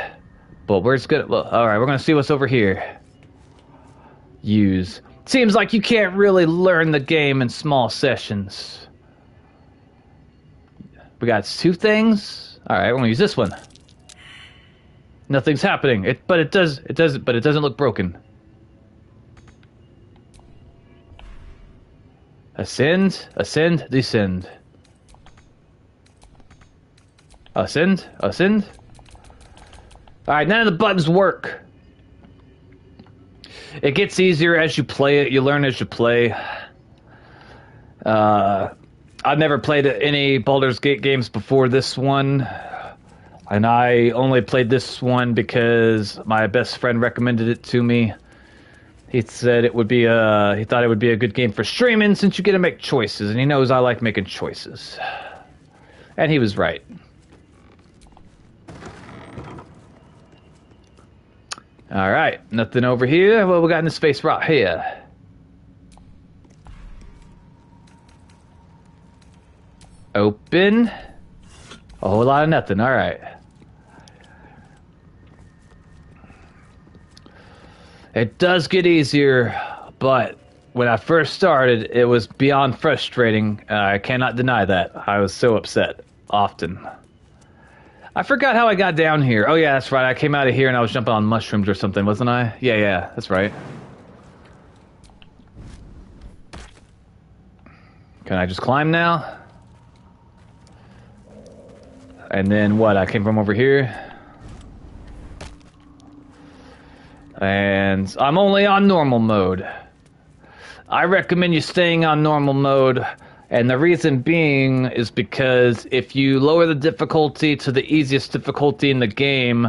But where's good? Well, alright, we're going to see what's over here. Use. Seems like you can't really learn the game in small sessions. We got 2 things. All right, we're gonna use this one. Nothing's happening. But it doesn't look broken. Ascend, ascend, descend. Ascend, ascend. All right, none of the buttons work. It gets easier as you play it. You learn as you play. I've never played any Baldur's Gate games before this one, and I only played this one because my best friend recommended it to me. He said it would be he thought it would be a good game for streaming since you get to make choices, and he knows I like making choices. And he was right. All right, nothing over here. What we got in this space right here? Open. A whole lot of nothing. All right. It does get easier, but when I first started, it was beyond frustrating. I cannot deny that. I was so upset often. I forgot how I got down here. Oh yeah, that's right. I came out of here and I was jumping on mushrooms or something, wasn't I? Yeah, that's right. Can I just climb now? And then what? I came from over here. And I'm only on normal mode. I recommend you staying on normal mode. And the reason being is because if you lower the difficulty to the easiest difficulty in the game,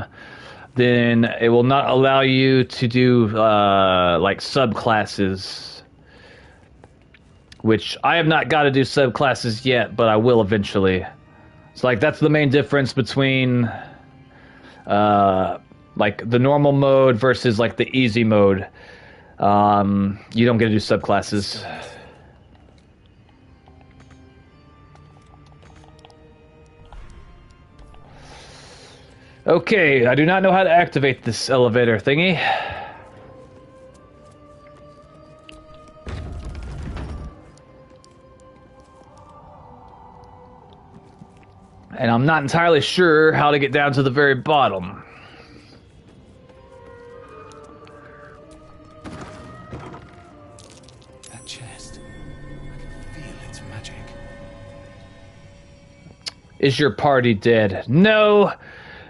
then it will not allow you to do like subclasses. Which I have not got to do subclasses yet, but I will eventually. So like that's the main difference between like the normal mode versus like the easy mode. You don't get to do subclasses. Okay, I do not know how to activate this elevator thingy. And I'm not entirely sure how to get down to the very bottom. That chest. I can feel its magic. Is your party dead? No,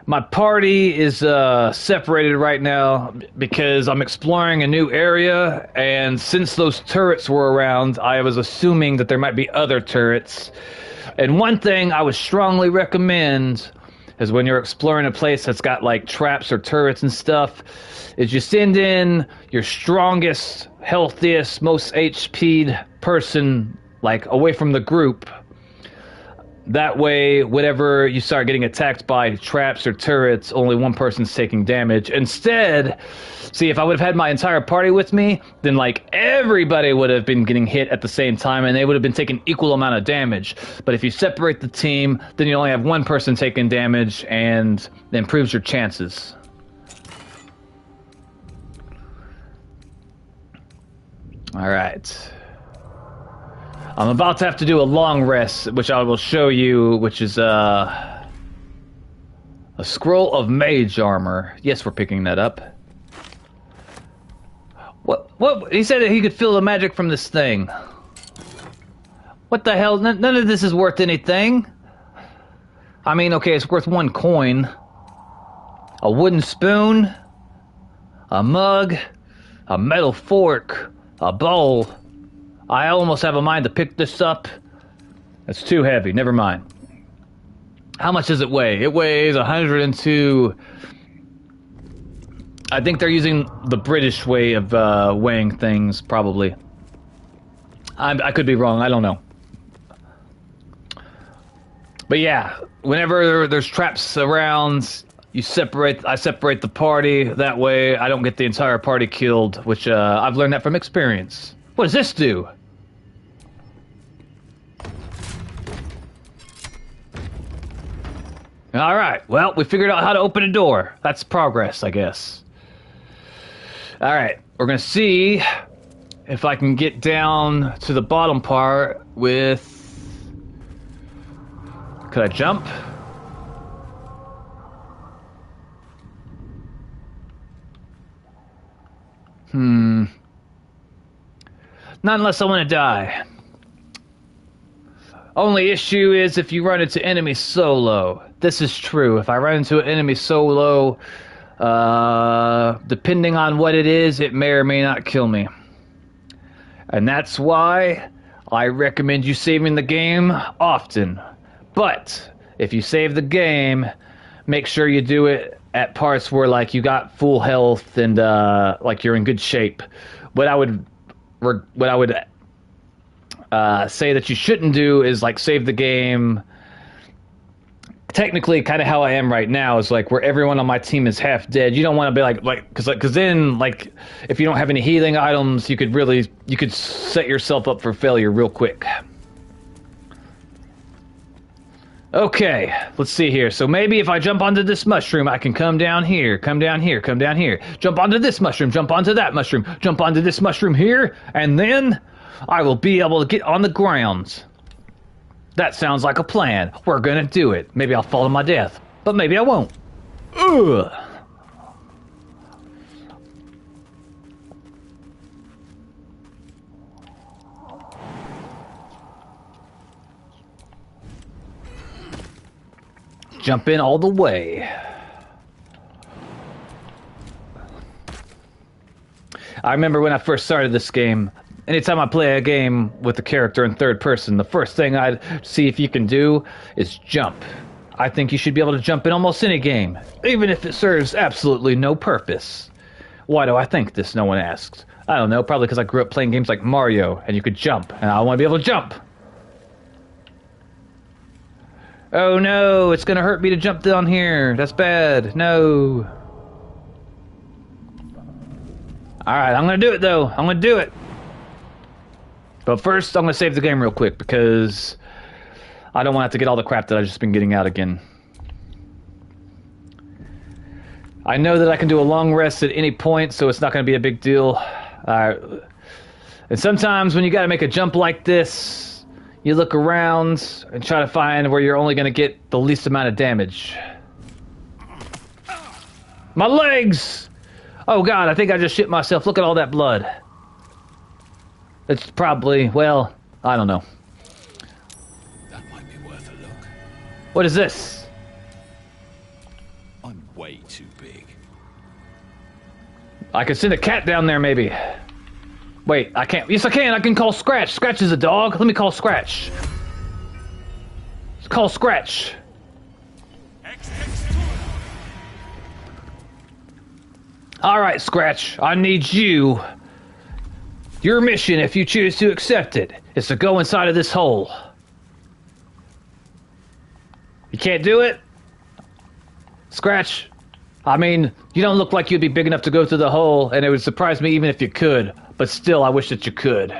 my party is separated right now because I'm exploring a new area, and since those turrets were around, I was assuming that there might be other turrets. And one thing I would strongly recommend is when you're exploring a place that's got like traps or turrets and stuff, is you send in your strongest, healthiest, most HP'd person like away from the group. That way, whenever you start getting attacked by traps or turrets, only one person's taking damage. Instead, see, if I would have had my entire party with me, then like everybody would have been getting hit at the same time and they would have been taking equal amount of damage. But if you separate the team, then you only have one person taking damage and it improves your chances. All right. I'm about to have to do a long rest, which I will show you, which is a scroll of mage armor. Yes, we're picking that up. What? He said that he could feel the magic from this thing. What the hell? None of this is worth anything. I mean, okay, it's worth 1 coin. A wooden spoon. A mug. A metal fork. A bowl. I almost have a mind to pick this up. It's too heavy. Never mind. How much does it weigh? It weighs 102. I think they're using the British way of weighing things, probably. I could be wrong. I don't know. But yeah, whenever there's traps around, I separate the party. That way I don't get the entire party killed, which I've learned that from experience. What does this do? All right, well, we figured out how to open a door. That's progress, I guess. All right, we're gonna see if I can get down to the bottom part with... Could I jump? Not unless I want to die. Only issue is if you run into enemies solo. This is true. If I run into an enemy solo, depending on what it is, it may or may not kill me. And that's why I recommend you saving the game often. But if you save the game, make sure you do it at parts where like you got full health and like you're in good shape. What I would say that you shouldn't do is like save the game. Technically, kind of how I am right now is like where everyone on my team is half dead. You don't want to be because then like if you don't have any healing items, you could set yourself up for failure real quick. Okay, let's see here. So maybe if I jump onto this mushroom, I can come down here, come down here, come down here. Jump onto this mushroom, jump onto that mushroom, jump onto this mushroom here, and then I will be able to get on the ground. That sounds like a plan. We're gonna do it. Maybe I'll fall to my death, but maybe I won't. Ugh. Jump in all the way. I remember when I first started this game, anytime I play a game with the character in third person, the first thing I'd see if you can do is jump. I think you should be able to jump in almost any game, even if it serves absolutely no purpose. Why do I think this? No one asks. I don't know, probably because I grew up playing games like Mario, and you could jump, and I want to be able to jump. Oh no, it's gonna hurt me to jump down here. That's bad. No. Alright, I'm gonna do it though. I'm gonna do it. But first, I'm gonna save the game real quick because I don't want to have to get all the crap that I've just been getting out again. I know that I can do a long rest at any point, so it's not gonna be a big deal. And sometimes when you gotta make a jump like this, you look around and try to find where you're only going to get the least amount of damage. My legs! Oh god, I think I just shit myself. Look at all that blood. It's probably, well, I don't know. That might be worth a look. What is this? I'm way too big. I could send a cat down there, maybe. Wait, I can't. Yes, I can. I can call Scratch. Scratch is a dog. Let me call Scratch. Let's call Scratch. All right, Scratch. I need you. Your mission, if you choose to accept it, is to go inside of this hole. can't do it? Scratch. I mean, you don't look like you'd be big enough to go through the hole, and it would surprise me even if you could. But still, I wish that you could.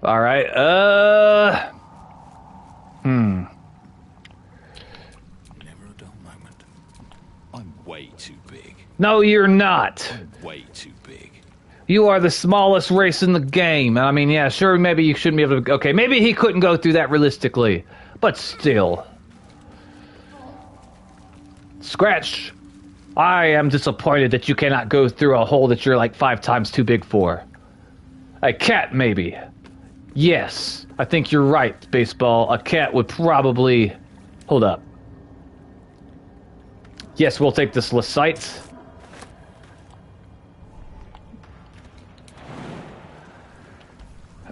Alright, Never a dull moment. I'm way too big. No, you're not. I'm way too big. You are the smallest race in the game. I mean, yeah, sure, maybe you shouldn't be able to... Okay, maybe he couldn't go through that realistically. But still. Scratch. I am disappointed that you cannot go through a hole that you're like 5 times too big for. A cat, maybe. Yes, I think you're right, Baseball. A cat would probably... Hold up. Yes, we'll take this Lecite.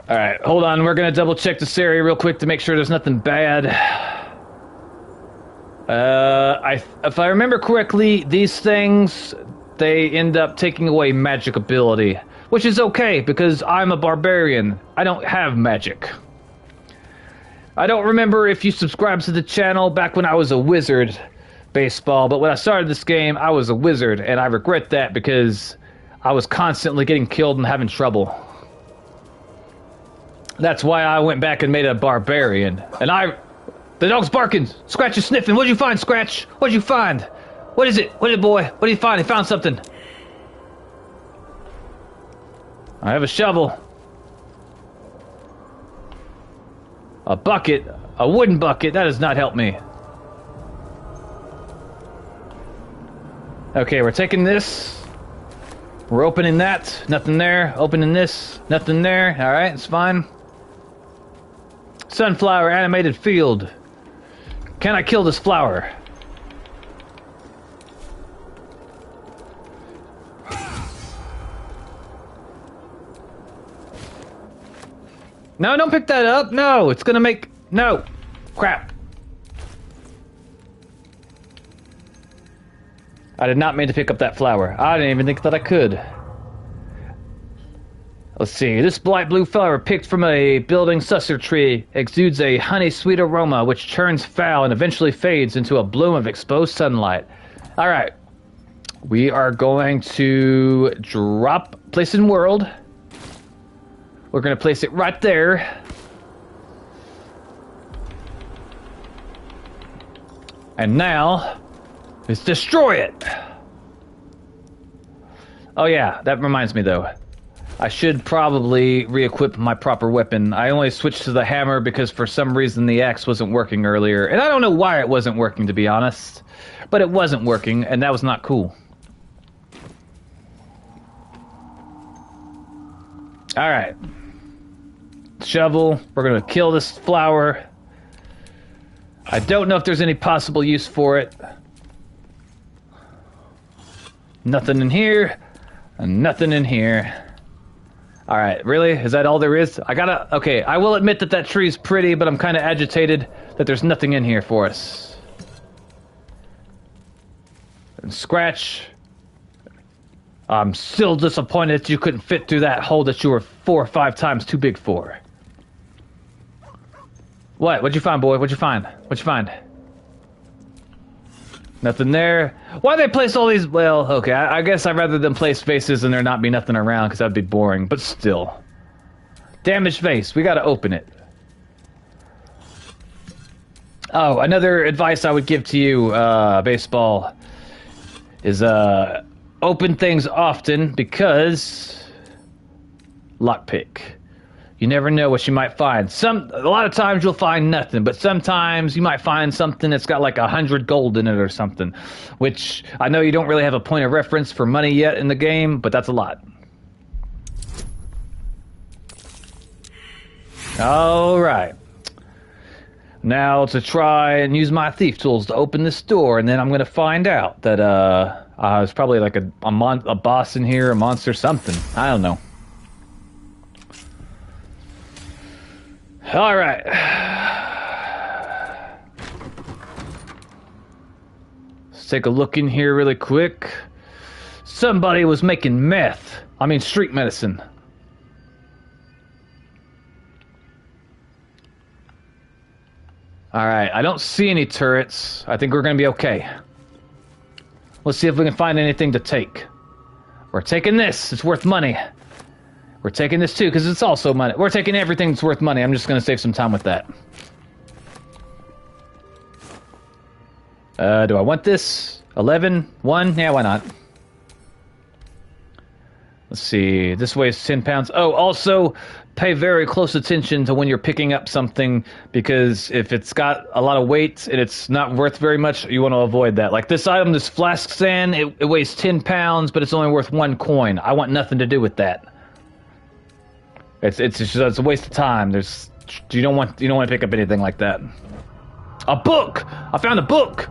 Alright, hold on. We're going to double check this area real quick to make sure there's nothing bad. If I remember correctly, these things, they end up taking away magic ability. Which is okay, because I'm a barbarian. I don't have magic. I don't remember if you subscribed to the channel back when I was a wizard, Baseball, but when I started this game, I was a wizard, and I regret that because I was constantly getting killed and having trouble. That's why I went back and made a barbarian. And the dog's barking! Scratch is sniffing! What'd you find, Scratch? What'd you find? What is it? What is it, boy? What did you find? He found something. I have a shovel. A bucket. A wooden bucket. That does not help me. Okay, we're taking this. We're opening that. Nothing there. Opening this. Nothing there. Alright, it's fine. Sunflower animated field. Can I kill this flower? No, don't pick that up. No, it's gonna make... No. Crap. I did not mean to pick up that flower. I didn't even think that I could. Let's see. This bright blue flower picked from a building susser tree exudes a honey-sweet aroma which turns foul and eventually fades into a bloom of exposed sunlight. All right. We are going to drop place in world. We're going to place it right there. And now, let's destroy it. Oh yeah, that reminds me though. I should probably re-equip my proper weapon. I only switched to the hammer because for some reason the axe wasn't working earlier. And I don't know why it wasn't working, to be honest. But it wasn't working, and that was not cool. Alright. Shovel. We're gonna kill this flower. I don't know if there's any possible use for it. Nothing in here. And nothing in here. Alright, really? Is that all there is? Okay, I will admit that that tree's pretty, but I'm kind of agitated that there's nothing in here for us. And Scratch. I'm still disappointed that you couldn't fit through that hole that you were 4 or 5 times too big for. What? What'd you find, boy? What'd you find? What'd you find? Nothing there. Why they place all these... Well, okay, I guess I'd rather than place faces and there not be nothing around, because that'd be boring, but still. Damaged vase. We gotta open it. Oh, another advice I would give to you, Baseball, is, open things often, because... Lockpick. You never know what you might find. A lot of times you'll find nothing, but sometimes you might find something that's got like 100 gold in it or something. Which, I know you don't really have a point of reference for money yet in the game, but that's a lot. Alright. Now to try and use my thief tools to open this door, and then I'm going to find out that there's probably like a boss in here, a monster, something. I don't know. All right. Let's take a look in here really quick. Somebody was making meth. I mean, street medicine. Alright, I don't see any turrets. I think we're gonna be okay. Let's see if we can find anything to take. We're taking this. It's worth money. We're taking this too, because it's also money. We're taking everything that's worth money. I'm just gonna save some time with that. Do I want this? 11? 1? Yeah, why not? Let's see. This weighs 10 pounds. Oh, also, pay very close attention to when you're picking up something, because if it's got a lot of weight and it's not worth very much, you want to avoid that. Like this item, this flask sand, it weighs 10 pounds, but it's only worth 1 coin. I want nothing to do with that. It's a waste of time. You don't want to pick up anything like that. A book! I found a book!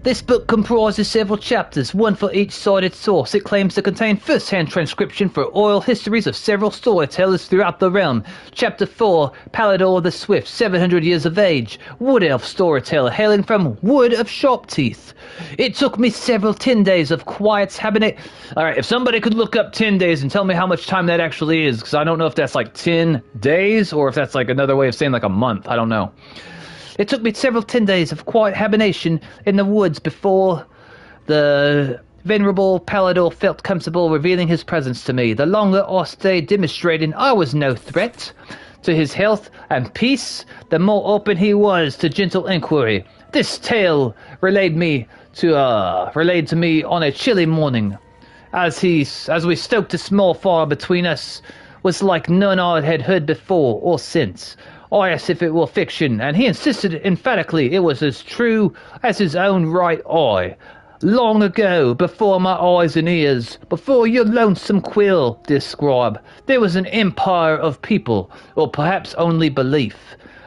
This book comprises several chapters, one for each cited source. It claims to contain first-hand transcription for oral histories of several storytellers throughout the realm. Chapter 4, Baldur the Swift, 700 years of age, wood elf storyteller hailing from Wood of Sharp Teeth. It took me several 10 days of quiet hibernate. Alright, if somebody could look up 10 days and tell me how much time that actually is, because I don't know if that's like 10 days or if that's like another way of saying like a month. I don't know. It took me several 10 days of quiet hibernation in the woods before the venerable Baldur felt comfortable revealing his presence to me. The longer I stayed demonstrating I was no threat to his health and peace, the more open he was to gentle inquiry. This tale relayed to me on a chilly morning, as we stoked a small fire between us, was like none I had heard before or since. I asked if it were fiction, and he insisted emphatically it was as true as his own right eye. Long ago, before my eyes and ears, before your lonesome quill, dear scribe, there was an empire of people, or perhaps only belief.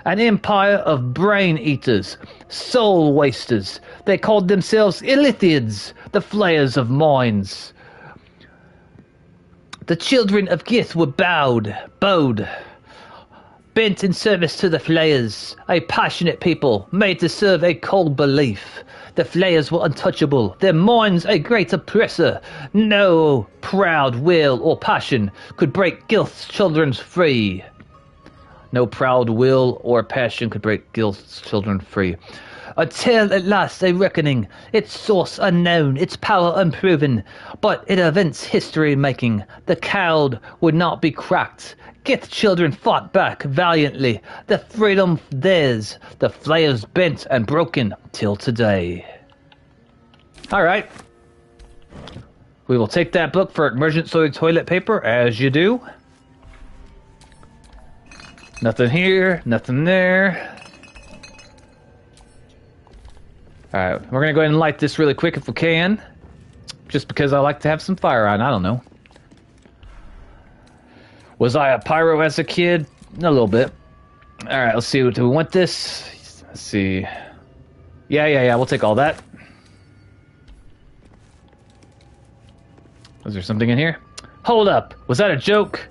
An empire of brain-eaters, soul-wasters. They called themselves Illithids, the flayers of minds. The children of Gith were bowed, bent in service to the flayers, a passionate people made to serve a cold belief. The flayers were untouchable, their minds a great oppressor. No proud will or passion could break Gilth's children free. No proud will or passion could break Gilth's children free. Until at last a reckoning, its source unknown, its power unproven, but it events history making. The cowed would not be cracked. Gith children fought back valiantly, the freedom theirs, the flayers bent and broken till today. Alright. We will take that book for emergency toilet paper, as you do. Nothing here, nothing there. Alright, we're gonna go ahead and light this really quick if we can. Just because I like to have some fire on, I don't know. Was I a pyro as a kid? A little bit. Alright, let's see. Do we want this? Let's see. Yeah, we'll take all that. Was there something in here? Hold up. Was that a joke?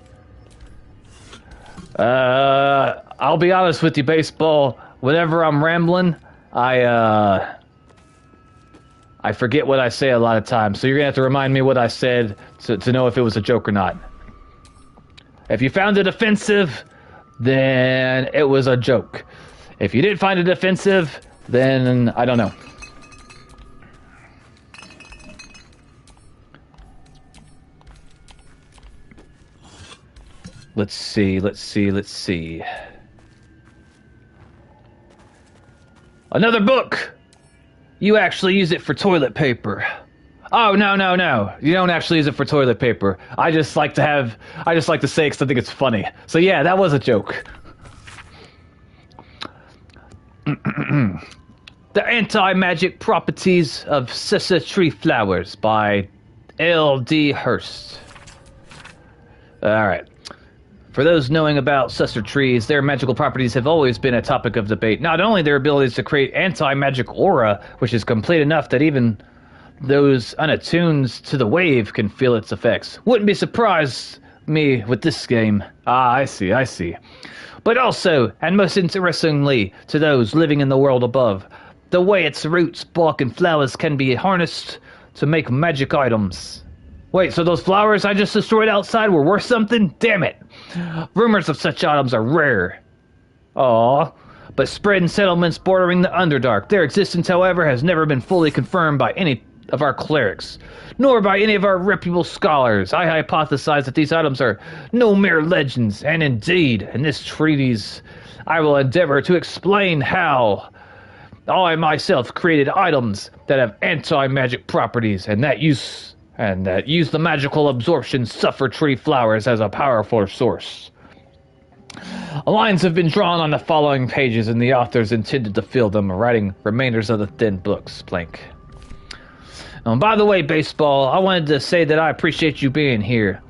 I'll be honest with you, Baseball. Whenever I'm rambling, I forget what I say a lot of times. So you're gonna have to remind me what I said to know if it was a joke or not. If you found it offensive, then it was a joke. If you didn't find it offensive, then I don't know. Let's see. Another book! You actually use it for toilet paper. Oh, no. You don't actually use it for toilet paper. I just like to say it because I think it's funny. So yeah, that was a joke. The Anti-Magic Properties of Sissa Tree Flowers by L.D. Hurst. Alright. For those knowing about Susser trees, their magical properties have always been a topic of debate. Not only their abilities to create anti-magic aura, which is complete enough that even those unattuned to the wave can feel its effects. Wouldn't be surprised me with this game. Ah, I see. But also, and most interestingly, to those living in the world above, the way its roots, bark, and flowers can be harnessed to make magic items. Wait, so those flowers I just destroyed outside were worth something? Damn it! Rumors of such items are rare. Aw. But spread in settlements bordering the Underdark. Their existence, however, has never been fully confirmed by any of our clerics, nor by any of our reputable scholars. I hypothesize that these items are no mere legends, and indeed, in this treatise, I will endeavor to explain how I myself created items that have anti-magic properties, and that use the magical absorption suffer tree flowers as a powerful source. Lines have been drawn on the following pages, and the authors intended to fill them, writing remainders of the thin books blank. By the way, Baseball, I wanted to say that I appreciate you being here,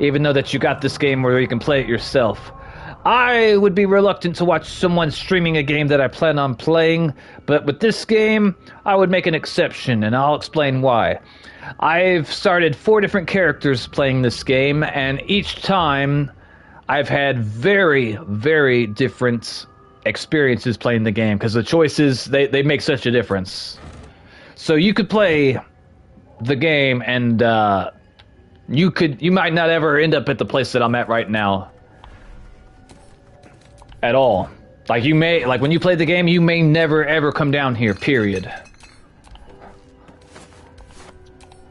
even though that you got this game where you can play it yourself. I would be reluctant to watch someone streaming a game that I plan on playing, but with this game, I would make an exception, and I'll explain why. I've started 4 different characters playing this game, and each time I've had very, very different experiences playing the game, because the choices, they make such a difference. So you could play the game, and you might not ever end up at the place that I'm at right now. At all. Like when you play the game, you may never ever come down here, period.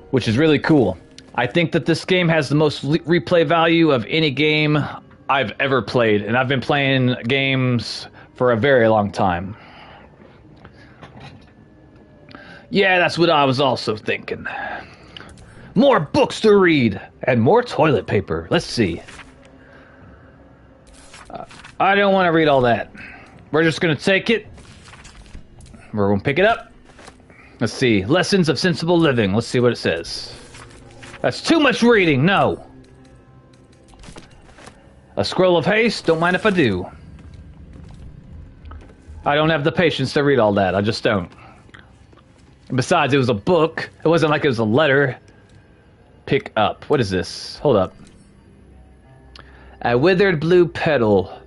Which is really cool. I think that this game has the most replay value of any game I've ever played, and I've been playing games for a very long time. Yeah, that's what I was also thinking. More books to read, and more toilet paper. Let's see. I don't want to read all that. We're just going to take it. We're going to pick it up. Let's see. Lessons of Sensible Living. Let's see what it says. That's too much reading. No. A Scroll of Haste. Don't mind if I do. I don't have the patience to read all that. I just don't. And besides, it was a book. It wasn't like it was a letter. Pick up. What is this? Hold up. A withered blue petal.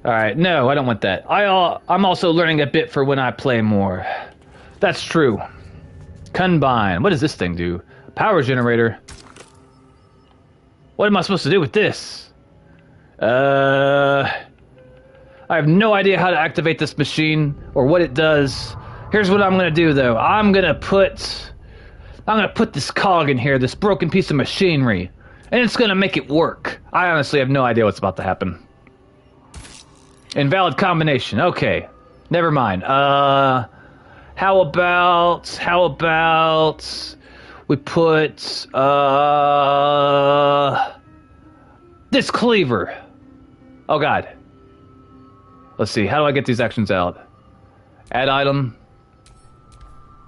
Alright, no, I don't want that. I'm also learning a bit for when I play more. That's true. Combine. What does this thing do? Power generator. What am I supposed to do with this? I have no idea how to activate this machine or what it does. Here's what I'm gonna do though. I'm gonna put this cog in here, this broken piece of machinery, and it's gonna make it work. I honestly have no idea what's about to happen. Invalid combination. Okay. Never mind. How about we put this cleaver. Oh god. Let's see. How do I get these actions out? Add item.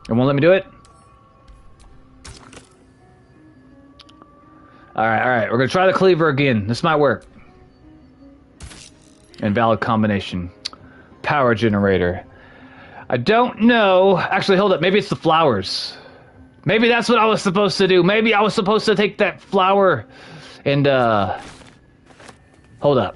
It won't let me do it? Alright. We're gonna try the cleaver again. This might work. Invalid combination. Power generator. I don't know. Actually, hold up. Maybe it's the flowers. Maybe that's what I was supposed to do. Maybe I was supposed to take that flower and, hold up.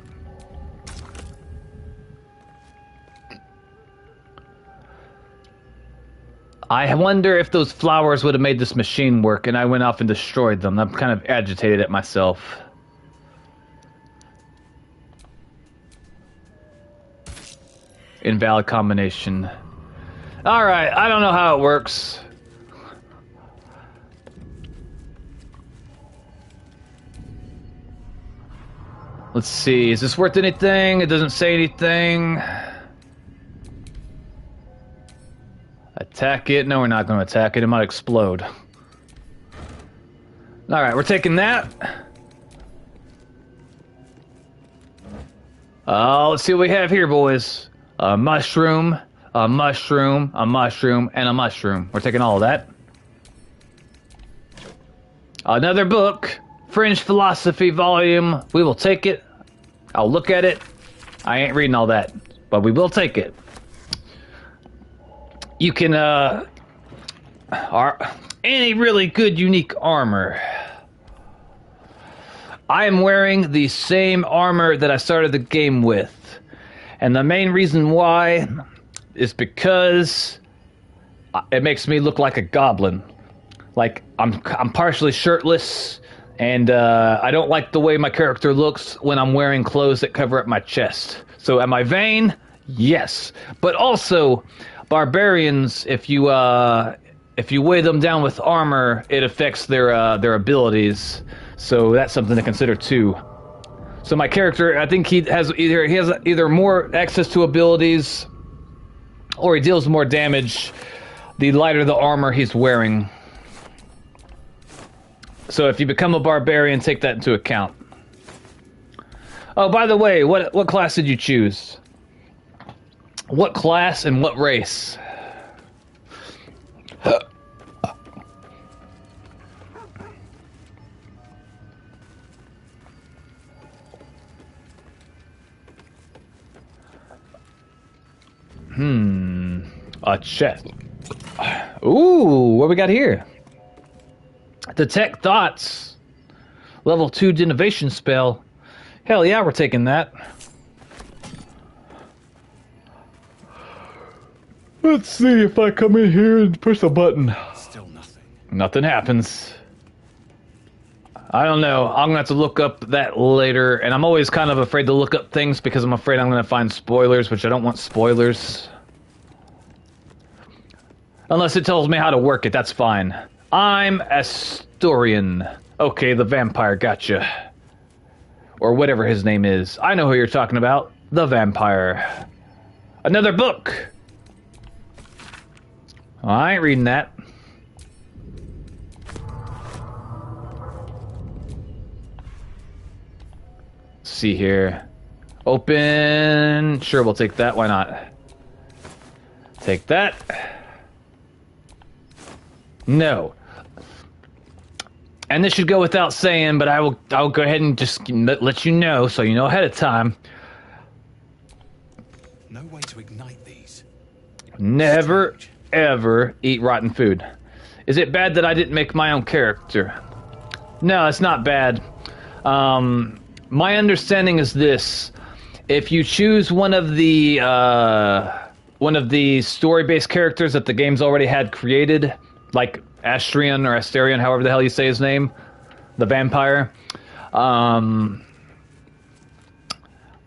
I wonder if those flowers would have made this machine work, and I went off and destroyed them. I'm kind of agitated at myself. Invalid combination. Alright, I don't know how it works. Let's see, is this worth anything? It doesn't say anything. Attack it? No, we're not going to attack it. It might explode. Alright, we're taking that. Let's see what we have here, boys. A mushroom, a mushroom, a mushroom, and a mushroom. We're taking all of that. Another book. Fringe Philosophy volume. We will take it. I'll look at it. I ain't reading all that, but we will take it. You can, any really good unique armor. I am wearing the same armor that I started the game with. And the main reason why is because it makes me look like a goblin. Like, I'm partially shirtless, and I don't like the way my character looks when I'm wearing clothes that cover up my chest. So am I vain? Yes. But also, barbarians, if you weigh them down with armor, it affects their abilities. So that's something to consider too. So my character, I think he has either more access to abilities, or he deals more damage the lighter the armor he's wearing. So if you become a barbarian, take that into account. Oh, by the way, what class did you choose? What class and what race? A chest. Ooh, what we got here? Detect thoughts. Level 2 innovation spell. Hell yeah, we're taking that. Let's see if I come in here and push a button. Still nothing. Nothing happens. I don't know. I'm gonna have to look up that later, and I'm always kind of afraid to look up things because I'm afraid I'm gonna find spoilers, which I don't want spoilers. Unless it tells me how to work it, that's fine. I'm Astorian. Okay, the vampire gotcha. Or whatever his name is. I know who you're talking about. The vampire. Another book! Oh, I ain't reading that. Let's see here. Open. Sure, we'll take that. Why not? Take that. No. And this should go without saying, but I'll go ahead and just let you know so you know ahead of time. No way to ignite these. Never, ever eat rotten food. Is it bad that I didn't make my own character? No, it's not bad. My understanding is this. If you choose one of the story-based characters that the game's already had created, like Astrian or Asterion, however the hell you say his name, the vampire,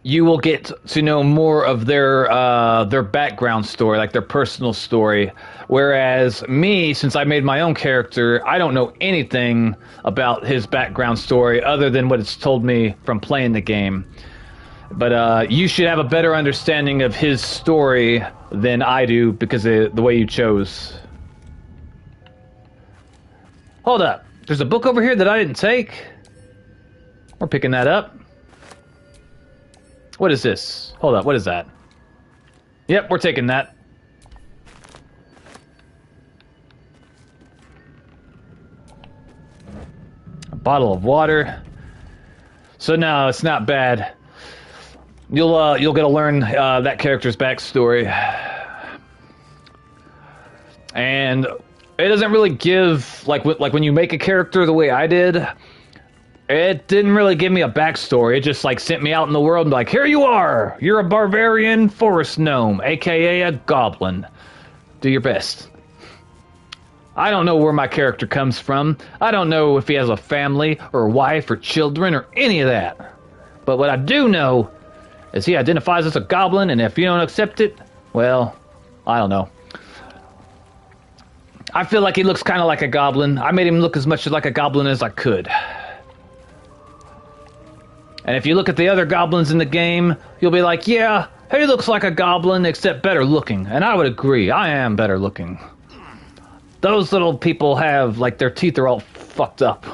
you will get to know more of their background story, like their personal story. Whereas me, since I made my own character, I don't know anything about his background story other than what it's told me from playing the game. But you should have a better understanding of his story than I do because of the way you chose. Hold up. There's a book over here that I didn't take. We're picking that up. What is this? Hold up. What is that? Yep, we're taking that. A bottle of water. So no, it's not bad. You'll get to learn that character's backstory. And it doesn't really give, like when you make a character the way I did, it didn't really give me a backstory. It just like sent me out in the world and like, here you are, you're a barbarian forest gnome, aka a goblin. Do your best. I don't know where my character comes from. I don't know if he has a family or a wife or children or any of that. But what I do know is he identifies as a goblin, and if you don't accept it, well, I don't know. I feel like he looks kind of like a goblin. I made him look as much like a goblin as I could. And if you look at the other goblins in the game, you'll be like, yeah, he looks like a goblin, except better looking. And I would agree, I am better looking. Those little people have, like, their teeth are all fucked up.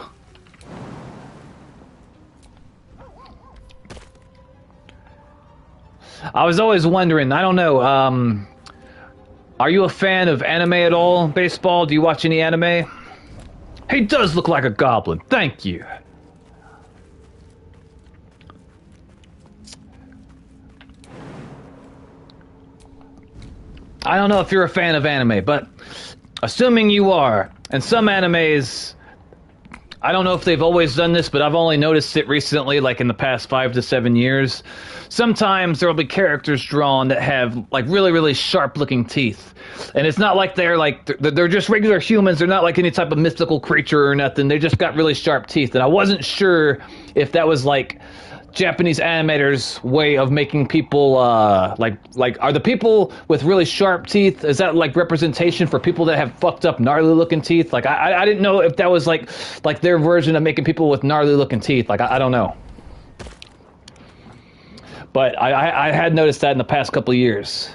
I was always wondering, I don't know, are you a fan of anime at all? Baseball? Do you watch any anime? He does look like a goblin. Thank you. I don't know if you're a fan of anime, but assuming you are, and some animes, I don't know if they've always done this, but I've only noticed it recently, like in the past 5 to 7 years. Sometimes there will be characters drawn that have like really, really sharp looking teeth. And it's not like they're just regular humans. They're not like any type of mythical creature or nothing. They just got really sharp teeth. And I wasn't sure if that was like Japanese animators' way of making people like are the people with really sharp teeth? Is that like representation for people that have fucked up gnarly looking teeth? Like I didn't know if that was like their version of making people with gnarly looking teeth. Like I don't know. But I had noticed that in the past couple of years.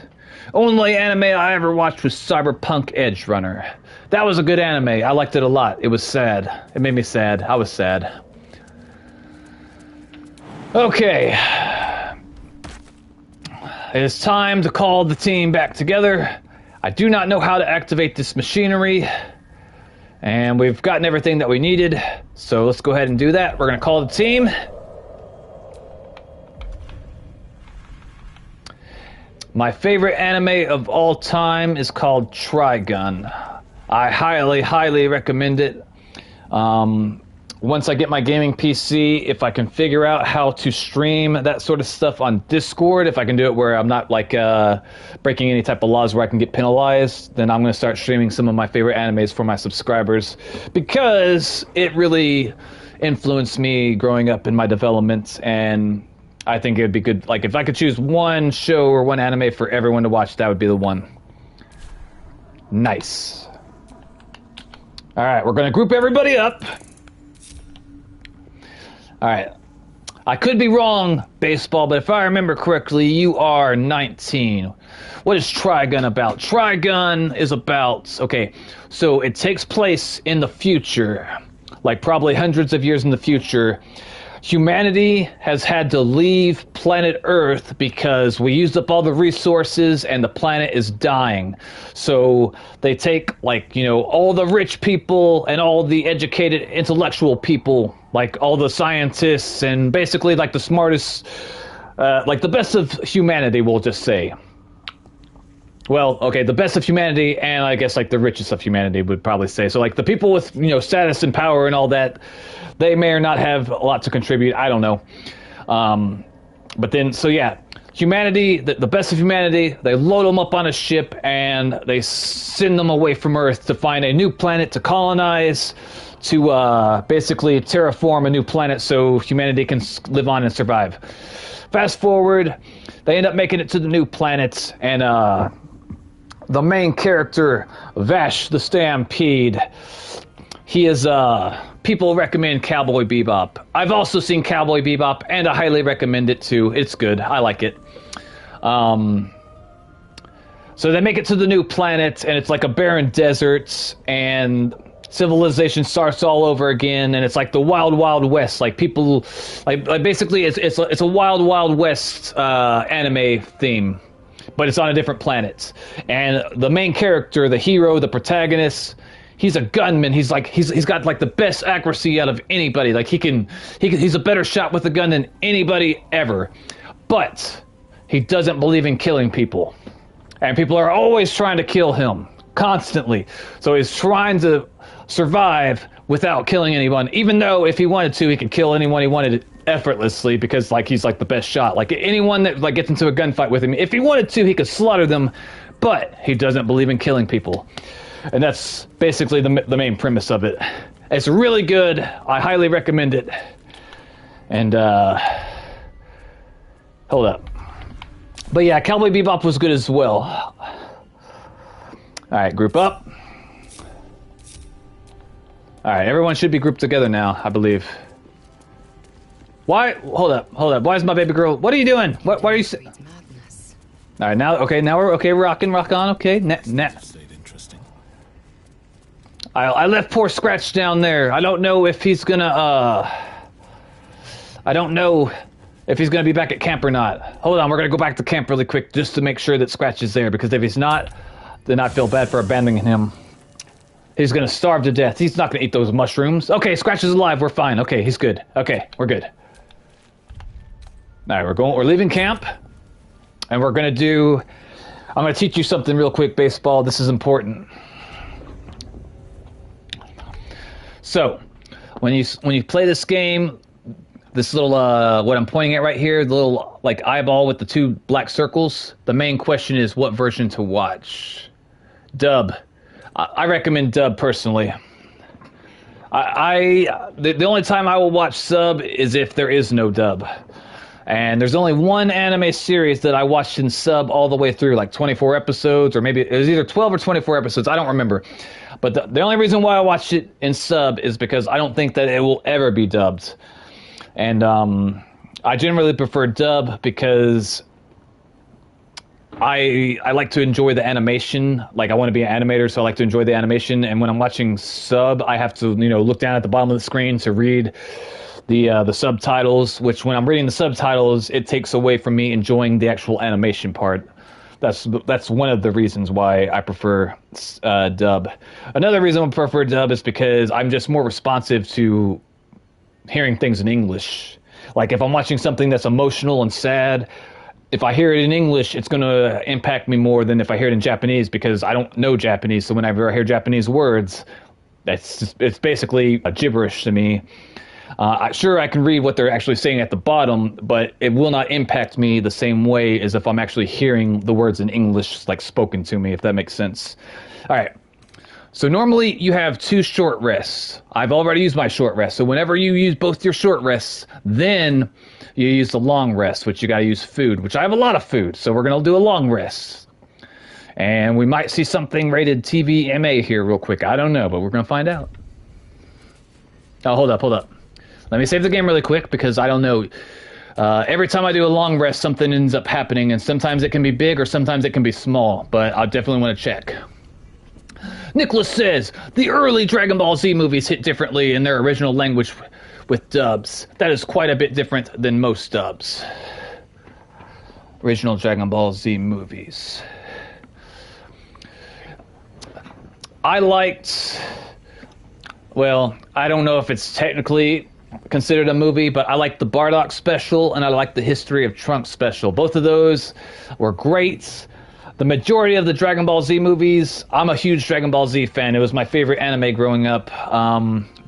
Only anime I ever watched was Cyberpunk Edge Runner. That was a good anime. I liked it a lot. It was sad. It made me sad. I was sad. Okay. It is time to call the team back together. I do not know how to activate this machinery. And we've gotten everything that we needed. So let's go ahead and do that. We're going to call the team. My favorite anime of all time is called Trigun. I highly, highly recommend it. Once I get my gaming PC, if I can figure out how to stream that sort of stuff on Discord, if I can do it where I'm not like breaking any type of laws where I can get penalized, then I'm going to start streaming some of my favorite animes for my subscribers, because it really influenced me growing up in my development, and I think it would be good. Like, if I could choose one show or one anime for everyone to watch, that would be the one. Nice. All right, we're going to group everybody up. All right. I could be wrong, Baseball, but if I remember correctly, you are 19. What is Trigun about? Trigun is about... Okay, so it takes place in the future, like probably hundreds of years in the future. Humanity has had to leave planet Earth because we used up all the resources and the planet is dying. So they take, like, you know, all the rich people and all the educated intellectual people, like all the scientists and basically like the smartest, like the best of humanity, we'll just say. Well, okay, the best of humanity and I guess like the richest of humanity would probably say. So like the people with, you know, status and power and all that, they may or not have a lot to contribute. I don't know. But then, so yeah, humanity, the best of humanity, they load them up on a ship and they send them away from Earth to find a new planet to colonize, to basically terraform a new planet so humanity can live on and survive. Fast forward, they end up making it to the new planet, and the main character, Vash the Stampede, he is, people recommend Cowboy Bebop. I've also seen Cowboy Bebop, and I highly recommend it too. It's good. I like it. So they make it to the new planet, and it's like a barren desert, and civilization starts all over again, and it's like the Wild Wild West. Like people, like basically, it's a Wild Wild West anime theme, but it's on a different planet. And the main character, the hero, the protagonist, he's a gunman. He's got like the best accuracy out of anybody. Like he's a better shot with a gun than anybody ever. But he doesn't believe in killing people. And people are always trying to kill him, constantly. So he's trying to survive without killing anyone, even though if he wanted to, he could kill anyone he wanted effortlessly, because like he's like the best shot. Like anyone that like gets into a gunfight with him, if he wanted to, he could slaughter them, but he doesn't believe in killing people. And that's basically the main premise of it. It's really good. I highly recommend it. And hold up. But yeah, Cowboy Bebop was good as well. All right, group up. All right, everyone should be grouped together now, I believe. Why? Hold up. Why is my baby girl? What are you doing? Why are you? All right, now, okay, now we're okay. Rock on. Okay, I left poor Scratch down there. I don't know if he's gonna. I don't know if he's gonna be back at camp or not. Hold on, we're gonna go back to camp really quick just to make sure that Scratch is there, because if he's not, then I feel bad for abandoning him. He's gonna starve to death. He's not gonna eat those mushrooms. Okay, Scratch is alive. We're fine. Okay, he's good. Okay, we're good. All right, we're leaving camp, and we're gonna do. I'm gonna teach you something real quick, Baseball. This is important. So, when you play this game, this little what I'm pointing at right here, the little like eyeball with the two black circles. The main question is what version to watch. Dub. I recommend dub personally. The only time I will watch sub is if there is no dub. And there's only one anime series that I watched in sub all the way through, like 24 episodes, or maybe it was either 12 or 24 episodes. I don't remember. But the only reason why I watched it in sub is because I don't think that it will ever be dubbed. And I generally prefer dub because I like to enjoy the animation. Like, I want to be an animator, so I like to enjoy the animation. And when I'm watching sub, I have to, look down at the bottom of the screen to read the subtitles, which when I'm reading the subtitles, it takes away from me enjoying the actual animation part. That's one of the reasons why I prefer dub. Another reason I prefer dub is because I'm just more responsive to hearing things in English. Like, if I'm watching something that's emotional and sad, if I hear it in English, it's going to impact me more than if I hear it in Japanese, because I don't know Japanese. So whenever I hear Japanese words, it's basically gibberish to me. Sure, I can read what they're actually saying at the bottom, but it will not impact me the same way as if I'm actually hearing the words in English, like, spoken to me, if that makes sense. All right. So normally you have 2 short rests. I've already used my short rest. So whenever you use both your short rests, then you use the long rest, which you got to use food, which I have a lot of food. So we're going to do a long rest. And we might see something rated TV MA here real quick. I don't know, but we're going to find out. Oh, hold up. Let me save the game really quick, because I don't know. Every time I do a long rest, something ends up happening, and sometimes it can be big or sometimes it can be small, but I definitely want to check. Nicholas says, the early Dragon Ball Z movies hit differently in their original language with dubs. That is quite a bit different than most dubs. Original Dragon Ball Z movies. I liked... Well, I don't know if it's technically considered a movie, but I like the Bardock special and I like the History of Trunks special. Both of those were great. The majority of the Dragon Ball Z movies, I'm a huge Dragon Ball Z fan. It was my favorite anime growing up.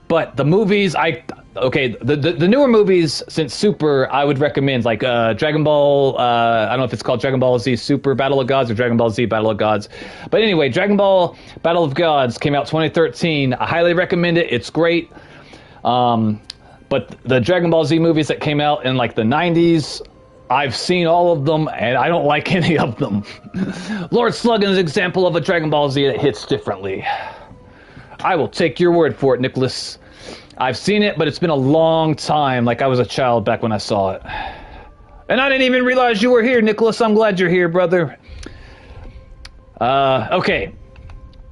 But the movies, the newer movies since Super, I would recommend, like Dragon Ball, I don't know if it's called Dragon Ball Z Super Battle of Gods or Dragon Ball Z Battle of Gods. But anyway, Dragon Ball Battle of Gods came out 2013. I highly recommend it. It's great. But the Dragon Ball Z movies that came out in like the 90s, I've seen all of them, and I don't like any of them. Lord Sluggan is an example of a Dragon Ball Z that hits differently. I will take your word for it, Nicholas. I've seen it, but it's been a long time, like I was a child back when I saw it. And I didn't even realize you were here, Nicholas. I'm glad you're here, brother. Okay.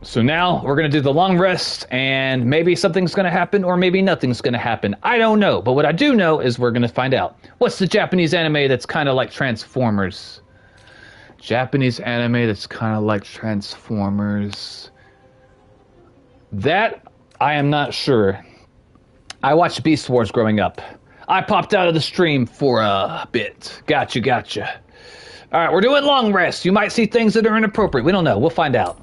So now we're going to do the long rest, and maybe something's going to happen, or maybe nothing's going to happen. I don't know, but what I do know is we're going to find out. What's the Japanese anime that's kind of like Transformers? Japanese anime that's kind of like Transformers. That, I am not sure. I watched Beast Wars growing up. I popped out of the stream for a bit. Gotcha. All right, we're doing long rest. You might see things that are inappropriate. We don't know. We'll find out.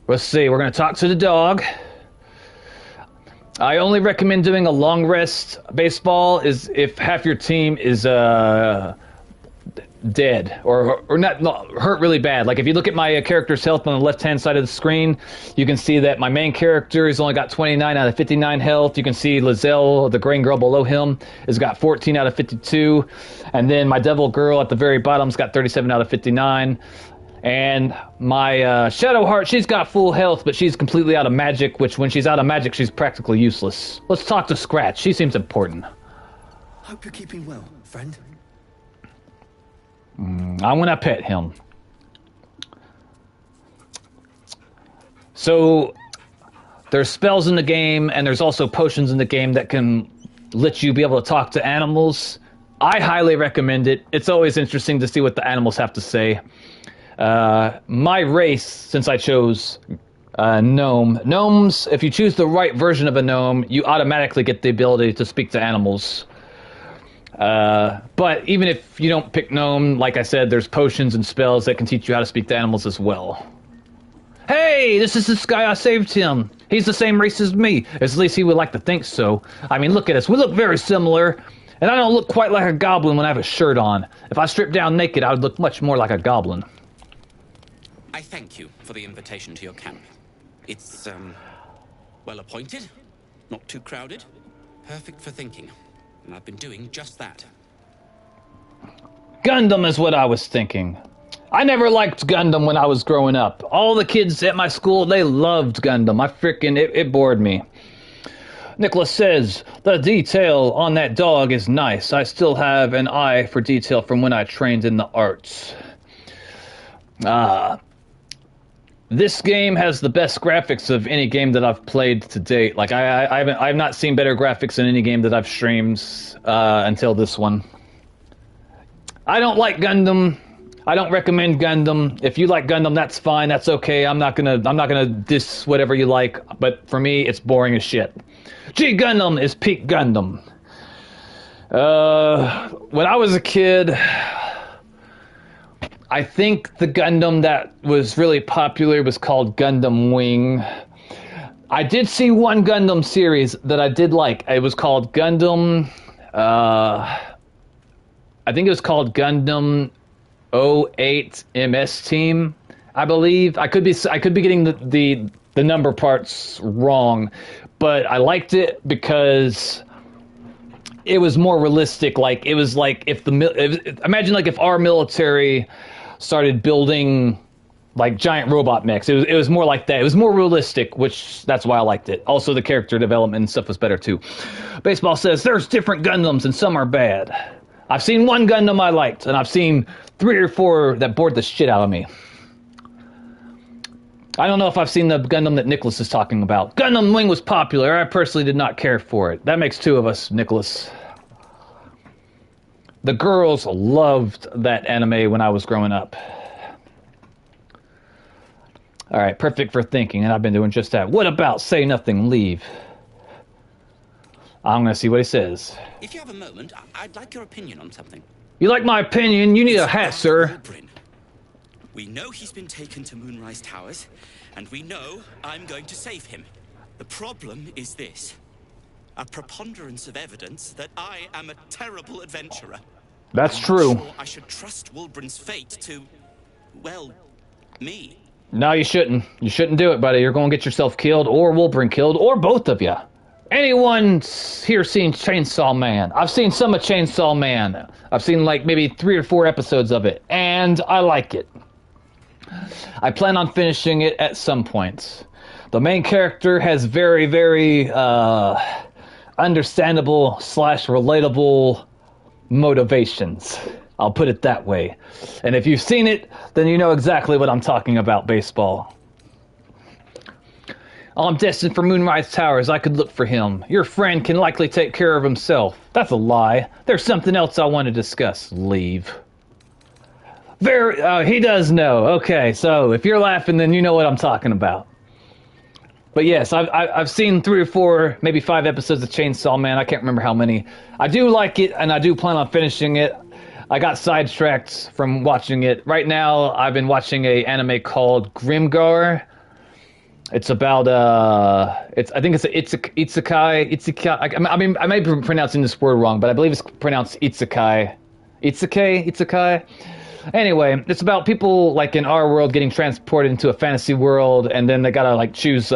Let's see, we're going to talk to the dog. I only recommend doing a long rest baseball is if half your team is dead or not hurt really bad. Like, if you look at my character's health on the left-hand side of the screen, you can see that my main character has only got 29 out of 59 health. You can see Lizelle, the green girl below him, has got 14 out of 52. And then my devil girl at the very bottom's got 37 out of 59. And my Shadowheart, she's got full health, but she's completely out of magic, which when she's out of magic, she's practically useless. Let's talk to Scratch. She seems important. Hope you're keeping well, friend. I'm going to pet him. So, there's spells in the game, and there's also potions in the game that can let you be able to talk to animals. I highly recommend it. It's always interesting to see what the animals have to say. My race, since I chose gnome. Gnomes, if you choose the right version of a gnome, you automatically get the ability to speak to animals. But even if you don't pick gnome, like I said, there's potions and spells that can teach you how to speak to animals as well. Hey, this is this guy, I saved him. He's the same race as me. At least he would like to think so. I mean, look at us. We look very similar. And I don't look quite like a goblin when I have a shirt on. If I stripped down naked, I would look much more like a goblin. I thank you for the invitation to your camp. It's, Well appointed, not too crowded, perfect for thinking. And I've been doing just that. Gundam is what I was thinking. I never liked Gundam when I was growing up. All the kids at my school, they loved Gundam. It bored me. Nicholas says, the detail on that dog is nice. I still have an eye for detail from when I trained in the arts. This game has the best graphics of any game that I've played to date. Like, I've not seen better graphics in any game that I've streamed until this one. I don't like Gundam. I don't recommend Gundam. If you like Gundam, that's fine. That's okay. I'm not gonna diss whatever you like. But for me, it's boring as shit. G Gundam is peak Gundam. When I was a kid, I think the Gundam that was really popular was called Gundam Wing. I did see one Gundam series that I did like. It was called Gundam. I think it was called Gundam 08 MS Team, I believe. I could be getting the number parts wrong, but I liked it because it was more realistic. Like, it was like imagine like if our military started building like giant robot mechs. It was more like that. It was more realistic, which that's why I liked it. Also, the character development and stuff was better too. Baseball says there's different Gundams and some are bad. I've seen one Gundam I liked, and I've seen 3 or 4 that bored the shit out of me. I don't know if I've seen the Gundam that Nicholas is talking about. Gundam Wing was popular. I personally did not care for it. That makes 2 of us, Nicholas. The girls loved that anime when I was growing up. All right, perfect for thinking, and I've been doing just that. What about say nothing, leave? I'm going to see what he says. If you have a moment, I'd like your opinion on something. You like my opinion? You need a hat, sir. We know he's been taken to Moonrise Towers, and we know I'm going to save him. The problem is this. A preponderance of evidence that I am a terrible adventurer. That's true. Sure I should trust Wulbren's fate to, well, me. No, you shouldn't. You shouldn't do it, buddy. You're going to get yourself killed, or Wulbren killed, or both of you. Anyone here seen Chainsaw Man? I've seen some of Chainsaw Man. I've seen like maybe 3 or 4 episodes of it, and I like it. I plan on finishing it at some point. The main character has very, very understandable / relatable motivations. I'll put it that way. And if you've seen it, then you know exactly what I'm talking about, baseball. I'm destined for Moonrise Towers. I could look for him. Your friend can likely take care of himself. That's a lie. There's something else I want to discuss. Leave. He does know. Okay, so if you're laughing, then you know what I'm talking about. But yes, I've seen 3 or 4, maybe 5 episodes of Chainsaw Man. I can't remember how many. I do like it, and I do plan on finishing it. I got sidetracked from watching it. Right now, I've been watching an anime called Grimgar. It's about I think it's isekai. I mean, I may be pronouncing this word wrong, but I believe it's pronounced isekai. Isekai. Anyway, it's about people like in our world getting transported into a fantasy world, and then they gotta like choose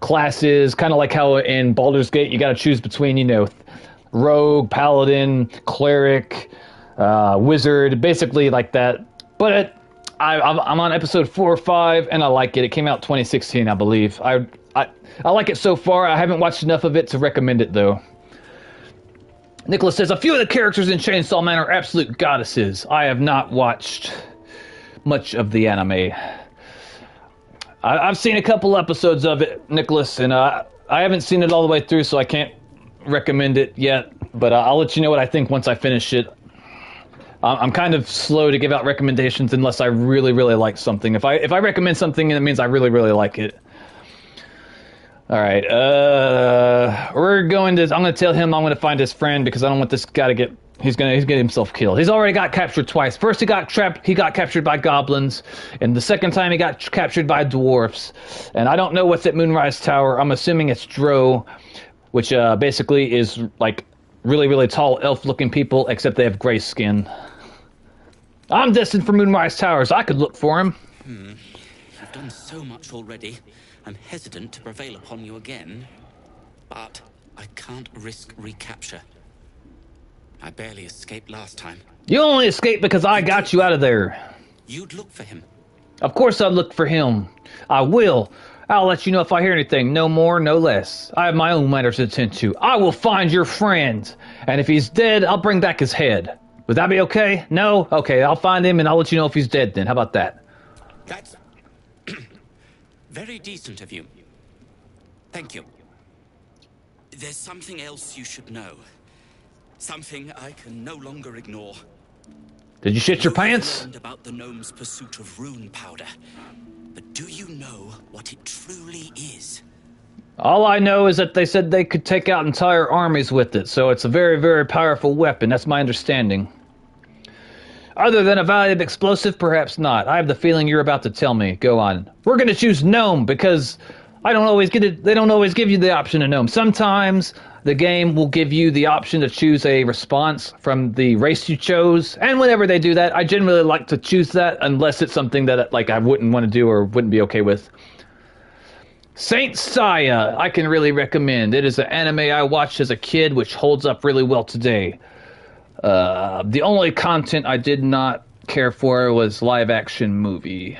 classes, kind of like how in Baldur's Gate you gotta choose between, you know, rogue, paladin, cleric, wizard, basically like that. But I'm on episode 4 or 5, and I like it. It came out 2016, I believe. I like it so far. I haven't watched enough of it to recommend it, though. Nicholas says, a few of the characters in Chainsaw Man are absolute goddesses. I have not watched much of the anime. I've seen a couple episodes of it, Nicholas, and I haven't seen it all the way through, so I can't recommend it yet. But I'll let you know what I think once I finish it. I'm kind of slow to give out recommendations unless I really, really like something. If I recommend something, it means I really, really like it. All right, I'm gonna tell him I'm gonna find his friend because I don't want this guy to get. He's gonna get himself killed. He's already got captured twice. First he got captured by goblins, and the second time he got captured by dwarfs. And I don't know what's at Moonrise Tower. I'm assuming it's Dro, which basically is like really, really tall elf-looking people, except they have gray skin. I'm destined for Moonrise Towers. I could look for him. You've done so much already. I'm hesitant to prevail upon you again. But I can't risk recapture. I barely escaped last time. You only escaped because I got you out of there. You'd look for him. Of course I'd look for him. I will. I'll let you know if I hear anything. No more, no less. I have my own matters to attend to. I will find your friend. And if he's dead, I'll bring back his head. Would that be okay? No? Okay, I'll find him and I'll let you know if he's dead then. How about that? That's very decent of you. Thank you. There's something else you should know. Something I can no longer ignore. Did you shit your pants? Learned about the gnome's pursuit of rune powder. But do you know what it truly is? All I know is that they said they could take out entire armies with it, so it's a very, very powerful weapon. That's my understanding. Other than a valuable explosive, perhaps not. I have the feeling you're about to tell me. Go on. We're going to choose gnome because I don't always get it. They don't always give you the option of gnome. Sometimes the game will give you the option to choose a response from the race you chose, and whenever they do that, I generally like to choose that unless it's something that like I wouldn't want to do or wouldn't be okay with. Saint Seiya, I can really recommend. It is an anime I watched as a kid, which holds up really well today. The only content I did not care for was live-action movie.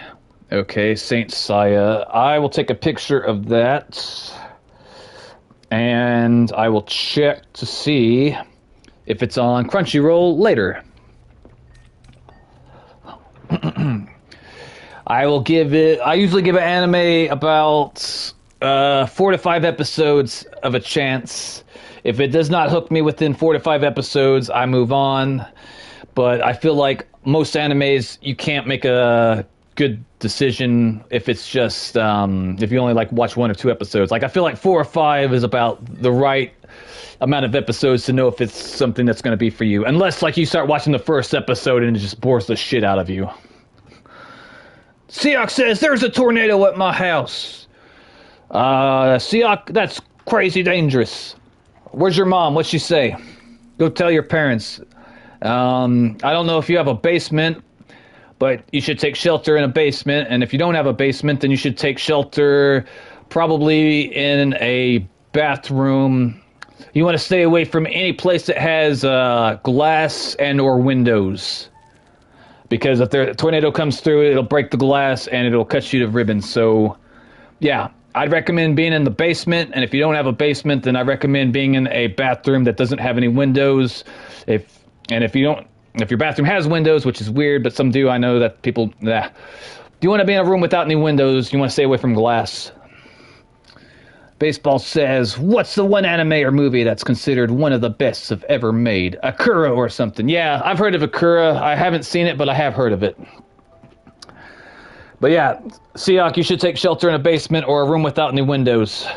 Okay, Saint Seiya. I will take a picture of that, and I will check to see if it's on Crunchyroll later. I usually give an anime about 4 to 5 episodes of a chance. If it does not hook me within 4 to 5 episodes, I move on. But I feel like most animes, you can't make a good decision if it's just, if you only watch 1 or 2 episodes. I feel like 4 or 5 is about the right amount of episodes to know if it's something that's going to be for you. Unless, you start watching the first episode and it just bores the shit out of you. Siak says, there's a tornado at my house. Siak, that's crazy dangerous. Where's your mom? What'd she say? Go tell your parents. I don't know if you have a basement, but you should take shelter in a basement. And if you don't have a basement, then you should take shelter probably in a bathroom. You want to stay away from any place that has glass and or windows. Because if the tornado comes through, it'll break the glass and it'll cut you to ribbons. So, yeah, I'd recommend being in the basement. And if you don't have a basement, then I recommend being in a bathroom that doesn't have any windows. If your bathroom has windows, which is weird, but some do, I know that people. If you want to be in a room without any windows, you want to stay away from glass. Baseball says, what's the one anime or movie that's considered one of the best of ever made? Akira or something. Yeah, I've heard of Akira. I haven't seen it, but I have heard of it. But yeah, Siak, you should take shelter in a basement or a room without any windows.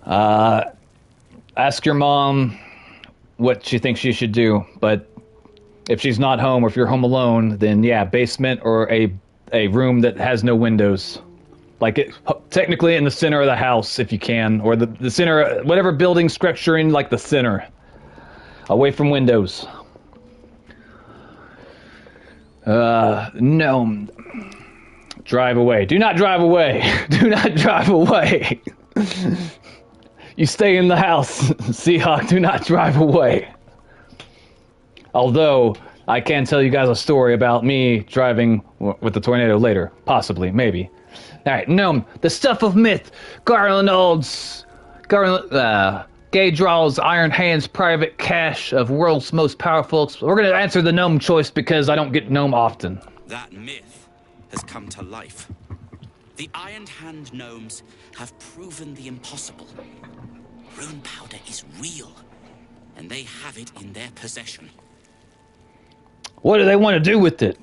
Ask your mom what she thinks you should do. But if she's not home or if you're home alone, then yeah, basement or a room that has no windows. Technically in the center of the house, if you can, or the center, whatever building structure in, the center, away from windows. No. Drive away. Do not drive away. Do not drive away. You stay in the house, Seahawk. Do not drive away. Although, I can tell you guys a story about me driving with the tornado later. Possibly, maybe. Alright, Gnome. The stuff of myth. Garland's Gaydraw's Iron Hand's private cache of world's most powerful. We're going to answer the Gnome choice because I don't get Gnome often. That myth has come to life. The Iron Hand gnomes have proven the impossible. Rune powder is real, and they have it in their possession. What do they want to do with it?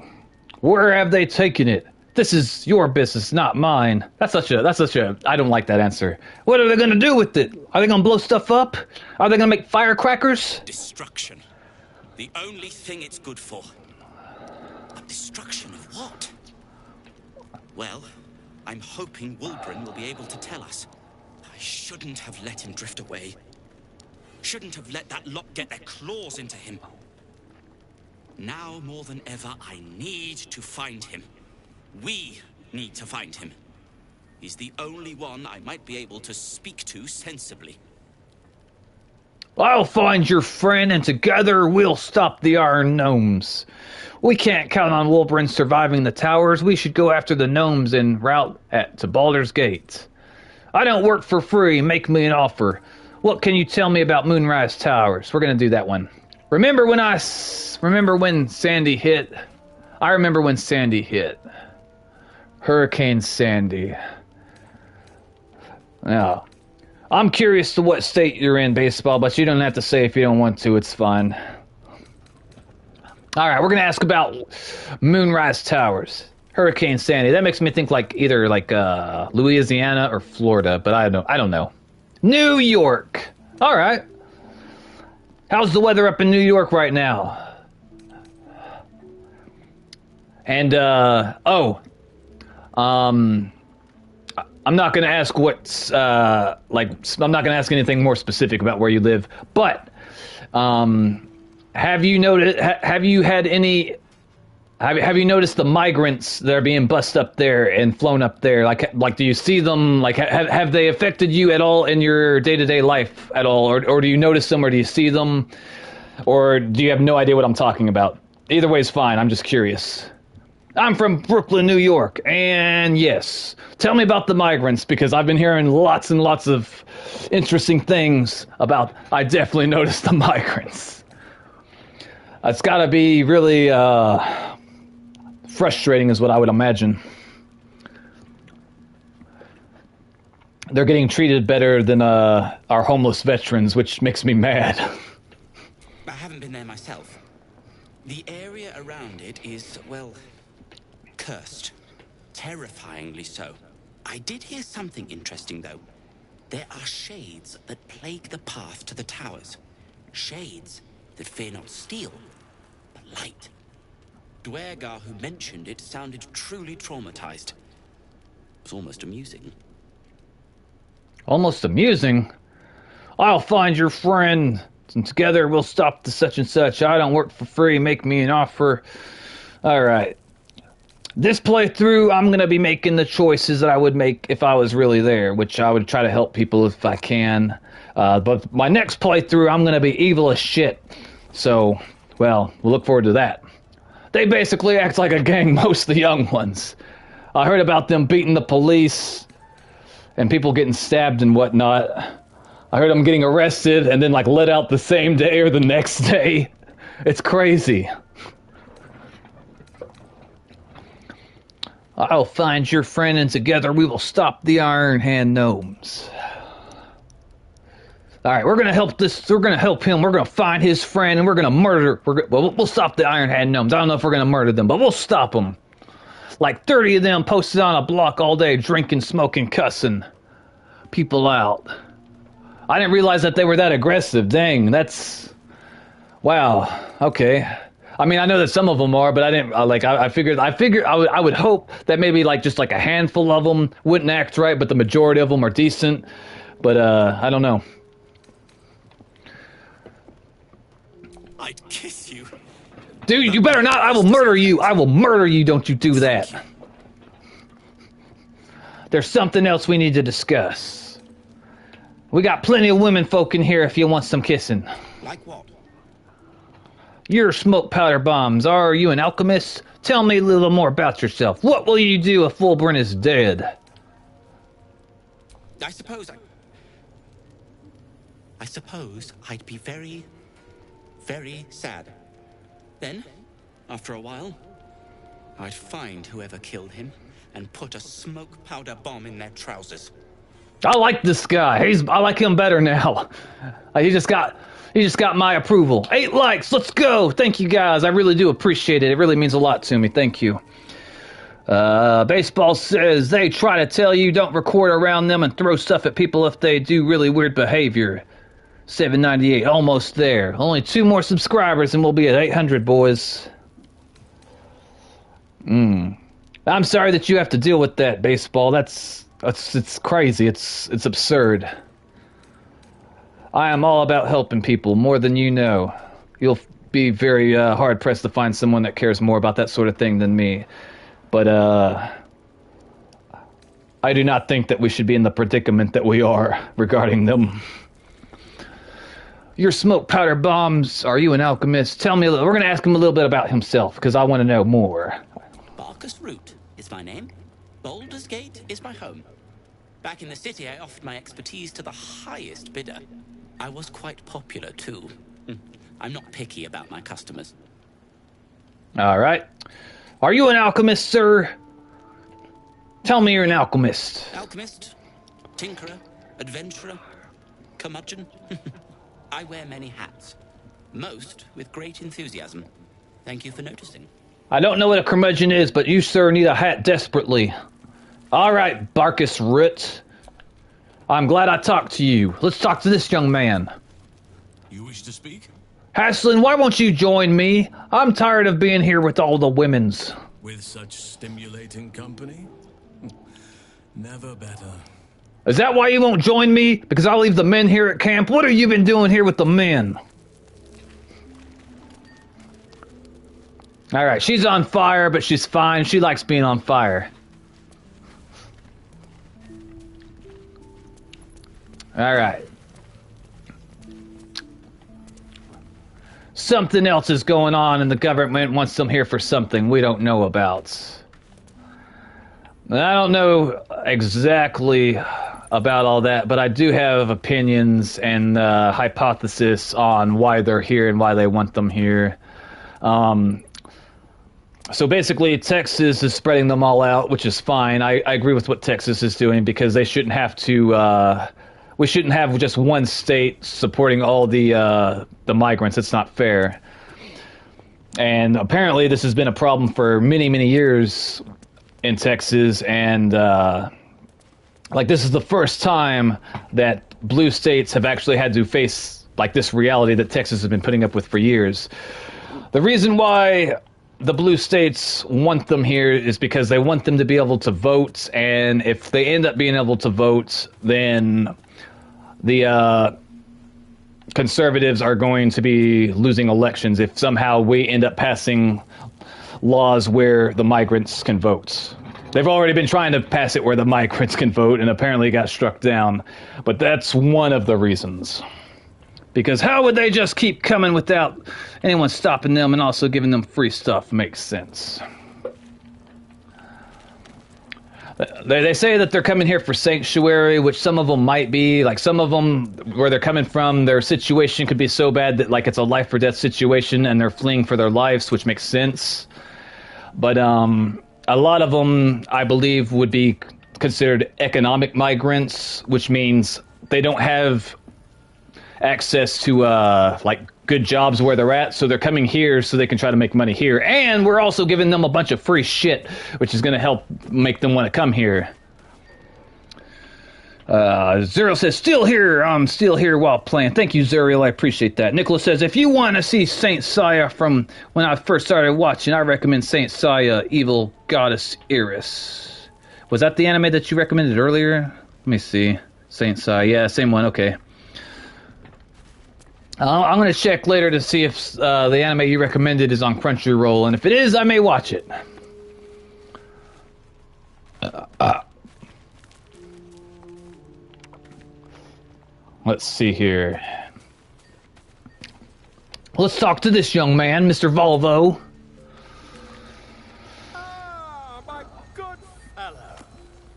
Where have they taken it? This is your business, not mine. That's such a, I don't like that answer. What are they going to do with it? Are they going to blow stuff up? Are they going to make firecrackers? Destruction. The only thing it's good for. But destruction of what? Well, I'm hoping Wulbren will be able to tell us. I shouldn't have let him drift away. Shouldn't have let that lot get their claws into him. Now more than ever, I need to find him. We need to find him. He's the only one I might be able to speak to sensibly. I'll find your friend, and together we'll stop the Iron Gnomes. We can't count on Wolverine surviving the towers. We should go after the gnomes en route to Baldur's Gate. I don't work for free. Make me an offer. What can you tell me about Moonrise Towers? We're going to do that one. Remember when Sandy hit? I remember when Sandy hit. Hurricane Sandy. Now, I'm curious to what state you're in, Baseball, but you don't have to say if you don't want to. It's fine. All right, we're going to ask about Moonrise Towers. Hurricane Sandy. That makes me think like either like Louisiana or Florida, but I don't know. New York. All right. How's the weather up in New York right now? And I'm not going to ask what's I'm not going to ask anything more specific about where you live, but have you noticed the migrants that are being bussed up there and flown up there? Like do you see them? Like have they affected you at all in your day-to-day life at all, or do you notice them, or do you see them, or do you have no idea what I'm talking about? Either way is fine. I'm just curious. I'm from Brooklyn, New York, and yes, tell me about the migrants, because I've been hearing lots and lots of interesting things about. I definitely noticed the migrants. It's got to be really frustrating, is what I would imagine. They're getting treated better than our homeless veterans, which makes me mad. I haven't been there myself. The area around it is, well, cursed. Terrifyingly so. I did hear something interesting, though. There are shades that plague the path to the towers. Shades that fear not steel, but light. Dwergar, who mentioned it, sounded truly traumatized. It was almost amusing. Almost amusing? I'll find your friend, and together we'll stop the such and such. I don't work for free. Make me an offer. All right. This playthrough, I'm going to be making the choices that I would make if I was really there, which I would try to help people if I can. But my next playthrough, I'm going to be evil as shit. So, well, we'll look forward to that. They basically act like a gang, most of the young ones. I heard about them beating the police and people getting stabbed and whatnot. I heard them getting arrested and then, like, let out the same day or the next day. It's crazy. I'll find your friend, and together we will stop the Iron Hand Gnomes. All right, we're gonna help him. We're gonna find his friend, and we're gonna murder. We'll stop the Iron Hand Gnomes. I don't know if we're gonna murder them, but we'll stop them. Like 30 of them posted on a block all day, drinking, smoking, cussing people out. I didn't realize that they were that aggressive. Dang, that's wow. Okay. I mean, I know that some of them are, but I didn't I figured I would hope that maybe like just like a handful of them wouldn't act right, but the majority of them are decent. But I don't know. I'd kiss you. Dude, you better not. I will murder you. I will murder you. Don't you do that. There's something else we need to discuss. We got plenty of women folk in here if you want some kissing. Like what? You're smoke powder bombs. Are you an alchemist? Tell me a little more about yourself. What will you do if Fulbrun is dead? I suppose I'd be very, very sad. Then, after a while, I'd find whoever killed him and put a smoke powder bomb in their trousers. I like this guy. I like him better now. He just got my approval. 8 likes. Let's go. Thank you, guys. I really do appreciate it. It really means a lot to me. Thank you. Baseball says they try to tell you don't record around them and throw stuff at people if they do really weird behavior. 798. Almost there. Only 2 more subscribers and we'll be at 800, boys. I'm sorry that you have to deal with that, Baseball. It's crazy. It's absurd. I am all about helping people more than you know. be very hard-pressed to find someone that cares more about that sort of thing than me. But I do not think that we should be in the predicament that we are regarding them. Your smoke powder bombs, are you an alchemist? Tell me a little. We're going to ask him a little bit about himself, because I want to know more. Barkus Root is my name. Baldur's Gate is my home. Back in the city, I offered my expertise to the highest bidder. I was quite popular, too. I'm not picky about my customers. All right. Are you an alchemist, sir? Tell me you're an alchemist. Alchemist, tinkerer, adventurer, curmudgeon. I wear many hats. Most with great enthusiasm. Thank you for noticing. I don't know what a curmudgeon is, but you, sir, need a hat desperately. All right, Barkus Root. I'm glad I talked to you. Let's talk to this young man. You wish to speak? Haslin, why won't you join me? I'm tired of being here with all the women's. With such stimulating company? Never better. Is that why you won't join me? Because I'll leave the men here at camp? What have you been doing here with the men? Alright, she's on fire, but she's fine. She likes being on fire. Alright. Something else is going on and the government wants them here for something we don't know about. I don't know exactly about all that, but I do have opinions and hypothesis on why they're here and why they want them here. So basically, Texas is spreading them all out, which is fine. I agree with what Texas is doing because they shouldn't have to. We shouldn't have just one state supporting all the migrants. It's not fair. And apparently, this has been a problem for many, many years in Texas, and like this is the first time that blue states have actually had to face like this reality that Texas has been putting up with for years. The reason why the blue states want them here is because they want them to be able to vote, and if they end up being able to vote, then the conservatives are going to be losing elections if somehow we end up passing laws where the migrants can vote. They've already been trying to pass it where the migrants can vote, and apparently got struck down. But that's one of the reasons. Because how would they just keep coming without anyone stopping them and also giving them free stuff? Makes sense. They say that they're coming here for sanctuary, which some of them might be. Like some of them, where they're coming from, their situation could be so bad that like it's a life or death situation and they're fleeing for their lives, which makes sense. But a lot of them, I believe, would be considered economic migrants, which means they don't have access to like good jobs where they're at, so they're coming here so they can try to make money here. And we're also giving them a bunch of free shit, which is going to help make them want to come here. Zero says, still here. I'm still here while playing. Thank you, Zuriel. I appreciate that. Nicholas says, if you want to see Saint Seiya from when I first started watching, I recommend Saint Seiya, Evil Goddess Iris. Was that the anime that you recommended earlier? Let me see. Saint Seiya. Yeah, same one. Okay. I'm going to check later to see if the anime you recommended is on Crunchyroll, and if it is, I may watch it. Let's see here. Let's talk to this young man, Mr. Volvo. Ah, my good fellow.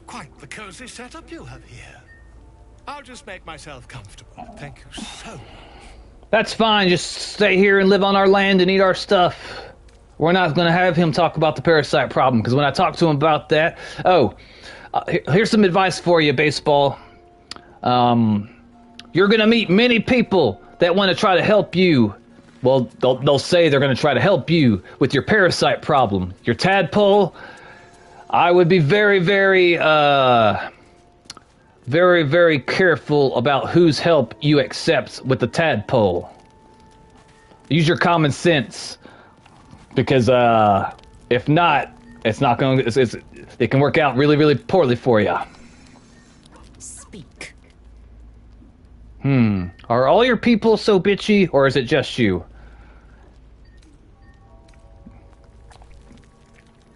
Quite the cozy setup you have here. I'll just make myself comfortable. Thank you so much. That's fine. Just stay here and live on our land and eat our stuff. We're not going to have him talk about the parasite problem, because when I talk to him about that... Oh, here's some advice for you, Baseball. You're going to meet many people that want to try to help you. Well, they'll say they're going to try to help you with your parasite problem. Your tadpole, I would be very, very, very careful about whose help you accept with the tadpole. Use your common sense, because if not, it's not going. It can work out really, really poorly for you. Speak. Are all your people so bitchy, or is it just you?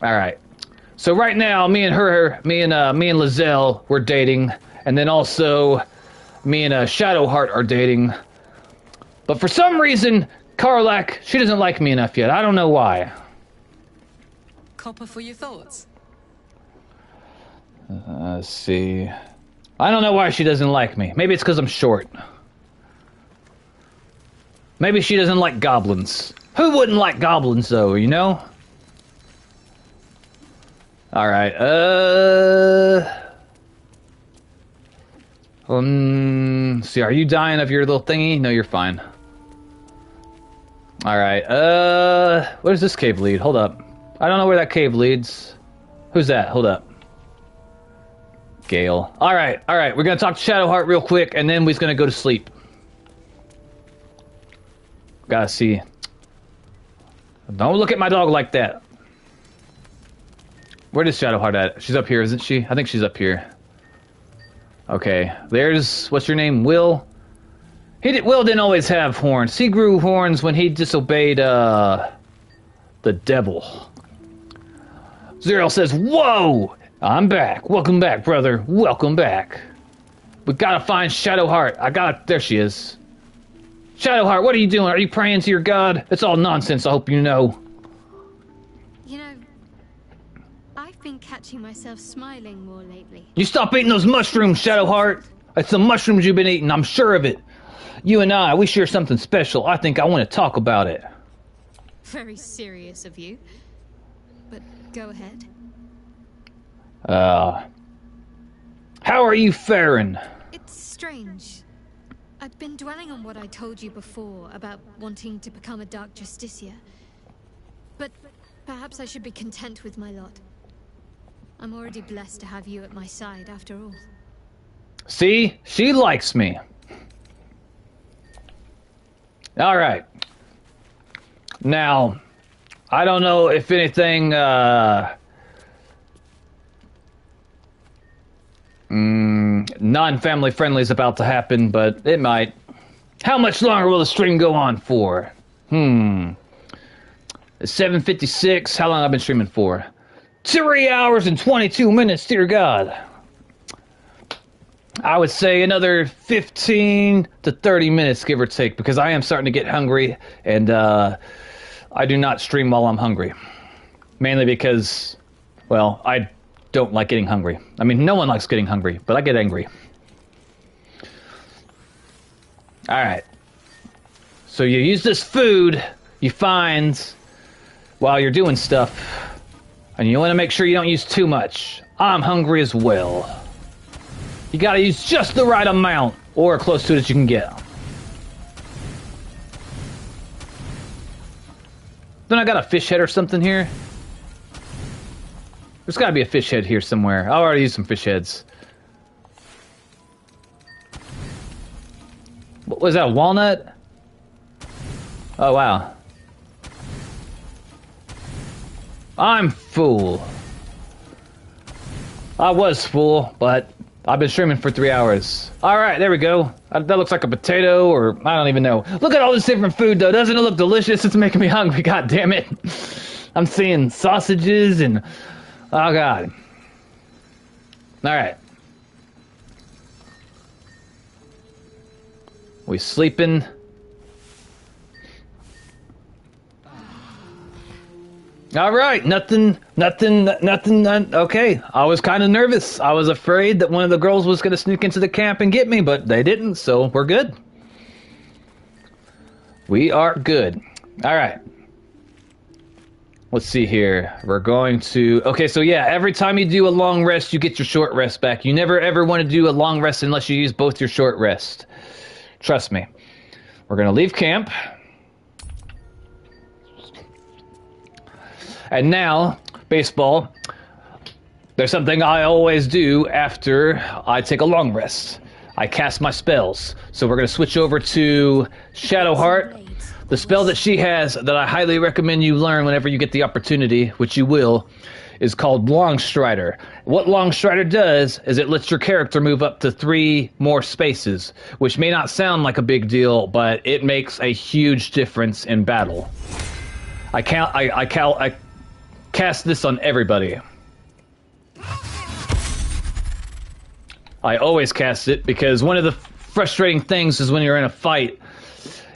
Alright. So right now, me and Lizelle, we're dating. And then also, me and Shadowheart are dating. But for some reason, Karlak, she doesn't like me enough yet. I don't know why. Copper for your thoughts. Let's see. I don't know why she doesn't like me. Maybe it's because I'm short. Maybe she doesn't like goblins. Who wouldn't like goblins, though, you know? Alright, see, are you dying of your little thingy? No, you're fine. Alright, where does this cave lead? Hold up. I don't know where that cave leads. Who's that? Hold up. Gale. Alright, we're gonna talk to Shadowheart real quick, and then we're gonna go to sleep. Gotta see. Don't look at my dog like that. Where is Shadowheart at? She's up here, isn't she? I think she's up here. Okay, there's... What's your name? Will? Will didn't always have horns. He grew horns when he disobeyed, the devil. Zero says, whoa! I'm back. Welcome back, brother. Welcome back. We gotta find Shadowheart. There she is. Shadowheart, what are you doing? Are you praying to your god? It's all nonsense, I hope you know. You know, I've been catching myself smiling more lately. You stop eating those mushrooms, Shadowheart. It's the mushrooms you've been eating, I'm sure of it. You and I, we share something special. I think I want to talk about it. Very serious of you. But go ahead. How are you faring? It's strange. I've been dwelling on what I told you before about wanting to become a Dark Justiciar. But perhaps I should be content with my lot. I'm already blessed to have you at my side, after all. See? She likes me. Alright. Now, I don't know if anything, non-family friendly is about to happen, but it might. How much longer will the stream go on for? It's 7:56. How long have I been streaming for? 3 hours and 22 minutes, dear God. I would say another 15 to 30 minutes, give or take, because I am starting to get hungry, and I do not stream while I'm hungry. Mainly because, well, I don't like getting hungry. I mean, no one likes getting hungry, but I get angry. Alright. So you use this food you find while you're doing stuff, and you want to make sure you don't use too much. I'm hungry as well. You gotta use just the right amount, or close to it as you can get. Then I got a fish head or something here. There's gotta be a fish head here somewhere. I already used some fish heads. What was that, a walnut? Oh, wow. I'm full. I was full, but I've been streaming for 3 hours. Alright, there we go. That looks like a potato, or I don't even know. Look at all this different food, though. Doesn't it look delicious? It's making me hungry, god damn it. I'm seeing sausages and... oh, God. Alright. We sleeping? Alright, nothing, okay. I was kind of nervous. I was afraid that one of the girls was going to sneak into the camp and get me, but they didn't, so we're good. We are good. Alright. Let's see here. We're going to... okay, so yeah, every time you do a long rest, you get your short rest back. You never ever want to do a long rest unless you use both your short rest. Trust me. We're going to leave camp. And now, baseball, there's something I always do after I take a long rest. I cast my spells. So we're going to switch over to Shadowheart. The spell that she has that I highly recommend you learn whenever you get the opportunity, which you will, is called Longstrider. What Longstrider does is it lets your character move up to 3 more spaces, which may not sound like a big deal, but it makes a huge difference in battle. I cast this on everybody. I always cast it because one of the frustrating things is when you're in a fight,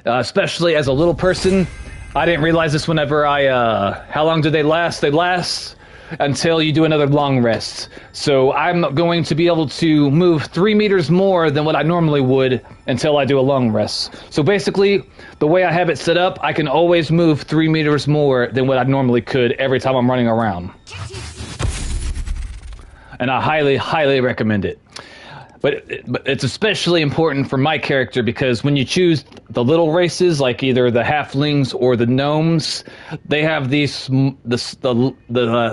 especially as a little person. I didn't realize this whenever how long did they last? They last until you do another long rest. So I'm going to be able to move 3 meters more than what I normally would until I do a long rest. So basically, the way I have it set up, I can always move 3 meters more than what I normally could every time I'm running around. And I highly, highly recommend it. But it's especially important for my character because when you choose the little races, like either the halflings or the gnomes, they have the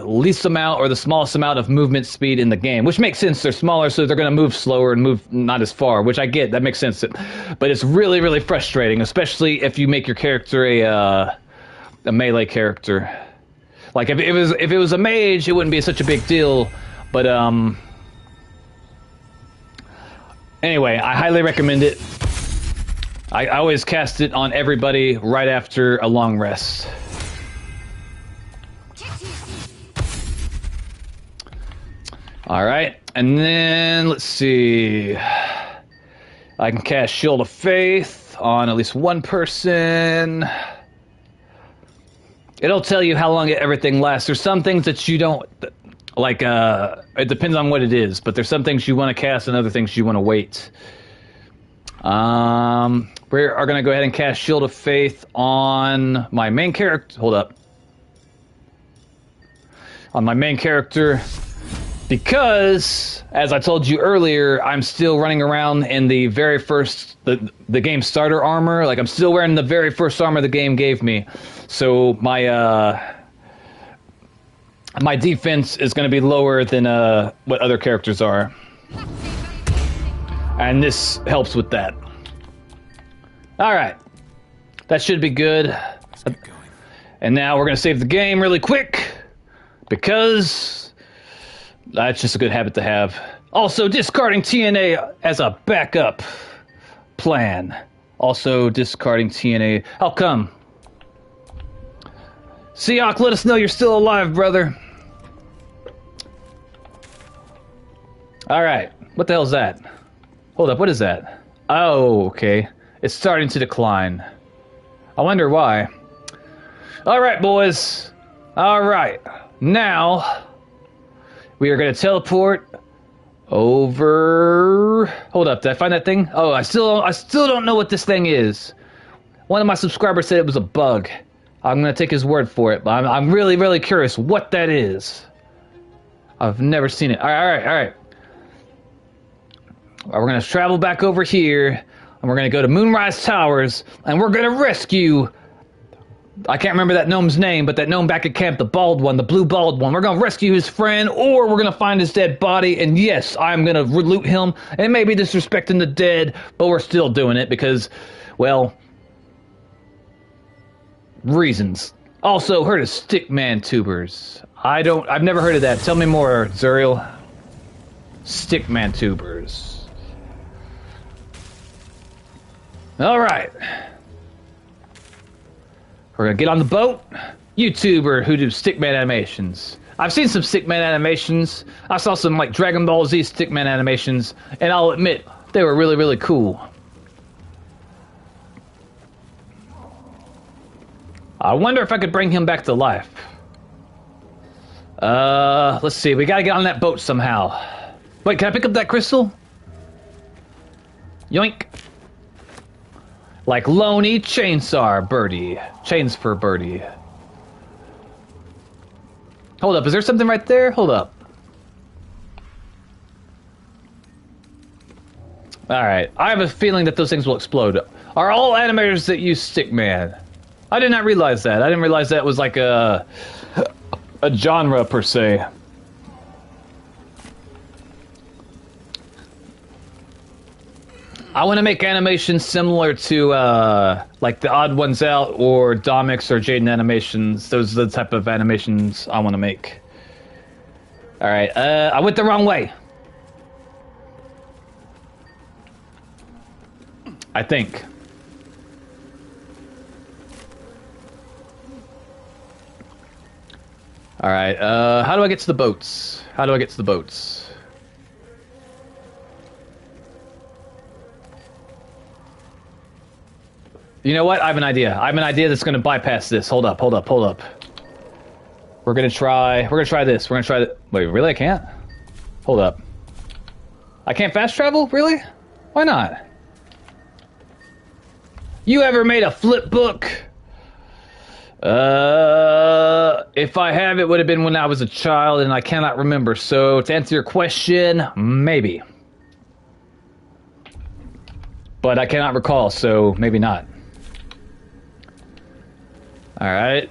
least amount or the smallest amount of movement speed in the game, which makes sense. They're smaller, so they're going to move slower and move not as far, which I get. That makes sense. But it's really, really frustrating, especially if you make your character a melee character. Like if it was a mage, it wouldn't be such a big deal. But anyway, I highly recommend it. I always cast it on everybody right after a long rest. Alright, and then let's see. I can cast Shield of Faith on at least one person. It'll tell you how long everything lasts. There's some things that you don't... Like, it depends on what it is, but there's some things you want to cast and other things you want to wait. We are going to go ahead and cast Shield of Faith on my main character. Hold up. On my main character, because, as I told you earlier, I'm still running around in the very first, the game starter armor. Like, I'm still wearing the very first armor the game gave me. So, my defense is going to be lower than what other characters are. And this helps with that. Alright. That should be good. And now we're going to save the game really quick. Because that's just a good habit to have. Also, discarding TNA as a backup plan. Also, discarding TNA. How come? Seok, let us know you're still alive, brother. Alright, what the hell is that? Hold up, what is that? Oh, okay. It's starting to decline. I wonder why. Alright, boys. Alright. Now, we are going to teleport over... Hold up, did I find that thing? Oh, I still don't know what this thing is. One of my subscribers said it was a bug. I'm going to take his word for it, but I'm really, really curious what that is. I've never seen it. Alright. We're going to travel back over here, and we're going to go to Moonrise Towers, and we're going to rescue... I can't remember that gnome's name, but that gnome back at camp, the bald one, the blue bald one. We're going to rescue his friend, or we're going to find his dead body, and yes, I'm going to loot him. It may be disrespecting the dead, but we're still doing it because, well, reasons. Also, heard of stickman tubers. I've never heard of that. Tell me more, Zuriel. Stickman tubers. Alright. We're gonna get on the boat. YouTuber who do stickman animations. I've seen some stickman animations. I saw some like Dragon Ball Z stickman animations, and I'll admit, they were really, really cool. I wonder if I could bring him back to life. Let's see. We gotta get on that boat somehow. Wait, can I pick up that crystal? Yoink. Like Loney Chainsaw Birdie. Chains for Birdie. Hold up, is there something right there? Hold up. Alright, I have a feeling that those things will explode. Are all animators that use stickman? I did not realize that. I didn't realize that was like a genre per se. I want to make animations similar to like the Odd Ones Out or Domix or Jaden animations. Those are the type of animations I want to make. Alright, I went the wrong way. I think. Alright, how do I get to the boats? How do I get to the boats? You know what? I have an idea. I have an idea that's gonna bypass this. Hold up, hold up, hold up. We're gonna try this. We're gonna try the... Wait, really? I can't? Hold up. I can't fast travel? Really? Why not? You ever made a flip book? If I have, it would have been when I was a child, and I cannot remember. So, to answer your question, maybe. But I cannot recall, so maybe not. Alright.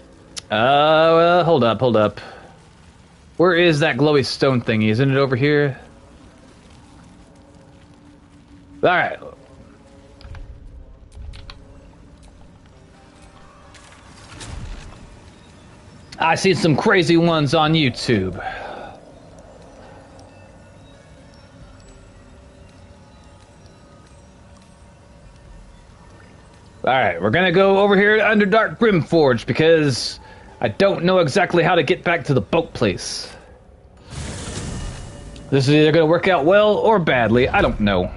Hold up, hold up. Where is that glowy stone thingy? Isn't it over here? Alright. I see some crazy ones on YouTube. Alright, we're gonna go over here to Underdark Brimforge because I don't know exactly how to get back to the boat place. This is either gonna work out well or badly, I don't know.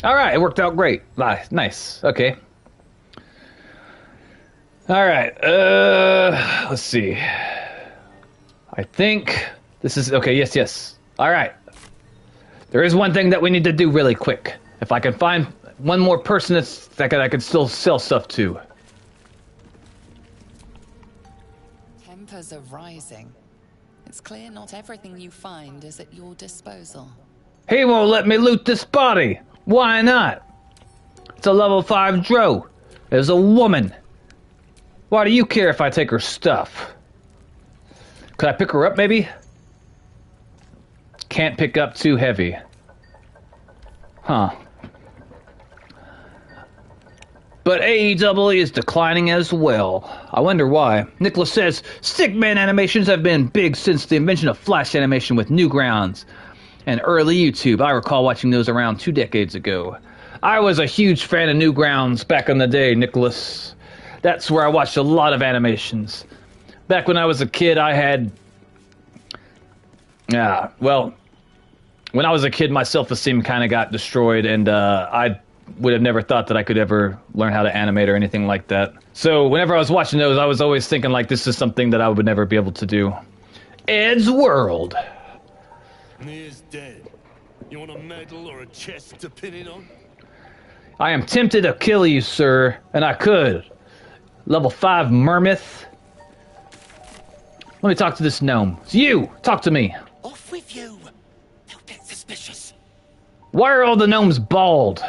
Alright, it worked out great. Nice, okay. Alright, let's see. I think this is, okay, yes. Alright. There is one thing that we need to do really quick. If I can find one more person that I can still sell stuff to. Tempers are rising. It's clear not everything you find is at your disposal. He won't let me loot this body. Why not? It's a level 5 Dro. There's a woman. Why do you care if I take her stuff? Could I pick her up, maybe? Can't pick up too heavy. Huh. But AEW is declining as well. I wonder why. Nicholas says, Stickman animations have been big since the invention of Flash animation with Newgrounds and early YouTube. I recall watching those around 2 decades ago. I was a huge fan of Newgrounds back in the day, Nicholas. That's where I watched a lot of animations. Back when I was a kid, I had... well, when I was a kid, my self-esteem kind of got destroyed, and I would have never thought that I could ever learn how to animate or anything like that. So whenever I was watching those, I was always thinking, like, this is something that I would never be able to do. Ed's World. Near's dead. You want a medal or a chest to pin it on? I am tempted to kill you, sir, and I could. Level 5 Mermith. Let me talk to this gnome. It's you! Talk to me. Off with you. They'll get suspicious. Why are all the gnomes bald?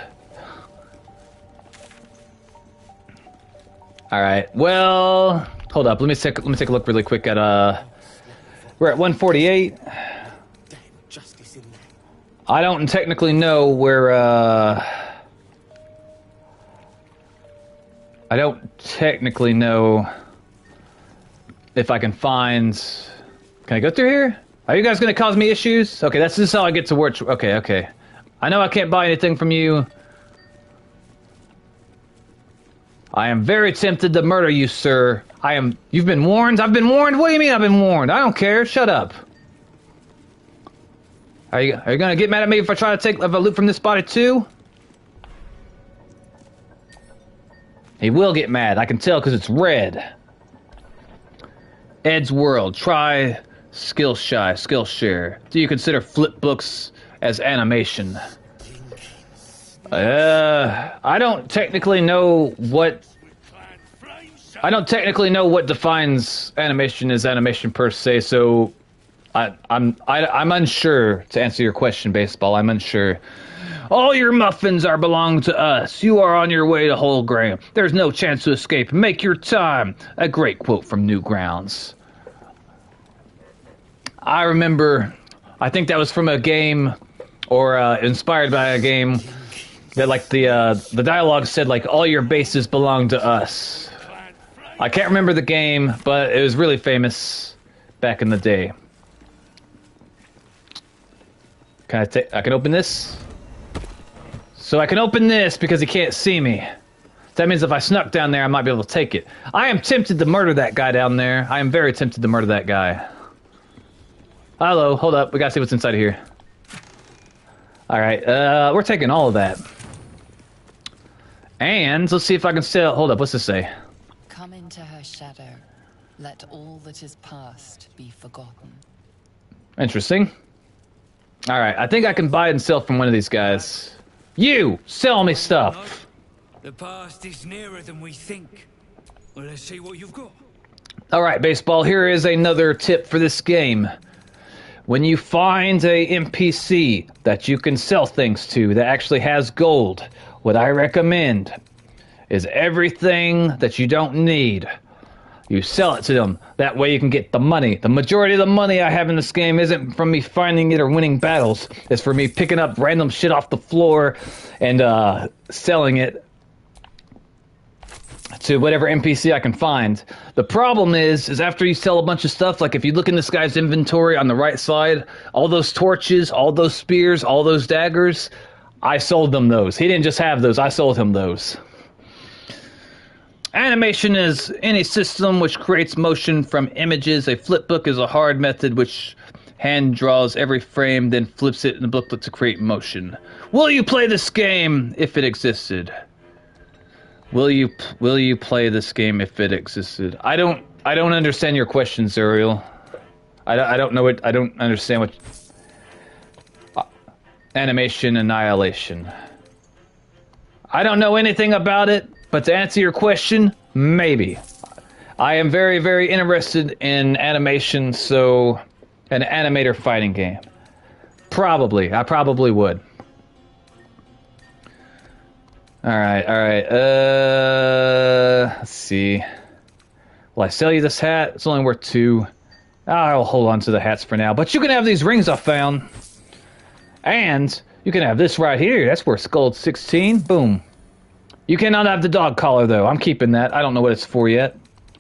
Alright, well... Hold up, let me take a look really quick at, we're at 148. I don't technically know where, I don't technically know if I can find... Can I go through here? Are you guys going to cause me issues? Okay, this is how I get to work. Okay. I know I can't buy anything from you. I am very tempted to murder you, sir. You've been warned? I've been warned? What do you mean I've been warned? I don't care. Shut up. Are you going to get mad at me if I try to take a loot from this body too? He will get mad. I can tell because it's red. Ed's World. Try Skillshare. Do you consider flip books as animation? I don't technically know what defines animation as animation per se, so I'm unsure to answer your question, Baseball. I'm unsure. All your muffins belong to us. You are on your way to whole grain. There's no chance to escape. Make your time. A great quote from Newgrounds. I remember, I think that was from a game, or inspired by a game, that like the dialogue said like all your bases belong to us. I can't remember the game, but it was really famous back in the day. I can open this? So I can open this because he can't see me. That means if I snuck down there, I might be able to take it. I am tempted to murder that guy down there. I am very tempted to murder that guy. Hello, hold up. We gotta see what's inside of here. Alright, we're taking all of that. And let's see if I can still... Hold up, what's this say? Come into her shadow. Let all that is past be forgotten. Interesting. Alright, I think I can buy and sell from one of these guys. You! Sell me stuff! The past is nearer than we think. Well, let's see what you've got. Alright, Baseball, here is another tip for this game. When you find a NPC that you can sell things to that actually has gold, what I recommend is everything that you don't need, you sell it to them. That way you can get the money. The majority of the money I have in this game isn't from me finding it or winning battles. It's for me picking up random shit off the floor and selling it to whatever NPC I can find. The problem is after you sell a bunch of stuff, like if you look in this guy's inventory on the right side, all those torches, all those spears, all those daggers, I sold them those. He didn't just have those, I sold him those. Animation is any system which creates motion from images. A flipbook is a hard method which hand draws every frame, then flips it in the booklet to create motion. Will you play this game if it existed? Will you play this game if it existed? I don't understand your questions, Ariel. I don't know what I don't understand what animation annihilation. I don't know anything about it, but to answer your question, maybe. I am very, very interested in animation, so an animator fighting game. Probably. I probably would. Alright. Let's see. Will I sell you this hat? It's only worth 2. I'll hold on to the hats for now. But you can have these rings I found. And you can have this right here. That's worth gold 16. Boom. You cannot have the dog collar, though. I'm keeping that. I don't know what it's for yet.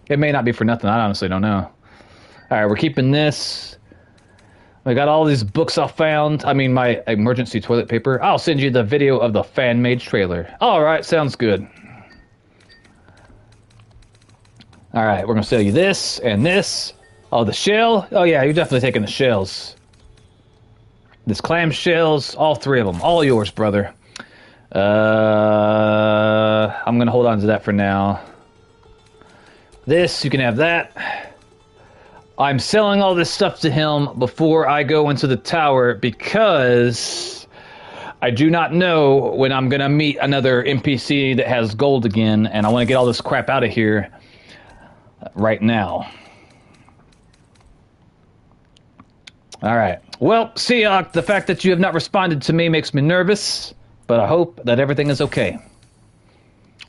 It may not be for nothing. I honestly don't know. Alright, we're keeping this. I got all these books I found. I mean, my emergency toilet paper. I'll send you the video of the fan-made trailer. Alright, sounds good. Alright, we're going to sell you this and this. Oh, the shell? Oh, yeah, you're definitely taking the shells. This clam shells, all 3 of them. All yours, brother. I'm going to hold on to that for now. This, you can have that. I'm selling all this stuff to him before I go into the tower because I do not know when I'm going to meet another NPC that has gold again, and I want to get all this crap out of here right now. Alright. Well, Seok, the fact that you have not responded to me makes me nervous, but I hope that everything is okay.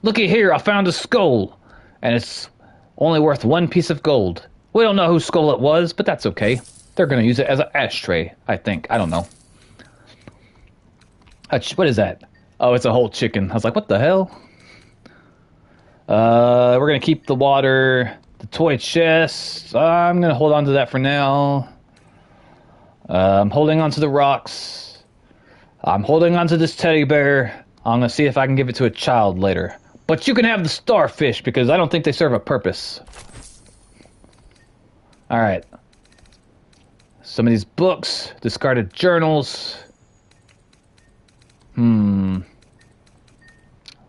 Looky here, I found a skull, and it's only worth 1 piece of gold. We don't know whose skull it was, but that's okay. They're going to use it as an ashtray, I think. I don't know. What is that? Oh, it's a whole chicken. I was like, what the hell? We're going to keep the water, the toy chest. I'm going to hold on to that for now. I'm holding on to the rocks. I'm holding on to this teddy bear. I'm going to see if I can give it to a child later. But you can have the starfish because I don't think they serve a purpose. Alright. Some of these books, discarded journals.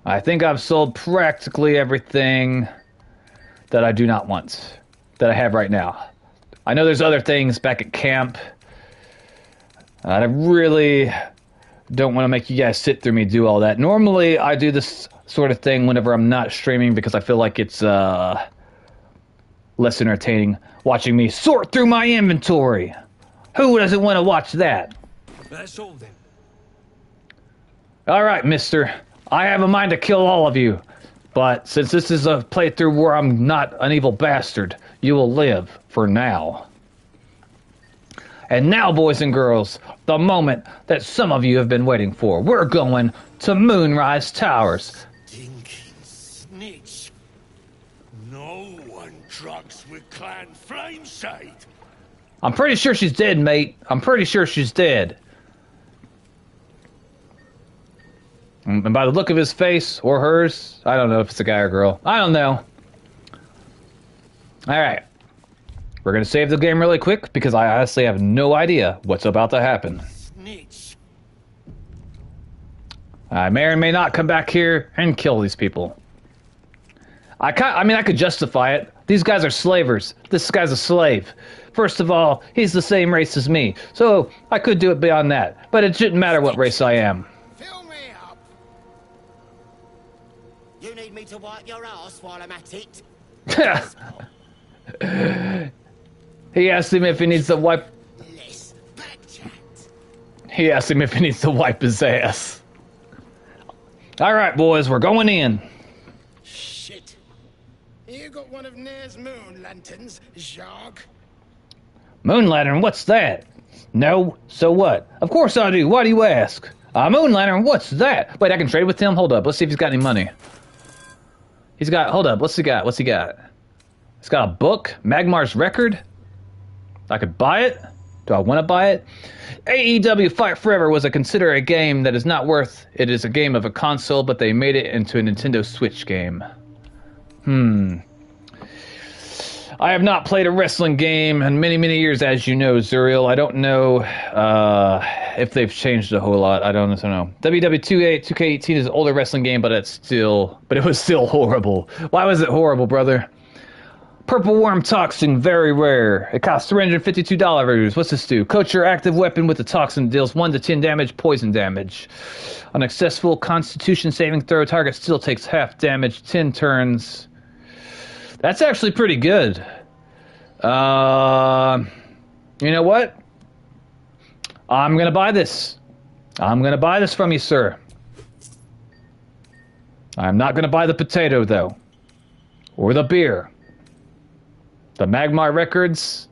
I think I've sold practically everything that I do not want, that I have right now. I know there's other things back at camp. I really don't want to make you guys sit through me do all that. Normally, I do this sort of thing whenever I'm not streaming because I feel like it's less entertaining watching me sort through my inventory. Who doesn't want to watch that? That's all then. Alright, mister. I have a mind to kill all of you. But since this is a playthrough where I'm not an evil bastard, you will live for now. And now, boys and girls, the moment that some of you have been waiting for. We're going to Moonrise Towers. Stinking snitch. No one drugs with Clan Flameshade. I'm pretty sure she's dead, mate. I'm pretty sure she's dead. And by the look of his face, or hers, I don't know if it's a guy or girl. I don't know. Alright. We're going to save the game really quick, because I honestly have no idea what's about to happen. Snitch. I may or may not come back here and kill these people. I mean, I could justify it. These guys are slavers. This guy's a slave. First of all, he's the same race as me, so I could do it beyond that. But it shouldn't matter what race I am. Fill me up. You need me to wipe your ass while I'm at it? He asked him if he needs to wipe... Less backchat. He asked him if he needs to wipe his ass. Alright, boys, we're going in. Shit. You got one of Nair's moon lanterns, Jacques? Moon lantern, what's that? No, so what? Of course I do, why do you ask? Moon lantern, what's that? Wait, I can trade with him? Hold up, let's see if he's got any money. He's got, hold up, what's he got? What's he got? He's got a book, Magmar's record. I could buy it. Do I want to buy it? AEW Fight Forever was considered a game that is not worth. It is a game of a console, but they made it into a Nintendo Switch game. I have not played a wrestling game in many, many years, as you know, Zuriel. I don't know if they've changed a whole lot. I don't know. WW2K18 is an older wrestling game, but it was still horrible. Why was it horrible, brother? Purple Worm Toxin, very rare. It costs $352. What's this do? Coat your active weapon with the toxin. Deals 1 to 10 damage, poison damage. On a successful Constitution saving throw, target still takes half damage, 10 turns. That's actually pretty good. You know what? I'm going to buy this. I'm going to buy this from you, sir. I'm not going to buy the potato, though. Or the beer. The Magmar records.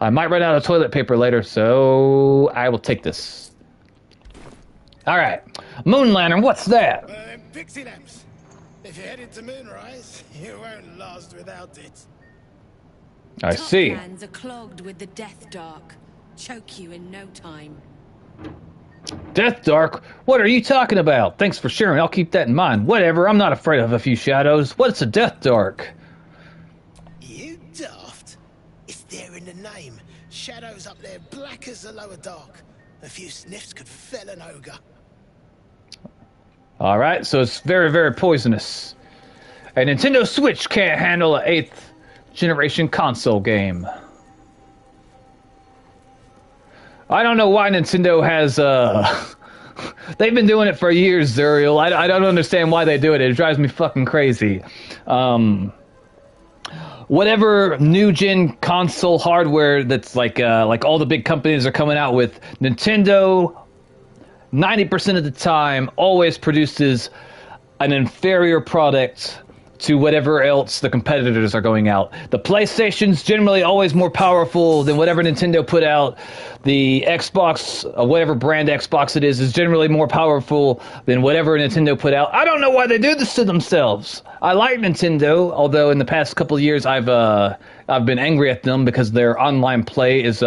I might run out of toilet paper later, so I will take this. Alright. Moon Lantern, what's that? Pixie lamps. If you're headed to Moonrise, you won't last without it. I see. Top lands are clogged with the Death Dark. Choke you in no time. Death Dark? What are you talking about? Thanks for sharing. I'll keep that in mind. Whatever, I'm not afraid of a few shadows. What's a Death Dark? You daft. It's there in the name. Shadows up there, black as the lower dark. A few sniffs could fell an ogre. Alright, so it's very, very poisonous. A Nintendo Switch can't handle an 8th generation console game. I don't know why Nintendo has, they've been doing it for years, Zuriel. I don't understand why they do it. It drives me fucking crazy. Whatever new-gen console hardware that's like all the big companies are coming out with, Nintendo 90% of the time always produces an inferior product to whatever else the competitors are going out. The PlayStation's generally always more powerful than whatever Nintendo put out. The Xbox, whatever brand Xbox it is generally more powerful than whatever Nintendo put out. I don't know why they do this to themselves. I like Nintendo, although in the past couple of years I've been angry at them because their online play is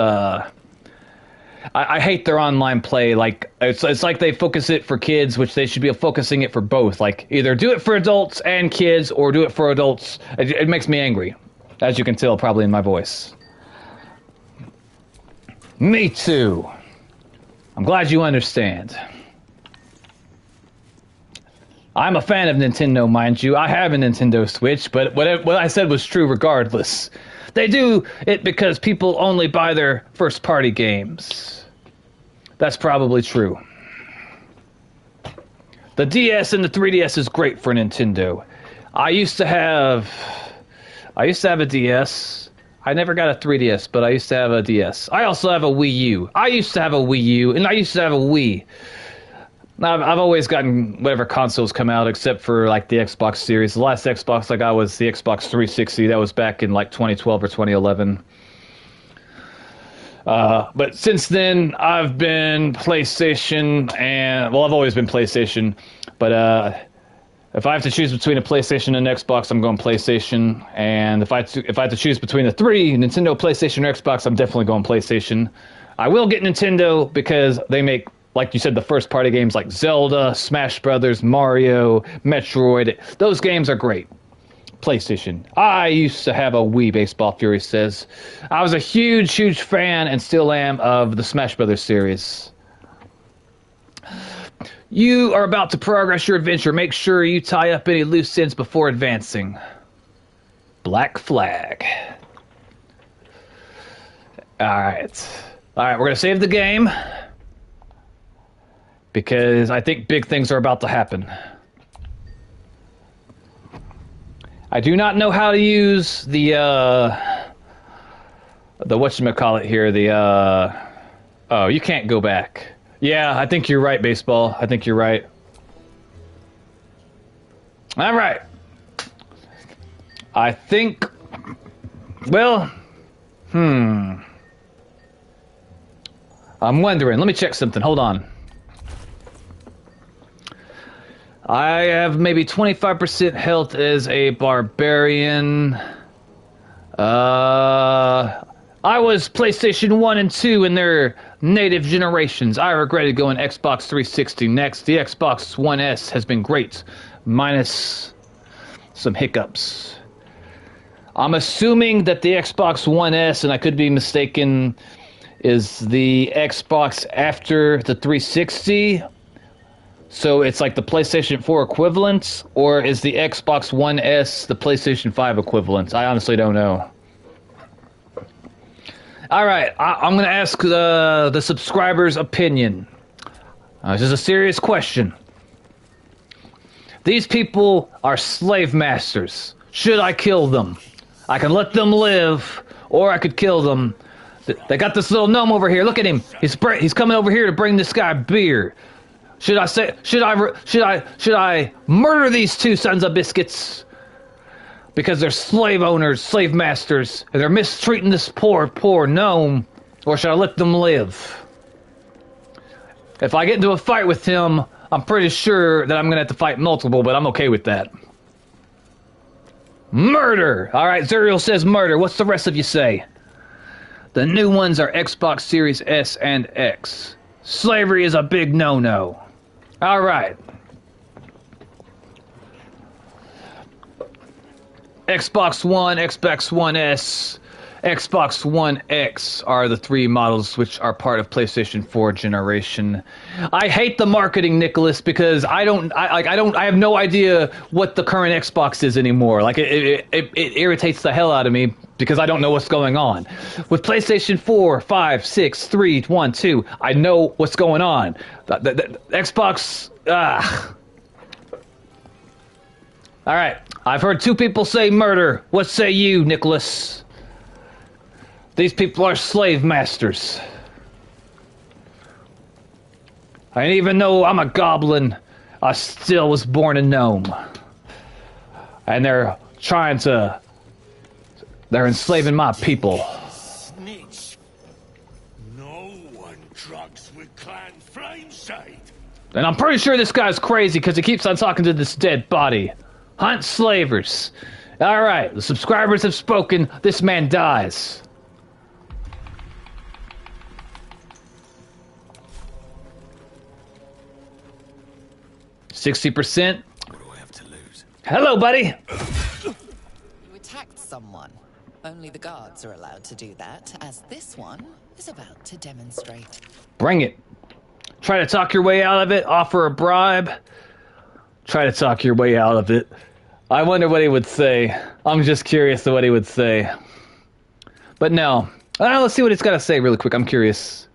I hate their online play. Like it's like they focus it for kids, which they should be focusing it for both. Like either do it for adults and kids, or do it for adults. It makes me angry, as you can tell probably in my voice. Me too. I'm glad you understand. I'm a fan of Nintendo, mind you. I have a Nintendo Switch, but what I said was true regardless. They do it because people only buy their first-party games. That's probably true. The DS and the 3DS is great for Nintendo. I used to have a DS. I never got a 3DS, but I used to have a DS. I also have a Wii U. I used to have a Wii U, and I used to have a Wii. I've always gotten whatever consoles come out, except for like the Xbox Series. The last Xbox I got was the Xbox 360. That was back in like 2012 or 2011. But since then, I've been PlayStation, and well, I've always been PlayStation. But if I have to choose between a PlayStation and an Xbox, I'm going PlayStation. And if I have to choose between the three, Nintendo, PlayStation, or Xbox, I'm definitely going PlayStation. I will get Nintendo because they make like you said, the first party games like Zelda, Smash Brothers, Mario, Metroid. Those games are great. PlayStation. I used to have a Wii, Baseball Fury says. I was a huge, huge fan and still am of the Smash Brothers series. You are about to progress your adventure. Make sure you tie up any loose ends before advancing. Black flag. Alright. Alright, we're going to save the game. Because I think big things are about to happen. I do not know how to use the whatchamacallit here, oh, you can't go back. Yeah, I think you're right, Baseball. I think you're right. All right. I think, well, I'm wondering. Let me check something. Hold on. I have maybe 25% health as a barbarian. I was PlayStation 1 and 2 in their native generations. I regretted going Xbox 360 next. The Xbox One S has been great, minus some hiccups. I'm assuming that the Xbox One S, and I could be mistaken, is the Xbox after the 360. So it's like the PlayStation 4 equivalent, or is the Xbox One S the PlayStation 5 equivalent? I honestly don't know. All right, I'm going to ask the subscribers' opinion. This is a serious question. These people are slave masters. Should I kill them? I can let them live, or I could kill them. They got this little gnome over here. Look at him. He's coming over here to bring this guy beer. Should I murder these two sons of biscuits because they're slave owners, slave masters, and they're mistreating this poor gnome, or should I let them live? If I get into a fight with him, I'm pretty sure that I'm going to have to fight multiple, but I'm okay with that. Murder! All right, Zuriel says murder. What's the rest of you say? The new ones are Xbox Series S and X. Slavery is a big no-no. All right. Xbox One, Xbox One S, Xbox One X are the three models which are part of PlayStation 4 generation. I hate the marketing, Nicholas, because I have no idea what the current Xbox is anymore. Like it irritates the hell out of me because I don't know what's going on. With PlayStation 4, 5, 6, 3, 1, 2, I know what's going on. The Xbox, All right, I've heard two people say murder. What say you, Nicholas? These people are slave masters. And even though I'm a goblin, I still was born a gnome. And they're enslaving my people. Snitch. No one drugs with clan flameside. And I'm pretty sure this guy's crazy because he keeps on talking to this dead body. Hunt slavers. All right, the subscribers have spoken. This man dies. %. What do I have to lose? Hello, buddy. You attacked someone. Only the guards are allowed to do that, as this one is about to demonstrate. Bring it. Try to talk your way out of it. Offer a bribe. Try to talk your way out of it. I wonder what he would say. I'm just curious to what he would say. But no. Let's see what he's got to say really quick. I'm curious.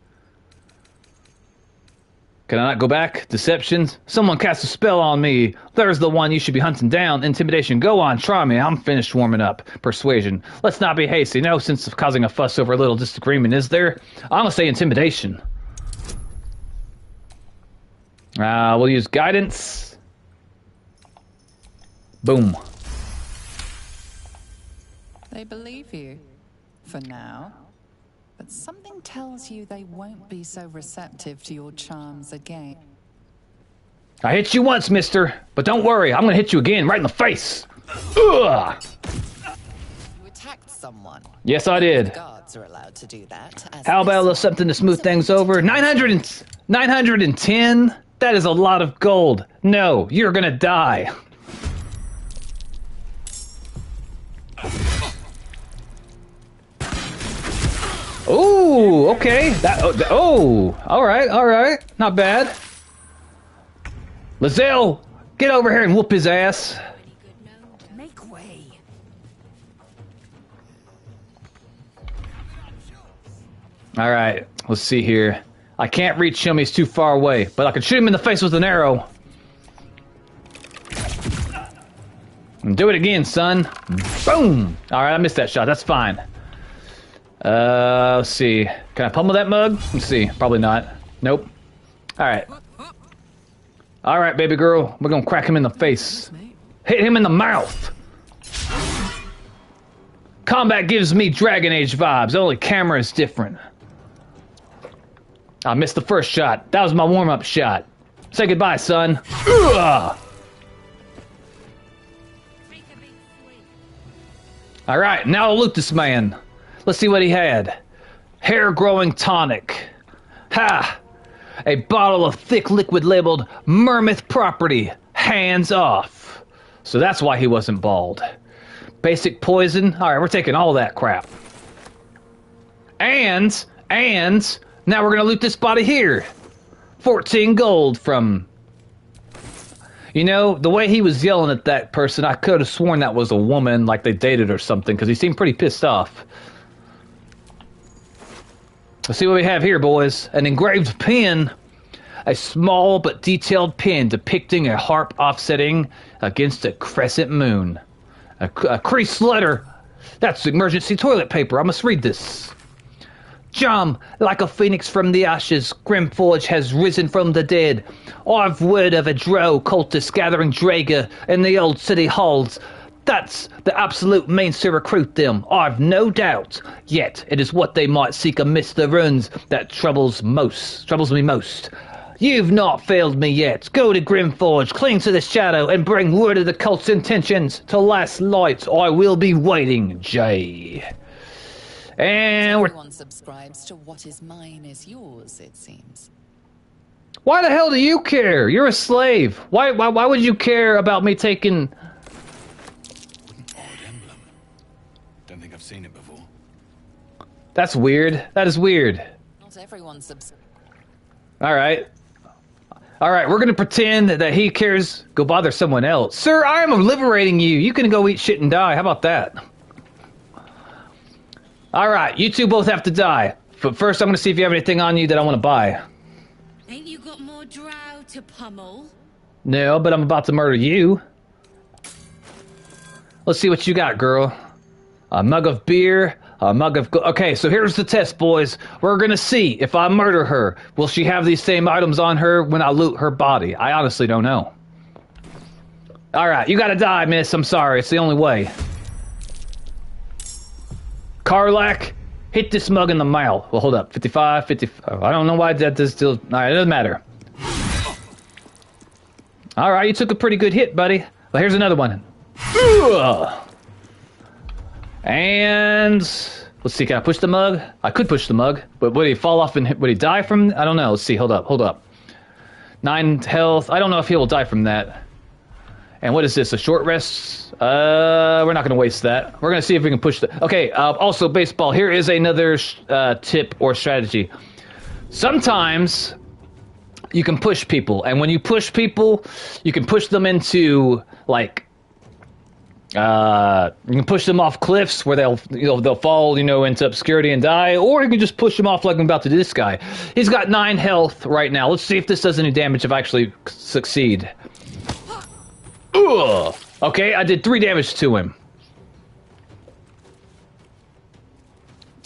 Can I not go back? Deceptions? Someone cast a spell on me. There's the one you should be hunting down. Intimidation. Go on, try me. I'm finished warming up. Persuasion. Let's not be hasty. No sense of causing a fuss over a little disagreement, is there? I'm going to say intimidation. We'll use guidance. Boom. They believe you. For now. But something tells you they won't be so receptive to your charms again. I hit you once, mister. But don't worry, I'm gonna hit you again right in the face. Ugh. attacked someone. Yes, I did. The guards are allowed to do that. How about a little something to smooth things over? 910? That is a lot of gold. No, you're gonna die. Ooh, okay. All right. Not bad. Lizelle, get over here and whoop his ass. Make way. All right, let's see here. I can't reach him, he's too far away, but I can shoot him in the face with an arrow. And do it again, son. Boom! All right, I missed that shot, that's fine. Let's see. Can I pummel that mug? Let's see, probably not. Nope. All right. All right, baby girl, we're gonna crack him in the face. Hit him in the mouth. Combat gives me Dragon Age vibes, only camera is different. I missed the first shot. That was my warm-up shot. Say goodbye, son. Ugh. All right, now I'll loot this man. Let's see what he had. Hair-growing tonic. Ha! A bottle of thick liquid labeled Mermith Property. Hands off. So that's why he wasn't bald. Basic poison. All right, we're taking all that crap. And now we're gonna loot this body here. 14 gold from... You know, the way he was yelling at that person, I could have sworn that was a woman, like they dated or something, because he seemed pretty pissed off. Let's see what we have here, boys. An engraved pin. A small but detailed pin depicting a harp offsetting against a crescent moon. A creased letter. That's emergency toilet paper. I must read this. Jum, like a phoenix from the ashes, Grimforge has risen from the dead. I've word of a drow cultist gathering Draga in the old city halls. That's the absolute means to recruit them, I've no doubt. Yet it is what they might seek amidst the ruins that troubles me most. You've not failed me yet. Go to Grimforge, cling to the shadow, and bring word of the cult's intentions to last light. I will be waiting, Jay. And everyone subscribes to what is mine is yours, it seems. Why the hell do you care? You're a slave. Why would you care about me taking... Odd emblem. Don't think I've seen it before. That's weird. That is weird. Not everyone subscribes. Alright, we're gonna pretend that he cares. Go bother someone else. Sir, I am liberating you. You can go eat shit and die. How about that? Alright, you two both have to die. But first, I'm gonna see if you have anything on you that I want to buy. Ain't you got more drow to pummel? No, but I'm about to murder you. Let's see what you got, girl. A mug of beer, a mug of... Okay, so here's the test, boys. We're gonna see if I murder her. Will she have these same items on her when I loot her body? I honestly don't know. Alright, you gotta die, miss. I'm sorry. It's the only way. Karlach, hit this mug in the mouth. Well, hold up. 55, 55. I don't know why that does still... Alright, it doesn't matter. Alright, you took a pretty good hit, buddy. Well, here's another one. And... Let's see, can I push the mug? I could push the mug, but would he fall off and would he die from... I don't know. Let's see. Hold up. 9 health. I don't know if he will die from that. And what is this? A short rest? We're not going to waste that. We're going to see if we can push the... Okay, also, baseball. Here is another tip or strategy. Sometimes you can push people. And when you push people, you can push them into, like... you can push them off cliffs where they'll fall, into obscurity and die. Or you can just push them off like I'm about to do this guy. He's got 9 health right now. Let's see if this does any damage if I actually succeed. Ugh. Okay, I did 3 damage to him.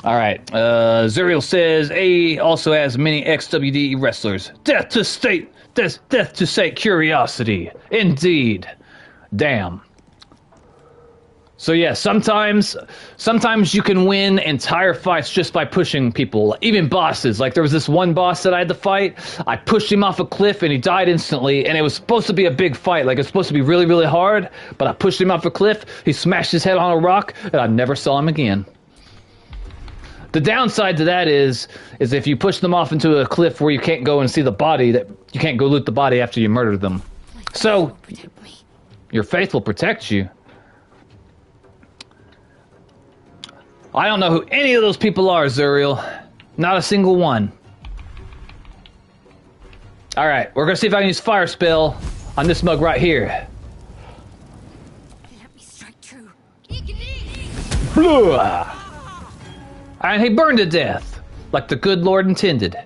Alright, Zuriel says A also has many XWD wrestlers. Death to sate curiosity. Indeed. Damn. So yeah, sometimes you can win entire fights just by pushing people, even bosses. Like there was this one boss that I had to fight. I pushed him off a cliff and he died instantly, and it was supposed to be a big fight. Like it's supposed to be really, really hard, but I pushed him off a cliff, he smashed his head on a rock, and I never saw him again. The downside to that is if you push them off into a cliff where you can't go and see the body, that you can't go loot the body after you murdered them. So your faith will protect you. I don't know who any of those people are, Zuriel. Not a single one. Alright, we're gonna see if I can use Fire Spell on this mug right here. Let me strike true. Blah! And he burned to death, like the good Lord intended.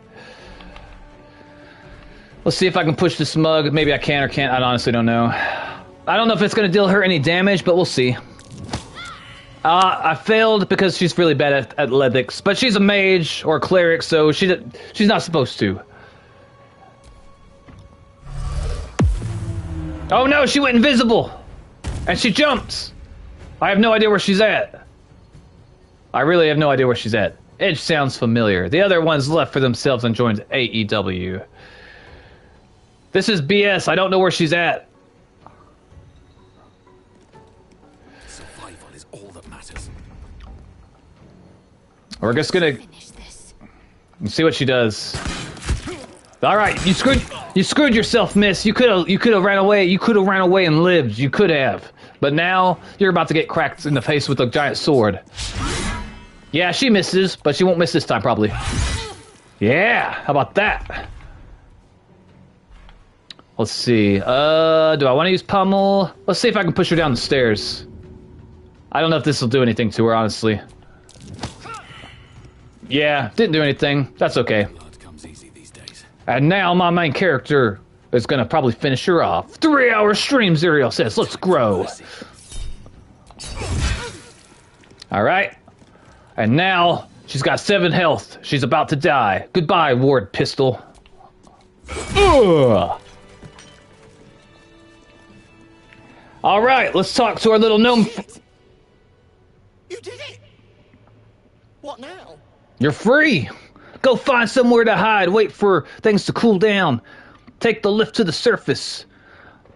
Let's see if I can push this mug. Maybe I can or can't. I honestly don't know. I don't know if it's gonna deal her any damage, but we'll see. I failed because she's really bad at athletics, but she's a mage or a cleric, so she's not supposed to. Oh no, she went invisible! And she jumps! I have no idea where she's at. I really have no idea where she's at. It sounds familiar. The other one's left for themselves and joined AEW. This is BS, I don't know where she's at. We're just gonna see what she does. All right, you screwed yourself, miss. You could have ran away. You could have ran away and lived. You could have. But now you're about to get cracked in the face with a giant sword. Yeah, she misses, but she won't miss this time probably. Yeah, how about that? Let's see. Do I want to use Pummel? Let's see if I can push her down the stairs. I don't know if this will do anything to her, honestly. Yeah, didn't do anything. That's okay. And now my main character is gonna probably finish her off. 3-hour stream, Zuriel says. Let's grow. Alright. And now she's got 7 health. She's about to die. Goodbye, Ward Pistol. Ugh. Alright, let's talk to our little gnome. You did it! What now? You're free! Go find somewhere to hide, wait for things to cool down. Take the lift to the surface.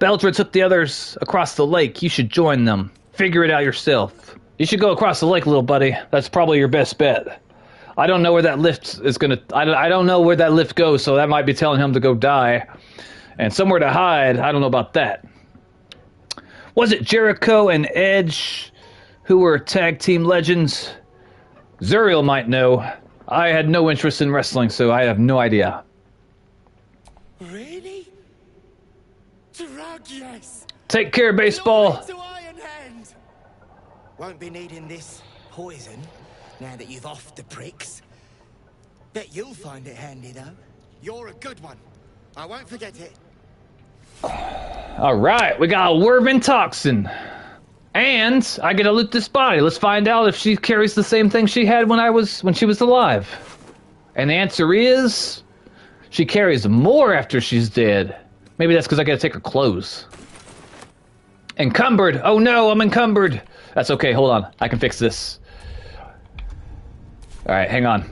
Baldur took the others across the lake. You should join them. Figure it out yourself. You should go across the lake, little buddy. That's probably your best bet. I don't know where that lift is gonna... I don't know where that lift goes, so that might be telling him to go die. And somewhere to hide, I don't know about that. Was it Jericho and Edge who were tag team legends? Zuriel might know. I had no interest in wrestling, so I have no idea. Really? Drug, yes. Take care, baseball. Won't be needing this poison now that you've offed the pricks. Bet you'll find it handy, though. You're a good one. I won't forget it. All right, we got a Wervin toxin. And I get to loot this body. Let's find out if she carries the same thing she had when she was alive. And the answer is she carries more after she's dead. Maybe that's because I gotta take her clothes. Encumbered. Oh no, I'm encumbered. That's okay, hold on. I can fix this. Alright, hang on.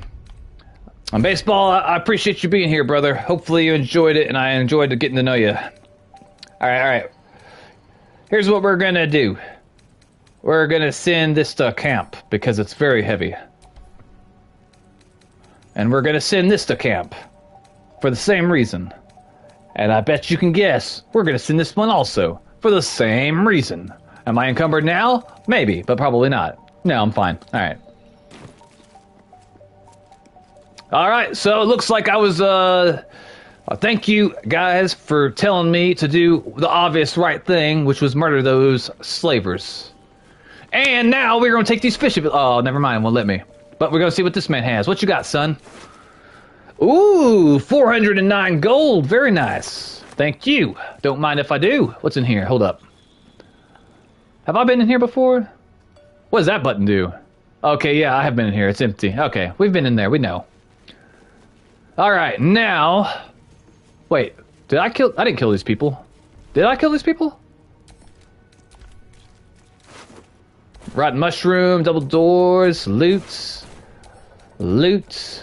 On baseball, I appreciate you being here, brother. Hopefully you enjoyed it and I enjoyed getting to know you. Alright. Here's what we're gonna do. We're gonna send this to camp because it's very heavy. And we're gonna send this to camp for the same reason. And I bet you can guess, we're gonna send this one also for the same reason. Am I encumbered now? Maybe, but probably not. No, I'm fine. Alright. Alright, so it looks like I was, thank you guys for telling me to do the obvious right thing, which was murder those slavers. And now we're going to take these fish... Oh, never mind, won't let me. But we're going to see what this man has. What you got, son? Ooh, 409 gold. Very nice. Thank you. Don't mind if I do. What's in here? Hold up. Have I been in here before? What does that button do? Okay, yeah, I have been in here. It's empty. Okay, we've been in there. We know. Alright, now... Wait, did I kill... I didn't kill these people. Did I kill these people? Rotten mushroom, double doors, loot. Loot.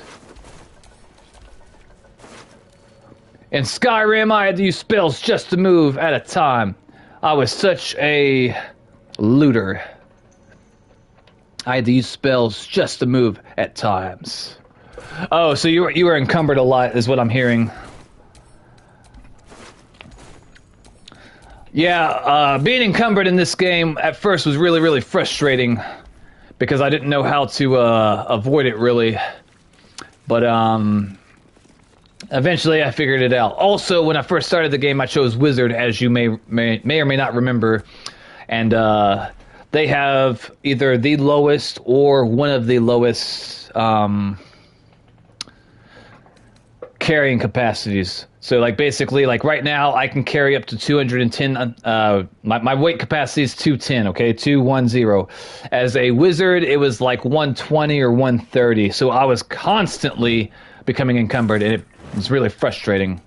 In Skyrim, I had to use spells just to move at a time. I was such a looter. I had to use spells just to move at times. Oh, so you were encumbered a lot, is what I'm hearing. Yeah, being encumbered in this game at first was really, really frustrating because I didn't know how to avoid it, really. But eventually I figured it out. Also, when I first started the game, I chose Wizard, as you may or may not remember. And they have either the lowest or one of the lowest carrying capacities. So, like, basically, like, right now, I can carry up to 210, my weight capacity is 210, okay, 210. As a wizard, it was like 120 or 130, so I was constantly becoming encumbered, and it was really frustrating.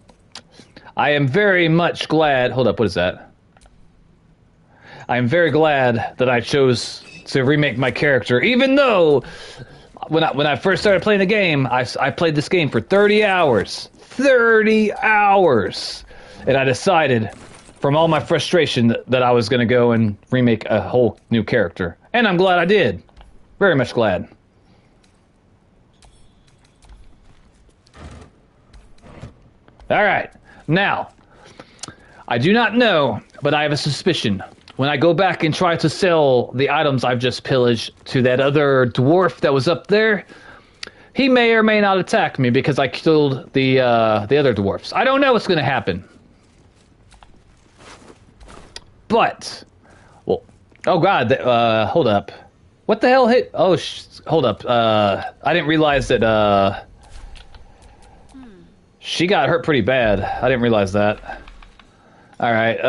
I am very much glad, hold up, what is that? I am very glad that I chose to remake my character, even though, when I first started playing the game, I played this game for 30 hours. 30 hours! And I decided, from all my frustration, that I was going to go and remake a whole new character. And I'm glad I did. Very much glad. Alright, now, I do not know, but I have a suspicion. When I go back and try to sell the items I've just pillaged to that other dwarf that was up there, he may or may not attack me because I killed the other dwarfs. I don't know what's going to happen. But, well, oh god, hold up. What the hell hit? Oh, hold up. I didn't realize that she got hurt pretty bad. I didn't realize that. All right.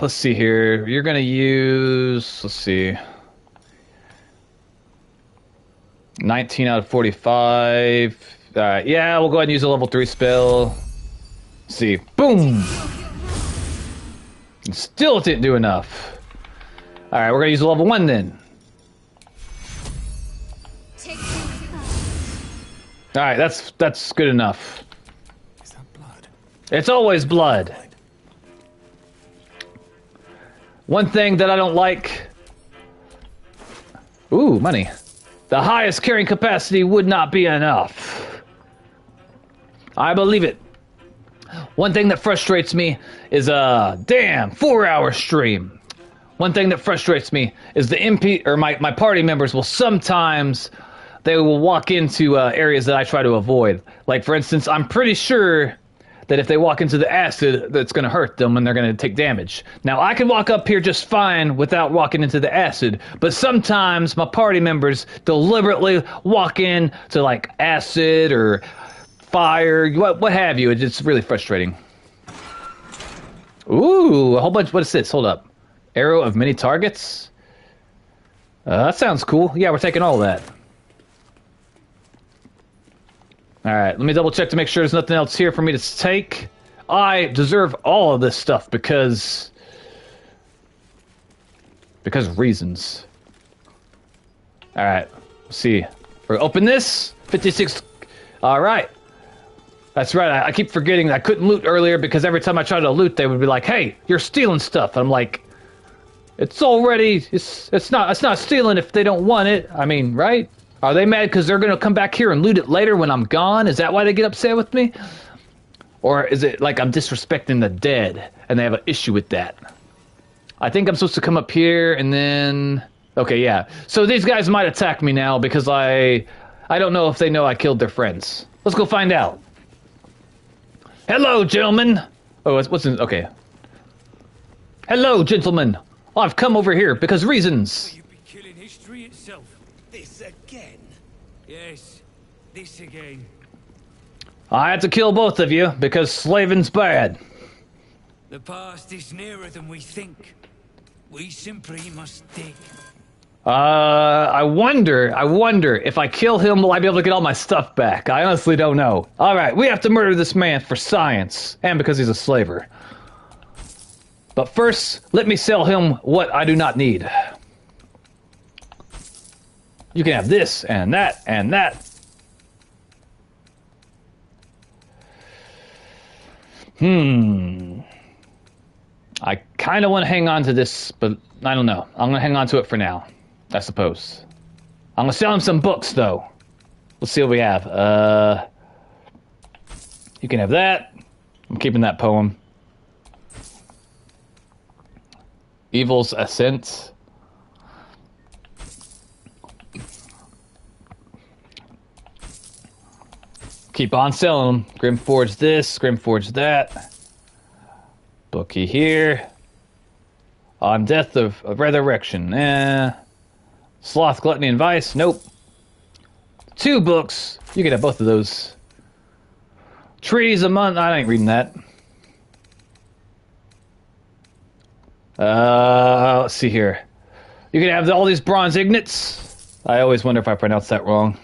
Let's see here. You're going to use, let's see. 19 out of 45. Alright, yeah, we'll go ahead and use a level 3 spell. Let's see. Boom! And still it didn't do enough. Alright, we're gonna use a level 1 then. Alright, that's good enough. Is that blood? It's always blood. One thing that I don't like... Ooh, money. The highest carrying capacity would not be enough. I believe it. One thing that frustrates me is a damn 4-hour stream. One thing that frustrates me is the MP or my party members will sometimes they will walk into areas that I try to avoid. Like, for instance, I'm pretty sure that if they walk into the acid, that's going to hurt them and they're going to take damage. Now, I can walk up here just fine without walking into the acid, but sometimes my party members deliberately walk in to, like, acid or fire, what have you. It's really frustrating. Ooh, a whole bunch. What is this? Hold up. Arrow of many targets? That sounds cool. Yeah, we're taking all of that. Alright, let me double check to make sure there's nothing else here for me to take. I deserve all of this stuff because reasons. Alright, let's see. We're open this. 56. Alright. That's right, I keep forgetting that I couldn't loot earlier because every time I tried to loot, they would be like, hey, you're stealing stuff. And I'm like, it's not stealing if they don't want it. I mean, right? Are they mad because they're going to come back here and loot it later when I'm gone? Is that why they get upset with me? Or is it like I'm disrespecting the dead and they have an issue with that? I think I'm supposed to come up here and then... Okay, yeah. So these guys might attack me now because I don't know if they know I killed their friends. Let's go find out. Hello, gentlemen. Oh, what's in... Okay. Hello, gentlemen. I've come over here because reasons. You'd be killing history itself. This again? Yes, this again. I had to kill both of you because slaving's bad. The past is nearer than we think. We simply must dig. I wonder if I kill him, will I be able to get all my stuff back? I honestly don't know. Alright, we have to murder this man for science, and because he's a slaver. But first, let me sell him what I do not need. You can have this and that and that. I kind of want to hang on to this, but I don't know. I'm going to hang on to it for now, I suppose. I'm going to sell him some books, though. Let's see what we have. You can have that. I'm keeping that poem. Evil's Ascent. Keep on selling them. Grimforge this, Grimforge that. Bookie here. On Death of Resurrection. Sloth, Gluttony, and Vice. Nope. 2 books. You can have both of those. Trees a month. I ain't reading that. Let's see here. You can have all these bronze ignits. I always wonder if I pronounced that wrong.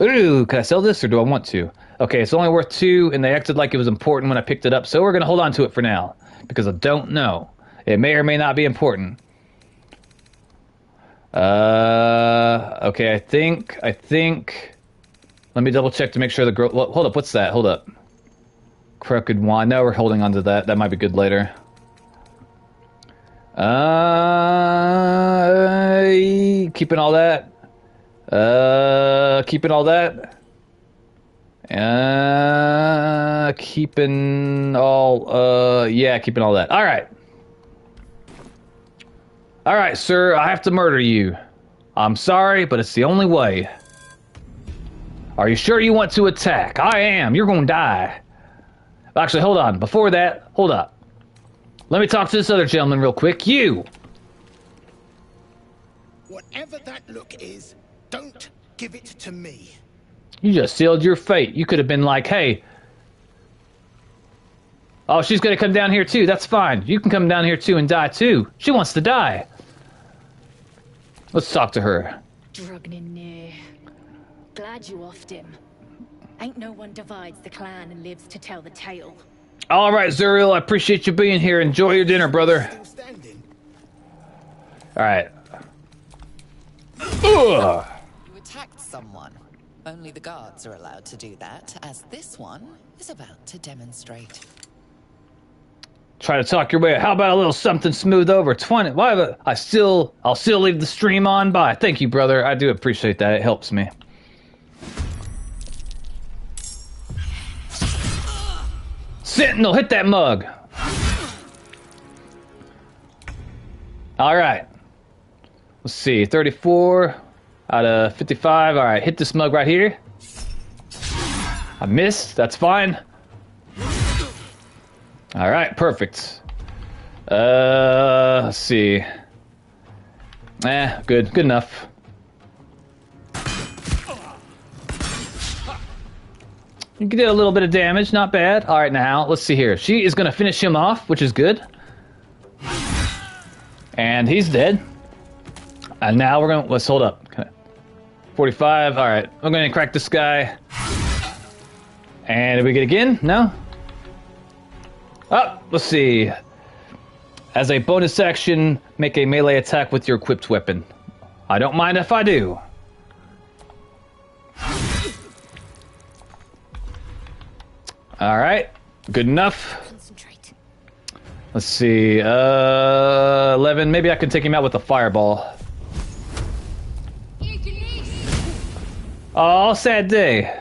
Ooh, can I sell this or do I want to? Okay, it's only worth 2, and they acted like it was important when I picked it up, so we're going to hold on to it for now, because I don't know. It may or may not be important. Okay, I think... Let me double check to make sure the girl... Hold up, what's that? Hold up. Crooked Wand. No, we're holding on to that. That might be good later. Keeping all that. Keeping all that. Keeping all, yeah, keeping all that. Alright. Alright, sir, I have to murder you. I'm sorry, but it's the only way. Are you sure you want to attack? I am. You're gonna die. Actually, hold on. Before that, hold up. Let me talk to this other gentleman real quick. You! Whatever that look is, don't give it to me. You just sealed your fate. You could have been like, hey... Oh, she's gonna come down here too. That's fine. You can come down here too and die too. She wants to die. Let's talk to her. Drugnir. Glad you offed him. Ain't no one divides the clan and lives to tell the tale. All right, Zuriel, I appreciate you being here. Enjoy your dinner, brother. All right. Ugh. You attacked someone. Only the guards are allowed to do that, as this one is about to demonstrate. Try to talk your way. How about a little something smooth over? 20. Why? I'll still leave the stream on by. Thank you, brother. I do appreciate that. It helps me. Sentinel, hit that mug. All right. Let's see. 34 out of 55. All right, hit this mug right here. I missed. That's fine. All right, perfect. Let's see. Good enough. You did a little bit of damage, not bad. All right, now let's see here. She is gonna finish him off, which is good. And he's dead. And now let's hold up. 45. All right, I'm gonna crack this guy. And did we get again? No. Oh, let's see. As a bonus action, make a melee attack with your equipped weapon. I don't mind if I do. All right, good enough. Concentrate. Let's see. 11. Maybe I can take him out with a fireball. Oh, sad day.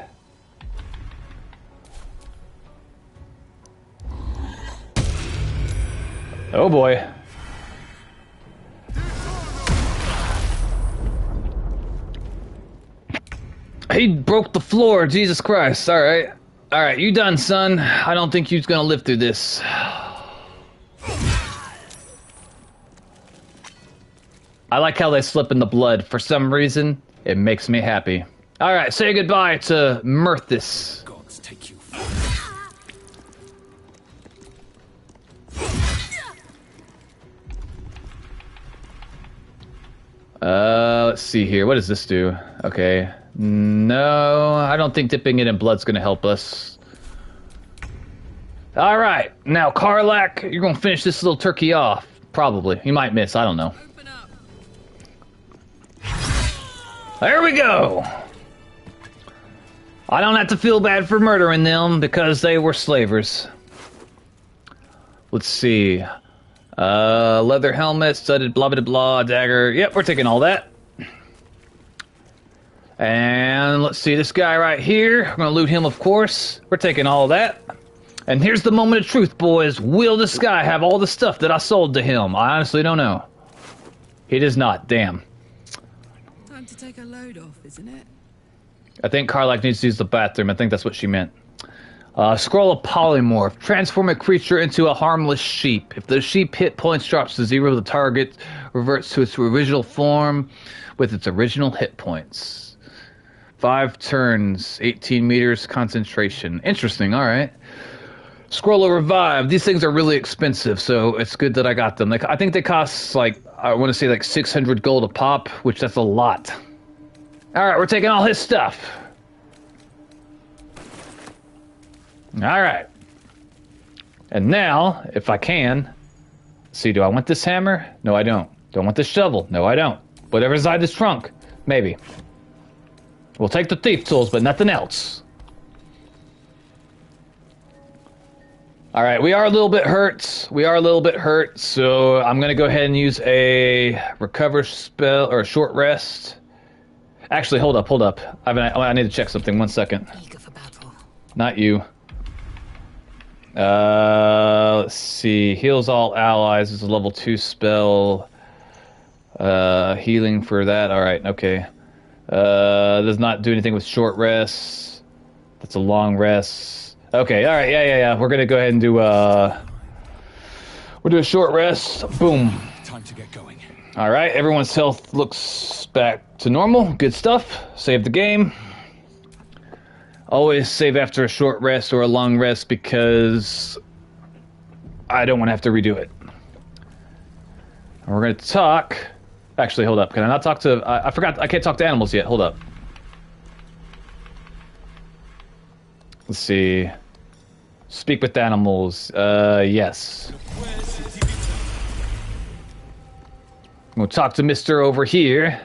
Oh boy. He broke the floor, Jesus Christ. Alright. Alright, you done, son. I don't think you's gonna live through this. I like how they slip in the blood. For some reason, it makes me happy. Alright, say goodbye to Mirthus. Gods take you. Let's see here. What does this do? Okay. No, I don't think dipping it in blood's gonna help us. Alright, now Karlak, you're gonna finish this little turkey off. Probably. You might miss, I don't know. There we go. I don't have to feel bad for murdering them because they were slavers. Let's see. Leather helmet, studded blah blah blah, dagger. Yep, we're taking all that. And let's see this guy right here. We're gonna loot him, of course. We're taking all that. And here's the moment of truth, boys. Will this guy have all the stuff that I sold to him? I honestly don't know. He does not. Damn. Time to take a load off, isn't it? I think Karlach needs to use the bathroom. I think that's what she meant. Scroll of polymorph. Transform a creature into a harmless sheep. If the sheep hit points drops to 0, the target reverts to its original form with its original hit points. 5 turns, 18 meters concentration. Interesting, alright. Scroll of revive. These things are really expensive, so it's good that I got them. Like, I think they cost, like, I want to say like 600 gold a pop, which that's a lot. Alright, we're taking all his stuff. Alright. And now, if I can, see, do I want this hammer? No, I don't. Do I want this shovel? No, I don't. Whatever's inside this trunk, maybe. We'll take the thief tools, but nothing else. Alright, we are a little bit hurt. So I'm going to go ahead and use a recover spell, or a short rest. Actually, hold up. I need to check something. 1 second. Eager for battle. Not you. Let's see. Heals all allies is a level 2 spell. Healing for that. Alright, okay. Does not do anything with short rests. That's a long rest. Okay, alright, yeah. We're gonna go ahead and do we'll do a short rest. Boom. Time to get going. Alright, everyone's health looks back to normal. Good stuff. Save the game. Always save after a short rest or a long rest because I don't want to have to redo it. And we're gonna talk. Actually, hold up. Can I not talk to... I forgot. I can't talk to animals yet. Hold up. Let's see. Speak with animals. Yes. We'll talk to Mr. over here.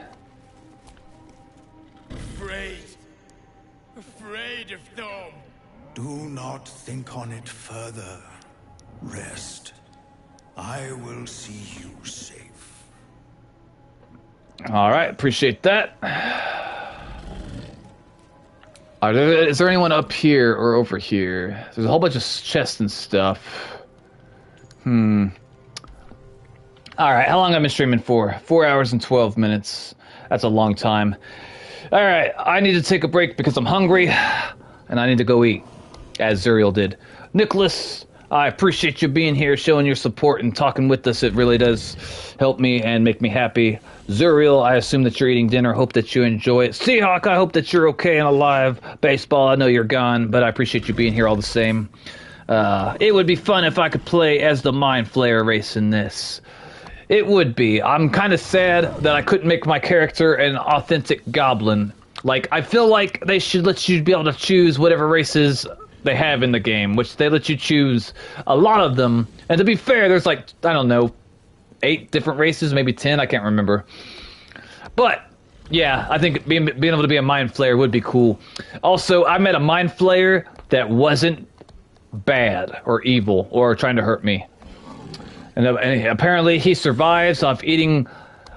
Afraid of them. Do not think on it further. Rest. I will see you safe. Alright, appreciate that. Is there anyone up here or over here? There's a whole bunch of chests and stuff. Alright, how long have I been streaming for? 4 hours and 12 minutes. That's a long time. Alright, I need to take a break because I'm hungry. And I need to go eat. As Zuriel did. Nicholas, I appreciate you being here, showing your support and talking with us. It really does help me and make me happy. Zuriel, I assume that you're eating dinner. Hope that you enjoy it. Seahawk, I hope that you're okay and alive. Baseball, I know you're gone, but I appreciate you being here all the same. It would be fun if I could play as the Mind Flayer race in this. It would be. I'm kind of sad that I couldn't make my character an authentic goblin. Like, I feel like they should let you be able to choose whatever races they have in the game, which they let you choose a lot of them. And to be fair, there's like, I don't know, 8 different races, maybe 10, I can't remember. But, yeah, I think being able to be a Mind Flayer would be cool. Also, I met a Mind Flayer that wasn't bad or evil or trying to hurt me. And apparently he survives off eating,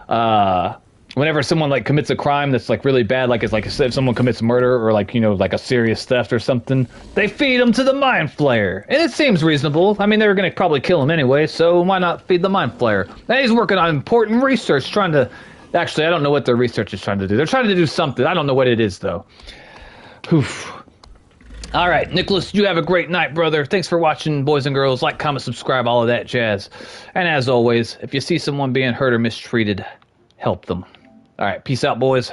whenever someone like commits a crime that's like really bad, like it's like if someone commits murder or like, you know, like a serious theft or something, they feed them to the Mind Flayer. And it seems reasonable. I mean, they were going to probably kill him anyway, so why not feed the Mind Flayer? And he's working on important research, trying to... Actually, I don't know what their research is trying to do. They're trying to do something. I don't know what it is, though. Oof. All right, Nicholas, you have a great night, brother. Thanks for watching, boys and girls. Like, comment, subscribe, all of that jazz. And as always, if you see someone being hurt or mistreated, help them. All right, peace out, boys.